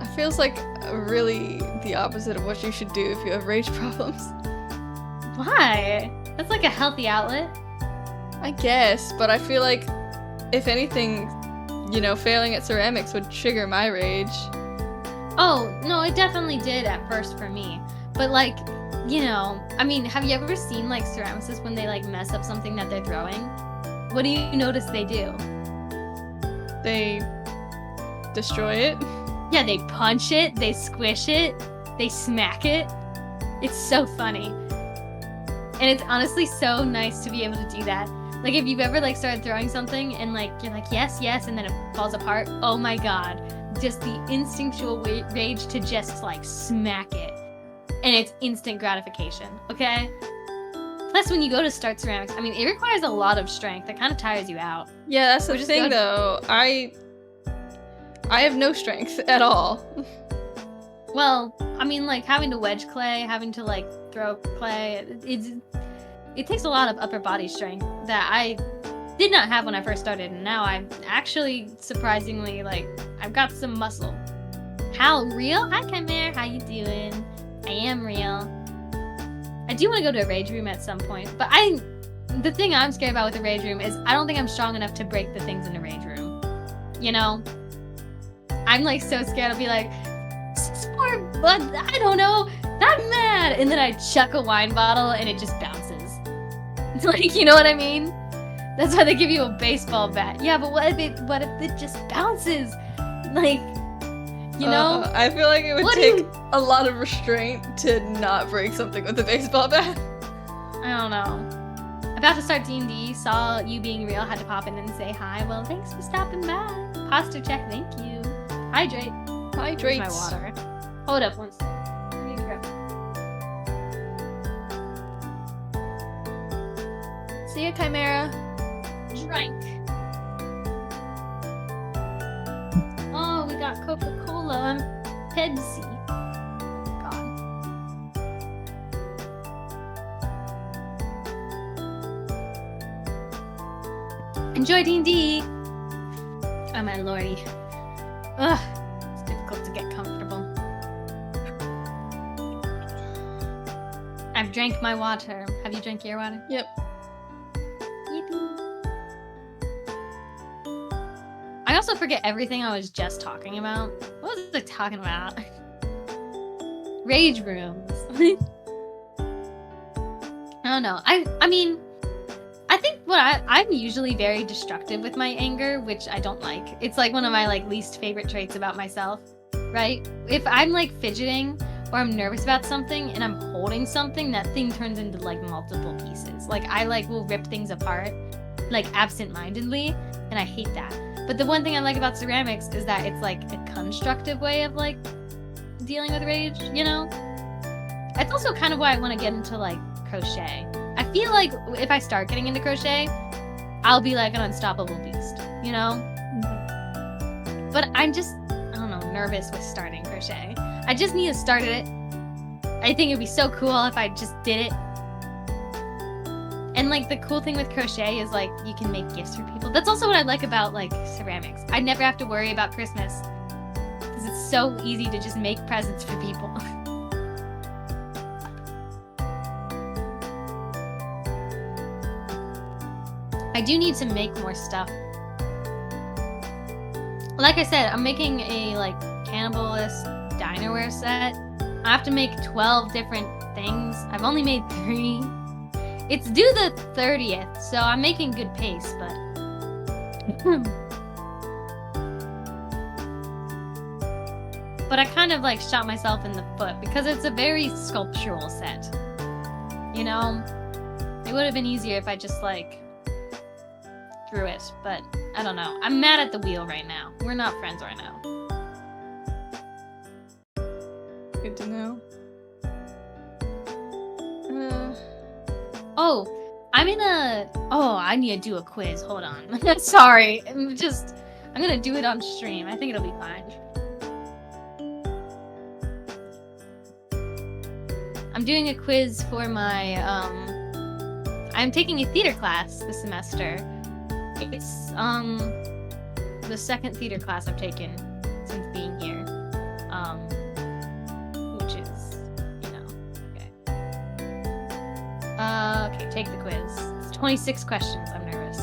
Speaker 1: It feels like really the opposite of what you should do if you have rage problems.
Speaker 3: Why? That's like a healthy outlet.
Speaker 1: I guess, but I feel like, if anything, you know, failing at ceramics would trigger my rage.
Speaker 3: Oh, no, it definitely did at first for me. But, like, you know, I mean, have you ever seen, like, ceramicists when they, like, mess up something that they're throwing? What do you notice they do?
Speaker 1: They destroy it.
Speaker 3: Yeah, they punch it, they squish it, they smack it. It's so funny. And it's honestly so nice to be able to do that. Like, if you've ever, like, started throwing something and, like, you're like, yes, and then it falls apart, oh my god. Just the instinctual rage to just, like, smack it. And it's instant gratification, okay? Plus, when you go to start ceramics, I mean, it requires a lot of strength. It kind of tires you out.
Speaker 1: Yeah, that's the thing, though. I have no strength at all.
Speaker 3: Well, I mean, like, having to wedge clay, having to, like, throw clay, it takes a lot of upper body strength that I did not have when I first started, and now I'm actually surprisingly, like, I've got some muscle. How real? Hi, Chimera. How you doing? I am real. I do want to go to a rage room at some point, but the thing I'm scared about with a rage room is I don't think I'm strong enough to break the things in a rage room. You know? I'm, like, so scared. I'll be like, but I don't know, I'm mad, and then I chuck a wine bottle and it just bounces. It's like, you know what I mean? That's why they give you a baseball bat. Yeah, but what if it just bounces? Like, you know?
Speaker 1: I feel like it would take a lot of restraint to not break something with a baseball bat.
Speaker 3: I don't know. About to start D&D, saw you being real, had to pop in and say hi. Well, thanks for stopping by. Posture check, thank you. Hydrate.
Speaker 1: Hydrate.
Speaker 3: Where's my water? Hold up one second. I need to grab it.
Speaker 1: See ya, Chimera.
Speaker 3: Drink. Oh, we got Coca-Cola and Pepsi. God. Enjoy D&D. Oh my lordy. Ugh, it's difficult to get comfortable. I've drank my water. Have you drank your water?
Speaker 1: Yep.
Speaker 3: Yippee. I also forget everything I was just talking about. What was I talking about? Rage rooms. I don't know. I mean, I think I'm usually very destructive with my anger, which I don't like. It's like one of my, like, least favorite traits about myself, right? If I'm, like, fidgeting or I'm nervous about something and I'm holding something, that thing turns into like multiple pieces. Like I like will rip things apart like absent-mindedly, and I hate that. But the one thing I like about ceramics is that it's like a constructive way of like dealing with rage, you know? That's also kind of why I want to get into like crochet. I feel like if I start getting into crochet, I'll be like an unstoppable beast, you know? But I'm just, I don't know, nervous with starting crochet. I just need to start it. I think it'd be so cool if I just did it. And like the cool thing with crochet is like you can make gifts for people. That's also what I like about like ceramics. I never have to worry about Christmas because it's so easy to just make presents for people. I do need to make more stuff. Like I said, I'm making a like cannibalist dinerware set. I have to make 12 different things. I've only made 3. It's due the 30th, so I'm making good pace, but but I kind of like shot myself in the foot because it's a very sculptural set. You know? It would have been easier if I just like threw it, but I don't know. I'm mad at the wheel right now. We're not friends right now.
Speaker 1: Good to know.
Speaker 3: Oh, I'm in a... Oh, I need to do a quiz. Hold on. Sorry. I'm gonna do it on stream. I think it'll be fine. I'm doing a quiz for my, I'm taking a theater class this semester. It's, the second theater class I've taken since being here. Which is, you know, okay. Okay, take the quiz. It's 26 questions. I'm nervous.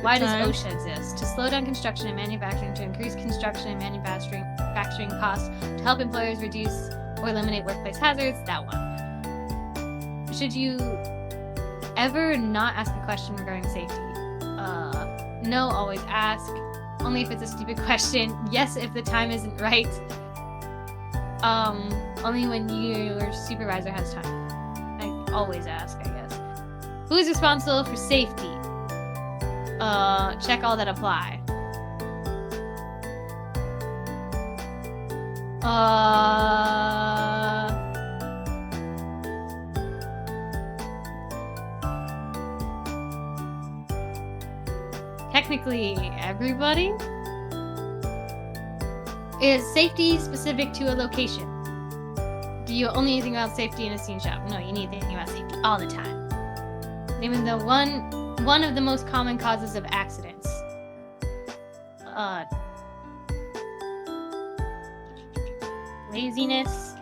Speaker 3: Why does OSHA exist? To slow down construction and manufacturing, to increase construction and manufacturing costs, to help employers reduce or eliminate workplace hazards. That one. Should you ever not ask a question regarding safety? No, always ask. Only if it's a stupid question. Yes, if the time isn't right. Only when your supervisor has time. I always ask, I guess. Who is responsible for safety? Check all that apply. Technically, everybody? Is safety specific to a location? Do you only think about safety in a scene shop? No, you need to think about safety all the time. Naming the one of the most common causes of accidents. Laziness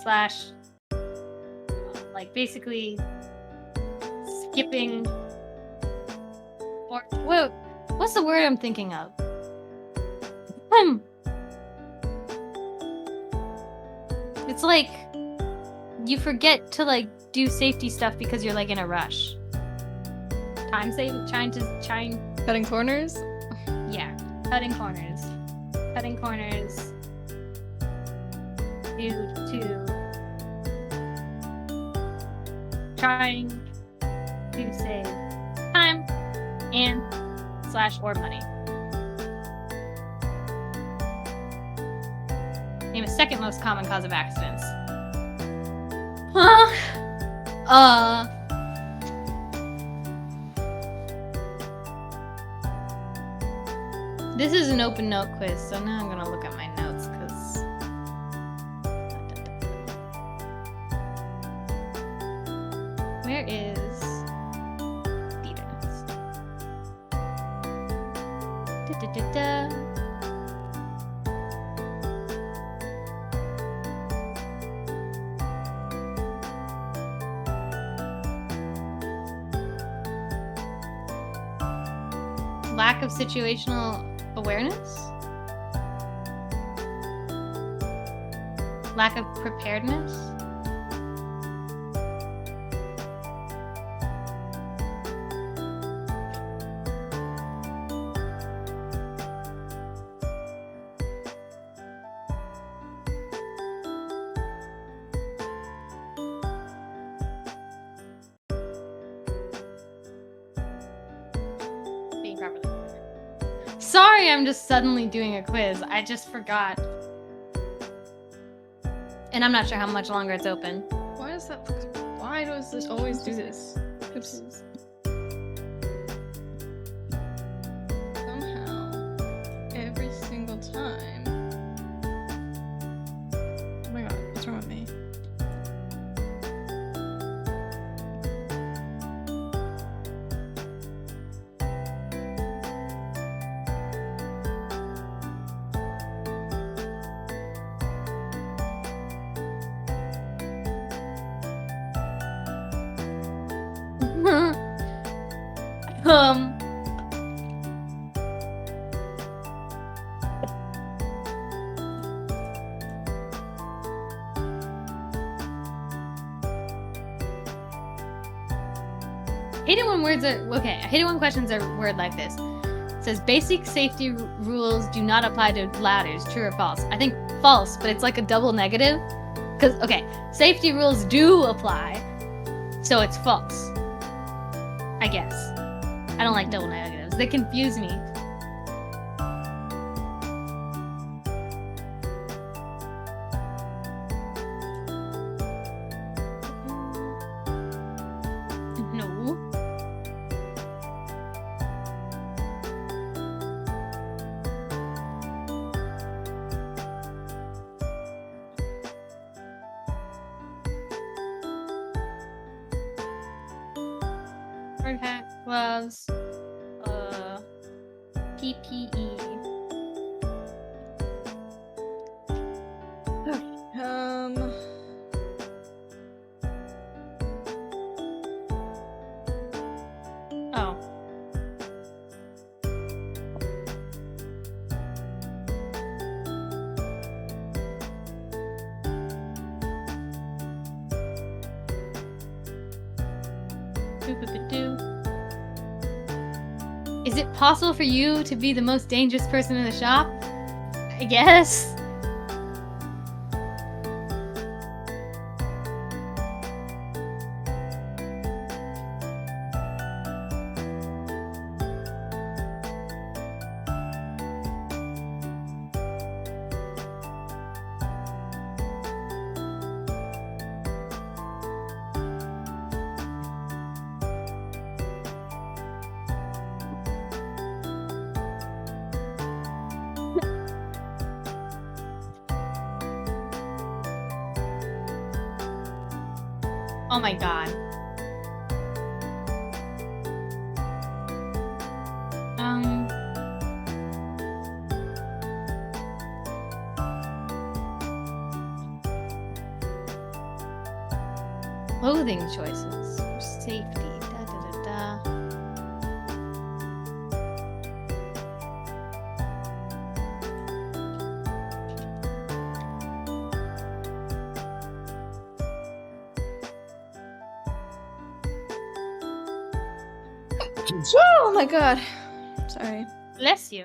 Speaker 3: / like basically skipping. Or what's the word I'm thinking of? It's like you forget to like do safety stuff because you're like in a rush. Trying.
Speaker 1: Cutting corners?
Speaker 3: Yeah, cutting corners. Cutting corners. Due to trying to save time and / or money. Name a second most common cause of accidents. This is an open note quiz, so now I'm gonna look at my notes because where is theater notes? Lack of situational awareness? Lack of preparedness? properly. Sorry, I'm just suddenly doing a quiz. I just forgot. And I'm not sure how much longer it's open.
Speaker 1: Why is that? Why does this always do this? Oops. Somehow, every single time. Oh my god, what's wrong with me?
Speaker 3: um. Hate it when words are okay. I hate it when questions are worded like this. It says basic safety rules do not apply to ladders. True or false? I think false, but it's like a double negative. Because okay, safety rules do apply, so it's false. I guess. I don't like double negatives. They confuse me. No. Hard hat, gloves, PPE. Oh. Is it possible for you to be the most dangerous person in the shop? I guess. Oh my god. Clothing choices for safety. Da da da da.
Speaker 1: Oh my god. Sorry.
Speaker 3: Bless you.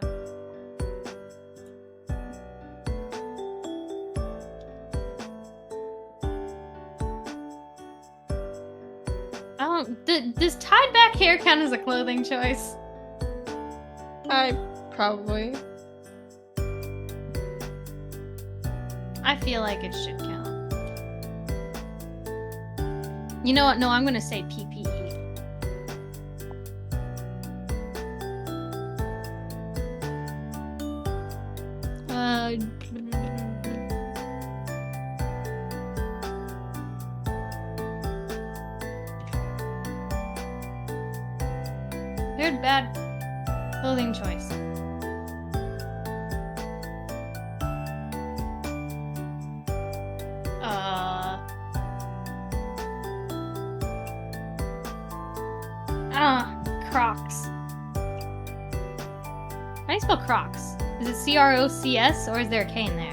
Speaker 3: I don't. Does tied back hair count as a clothing choice?
Speaker 1: Probably.
Speaker 3: I feel like it should count. You know what? No, I'm gonna say PPE. Third bad clothing choice. Crocs. How do you spell Crocs? Is it C-R-O-C-S or is there a K in there?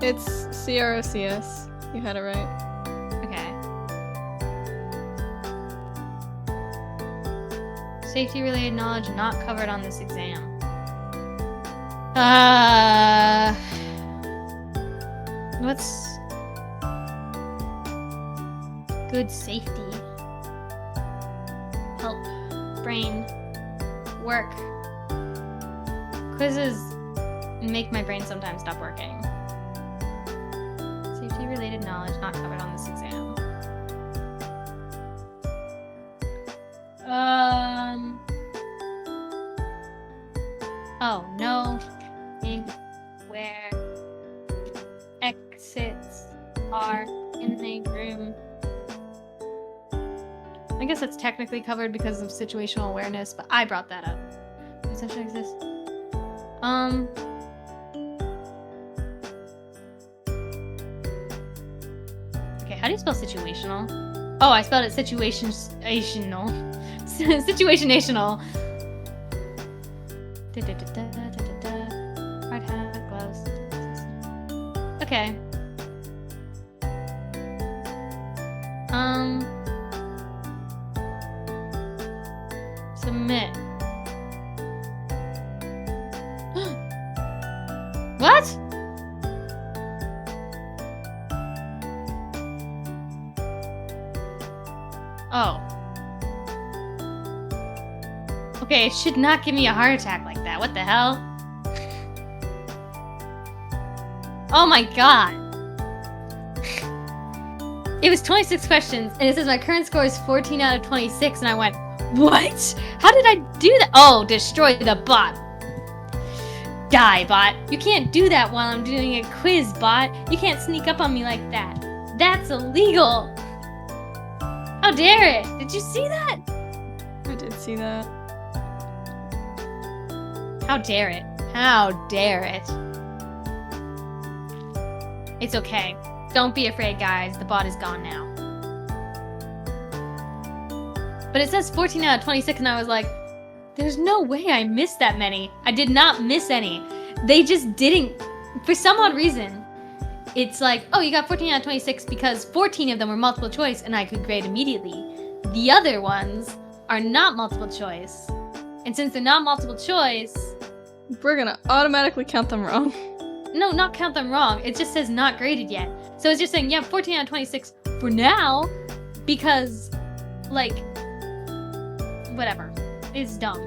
Speaker 1: It's C-R-O-C-S. You had it right.
Speaker 3: Okay. Safety related knowledge not covered on this exam. What's good safety? Help. Brain. Work. Quizzes make my brain sometimes stop working. Safety-related knowledge not covered on this exam. Oh, no. Where exits are in a room. I guess that's technically covered because of situational awareness, but I brought that up. Essentially exists. Okay, how do you spell situational? Oh, I spelled it situational. Situationational. Hard hat, gloves. Okay. Submit. What? Oh. Okay, it should not give me a heart attack like that. What the hell? Oh my god. It was 26 questions, and it says my current score is 14 out of 26, and I went, what? How did I do that? Oh, destroy the bot. Die, bot. You can't do that while I'm doing a quiz, bot. You can't sneak up on me like that. That's illegal. How dare it? Did you see that?
Speaker 1: I did see that.
Speaker 3: How dare it? How dare it? It's okay. Don't be afraid, guys. The bot is gone now. But it says 14 out of 26, and I was like, there's no way I missed that many. I did not miss any. They just didn't. For some odd reason, it's like, oh, you got 14 out of 26 because 14 of them were multiple choice, and I could grade immediately. The other ones are not multiple choice. And since they're not multiple choice,
Speaker 1: we're gonna automatically count them wrong.
Speaker 3: No, not count them wrong. It just says not graded yet. So it's just saying, yeah, 14 out of 26 for now, because, like, whatever. It's dumb.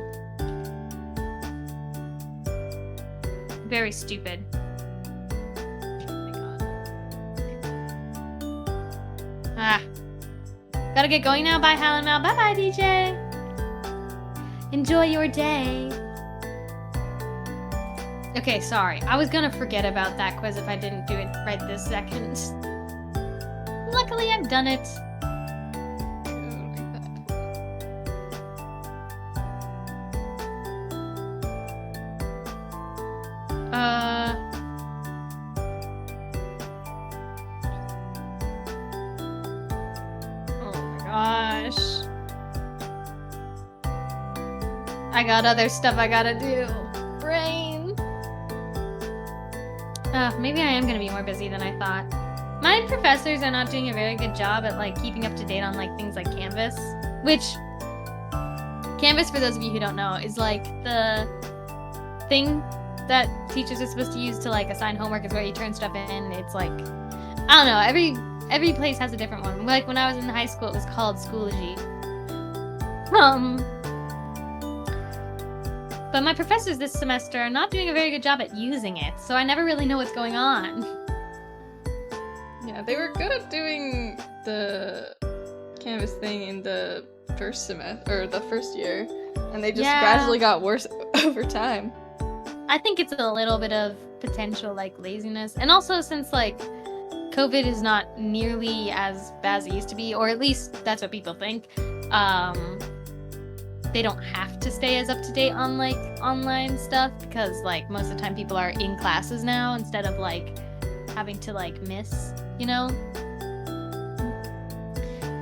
Speaker 3: Very stupid. Oh my god. Ah. Gotta get going now. Bye, Hal and Mal. Bye-bye, DJ. Enjoy your day. Okay, sorry. I was gonna forget about that quiz if I didn't do it right this second. Luckily, I've done it. Oh my gosh. I got other stuff I gotta do. Brain. Maybe I am gonna be more busy than I thought. My professors are not doing a very good job at, like, keeping up to date on, like, things like Canvas. Which, Canvas, for those of you who don't know, is, like, the thing that teachers are supposed to use to, like, assign homework is where you turn stuff in. It's, like, I don't know, every place has a different one. Like, when I was in high school, it was called Schoology. But my professors this semester are not doing a very good job at using it, so I never really know what's going on.
Speaker 1: Yeah, they were good at doing the Canvas thing in the first semester, or the first year, and they just gradually got worse over time.
Speaker 3: I think it's a little bit of potential, like, laziness, and also since, like, COVID is not nearly as bad as it used to be, or at least that's what people think, they don't have to stay as up-to-date on, like, online stuff, because, like, most of the time people are in classes now instead of, like, having to, like, miss, you know?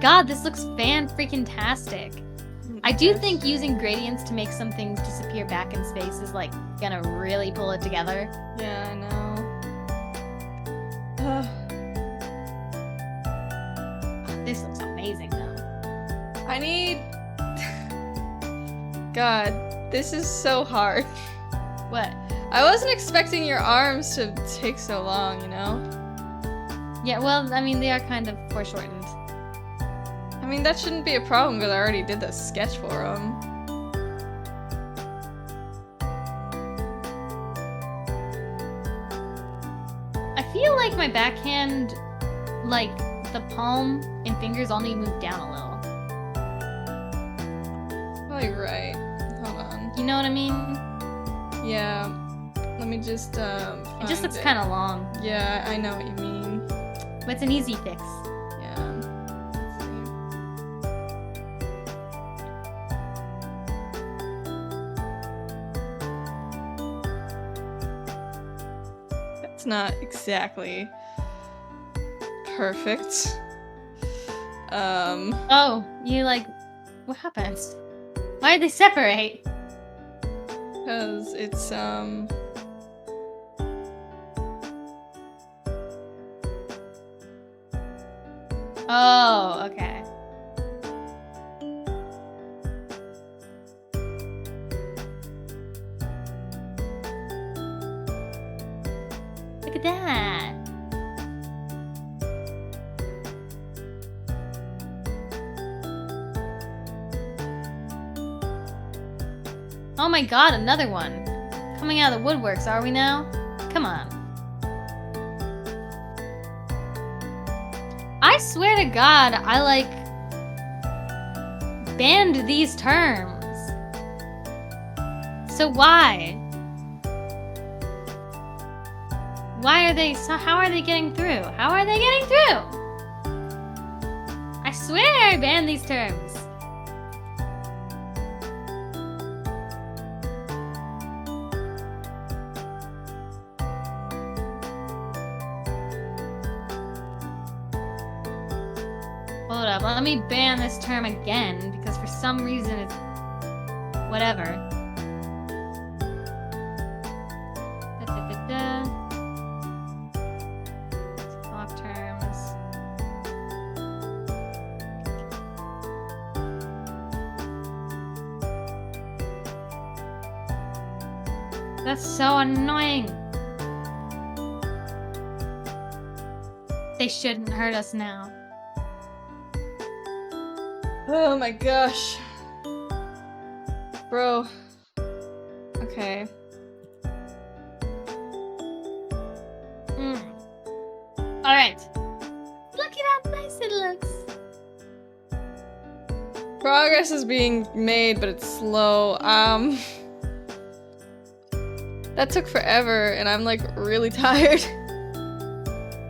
Speaker 3: God, this looks fan-freaking-tastic. I do think using gradients to make some things disappear back in space is, like, gonna really pull it together.
Speaker 1: Yeah, I know.
Speaker 3: This looks amazing, though.
Speaker 1: I need... God, this is so hard.
Speaker 3: What?
Speaker 1: I wasn't expecting your arms to take so long, you know?
Speaker 3: Yeah, well, I mean, they are kind of foreshortened.
Speaker 1: I mean, that shouldn't be a problem because I already did the sketch for them.
Speaker 3: like my backhand, like the palm and fingers all need to move down a little.
Speaker 1: Probably right. Hold on.
Speaker 3: You know what I mean?
Speaker 1: Yeah. Let me just
Speaker 3: It just
Speaker 1: find
Speaker 3: looks kind of long,
Speaker 1: Yeah, I know what you mean.
Speaker 3: but it's an easy fix.
Speaker 1: Yeah. Let's see. That's not exactly perfect.
Speaker 3: Oh, you like, what happens? Why did they separate?
Speaker 1: Because it's
Speaker 3: Oh, okay. Look at that. Oh my god, another one. Coming out of the woodworks, are we now? Come on. I swear to God, I like banned these terms. So why? Why are they, so how are they getting through? How are they getting through? I swear I banned these terms. Hold up, let me ban this term again because for some reason it's whatever. Block terms. That's so annoying. They shouldn't hurt us now.
Speaker 1: Oh my gosh. Bro. Okay.
Speaker 3: Alright. Look at how nice it looks.
Speaker 1: Progress is being made, but it's slow. That took forever, and I'm like really tired.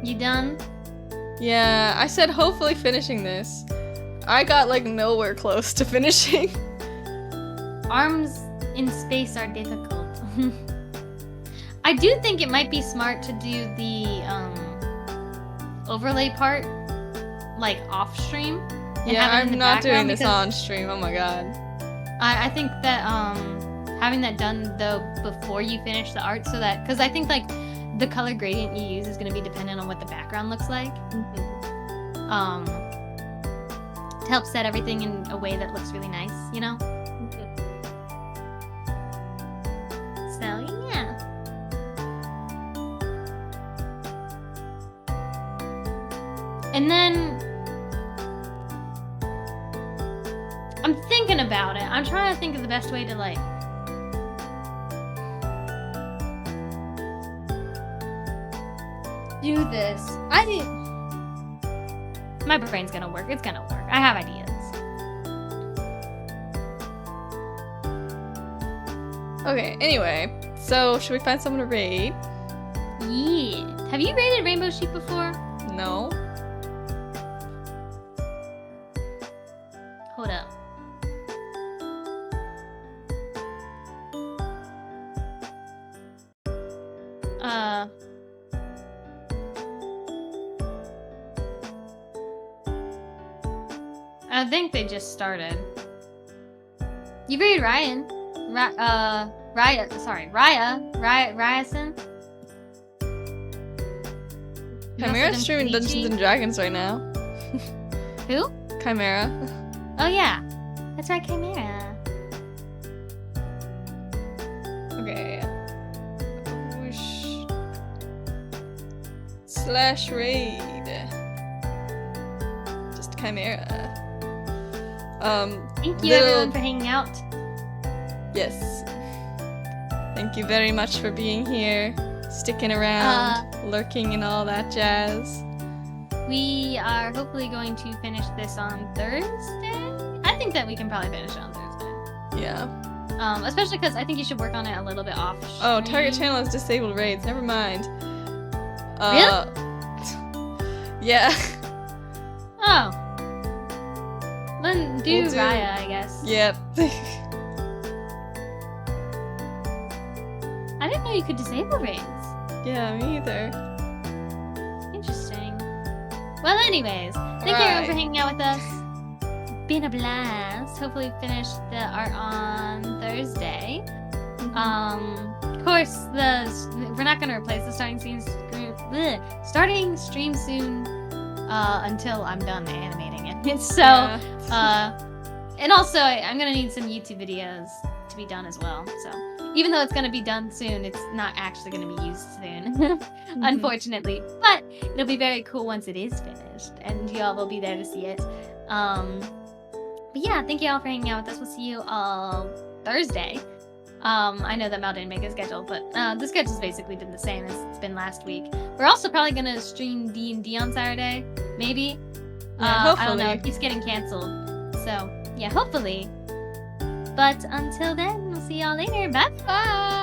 Speaker 3: You done?
Speaker 1: Yeah, I said hopefully finishing this. I got like nowhere close to finishing.
Speaker 3: Arms in space are difficult. I do think it might be smart to do the overlay part like off stream. And
Speaker 1: Yeah,
Speaker 3: have it in the
Speaker 1: I'm not doing
Speaker 3: background
Speaker 1: this
Speaker 3: because
Speaker 1: on stream. Oh my god.
Speaker 3: I think that having that done though before you finish the art, so that because I think like the color gradient you use is going to be dependent on what the background looks like. To help set everything in a way that looks really nice, you know? So, yeah. And then I'm thinking about it. I'm trying to think of the best way to like do this. My brain's gonna work. It's gonna work. I have ideas.
Speaker 1: Okay, anyway. So, should we find someone to raid?
Speaker 3: Yeah. Have you raided Rainbow Sheep before?
Speaker 1: No.
Speaker 3: Hold up. I think they just started. You raid Ryan. Ryerson.
Speaker 1: Chimera's streaming Dungeons and Dragons right now.
Speaker 3: Who?
Speaker 1: Chimera.
Speaker 3: Oh yeah. That's right, Chimera.
Speaker 1: Okay. Whoosh. Slash raid. Just Chimera.
Speaker 3: Thank you everyone for hanging out.
Speaker 1: Yes. Thank you very much for being here, sticking around. lurking and all that jazz.
Speaker 3: We are hopefully going to finish this on Thursday. I think that we can probably finish it on Thursday.
Speaker 1: Yeah.
Speaker 3: Especially because I think you should work on it a little bit off.
Speaker 1: Oh, target channel has disabled raids. Never mind.
Speaker 3: Really?
Speaker 1: Yeah.
Speaker 3: Oh. Then do
Speaker 1: We'll do-
Speaker 3: Raya, I guess.
Speaker 1: Yep.
Speaker 3: I didn't know you could disable raids.
Speaker 1: Yeah, me either.
Speaker 3: Interesting. Well, anyways, thank you everyone for hanging out with us. Been a blast. Hopefully finish the art on Thursday. Of course, we're not gonna replace the starting stream soon until I'm done animating it. So, and also I'm gonna need some YouTube videos to be done as well. So, even though it's gonna be done soon, it's not actually gonna be used soon, unfortunately. But it'll be very cool once it is finished, and you all will be there to see it. But yeah, thank you all for hanging out with us. We'll see you all Thursday. I know that Mal didn't make a schedule, but the schedule's basically been the same as it's been last week. We're also probably gonna stream D&D on Saturday, maybe.
Speaker 1: Yeah,
Speaker 3: I don't know.
Speaker 1: hopefully.
Speaker 3: It keeps getting canceled, so yeah, hopefully. But until then, we'll see y'all later. Bye.
Speaker 1: Bye.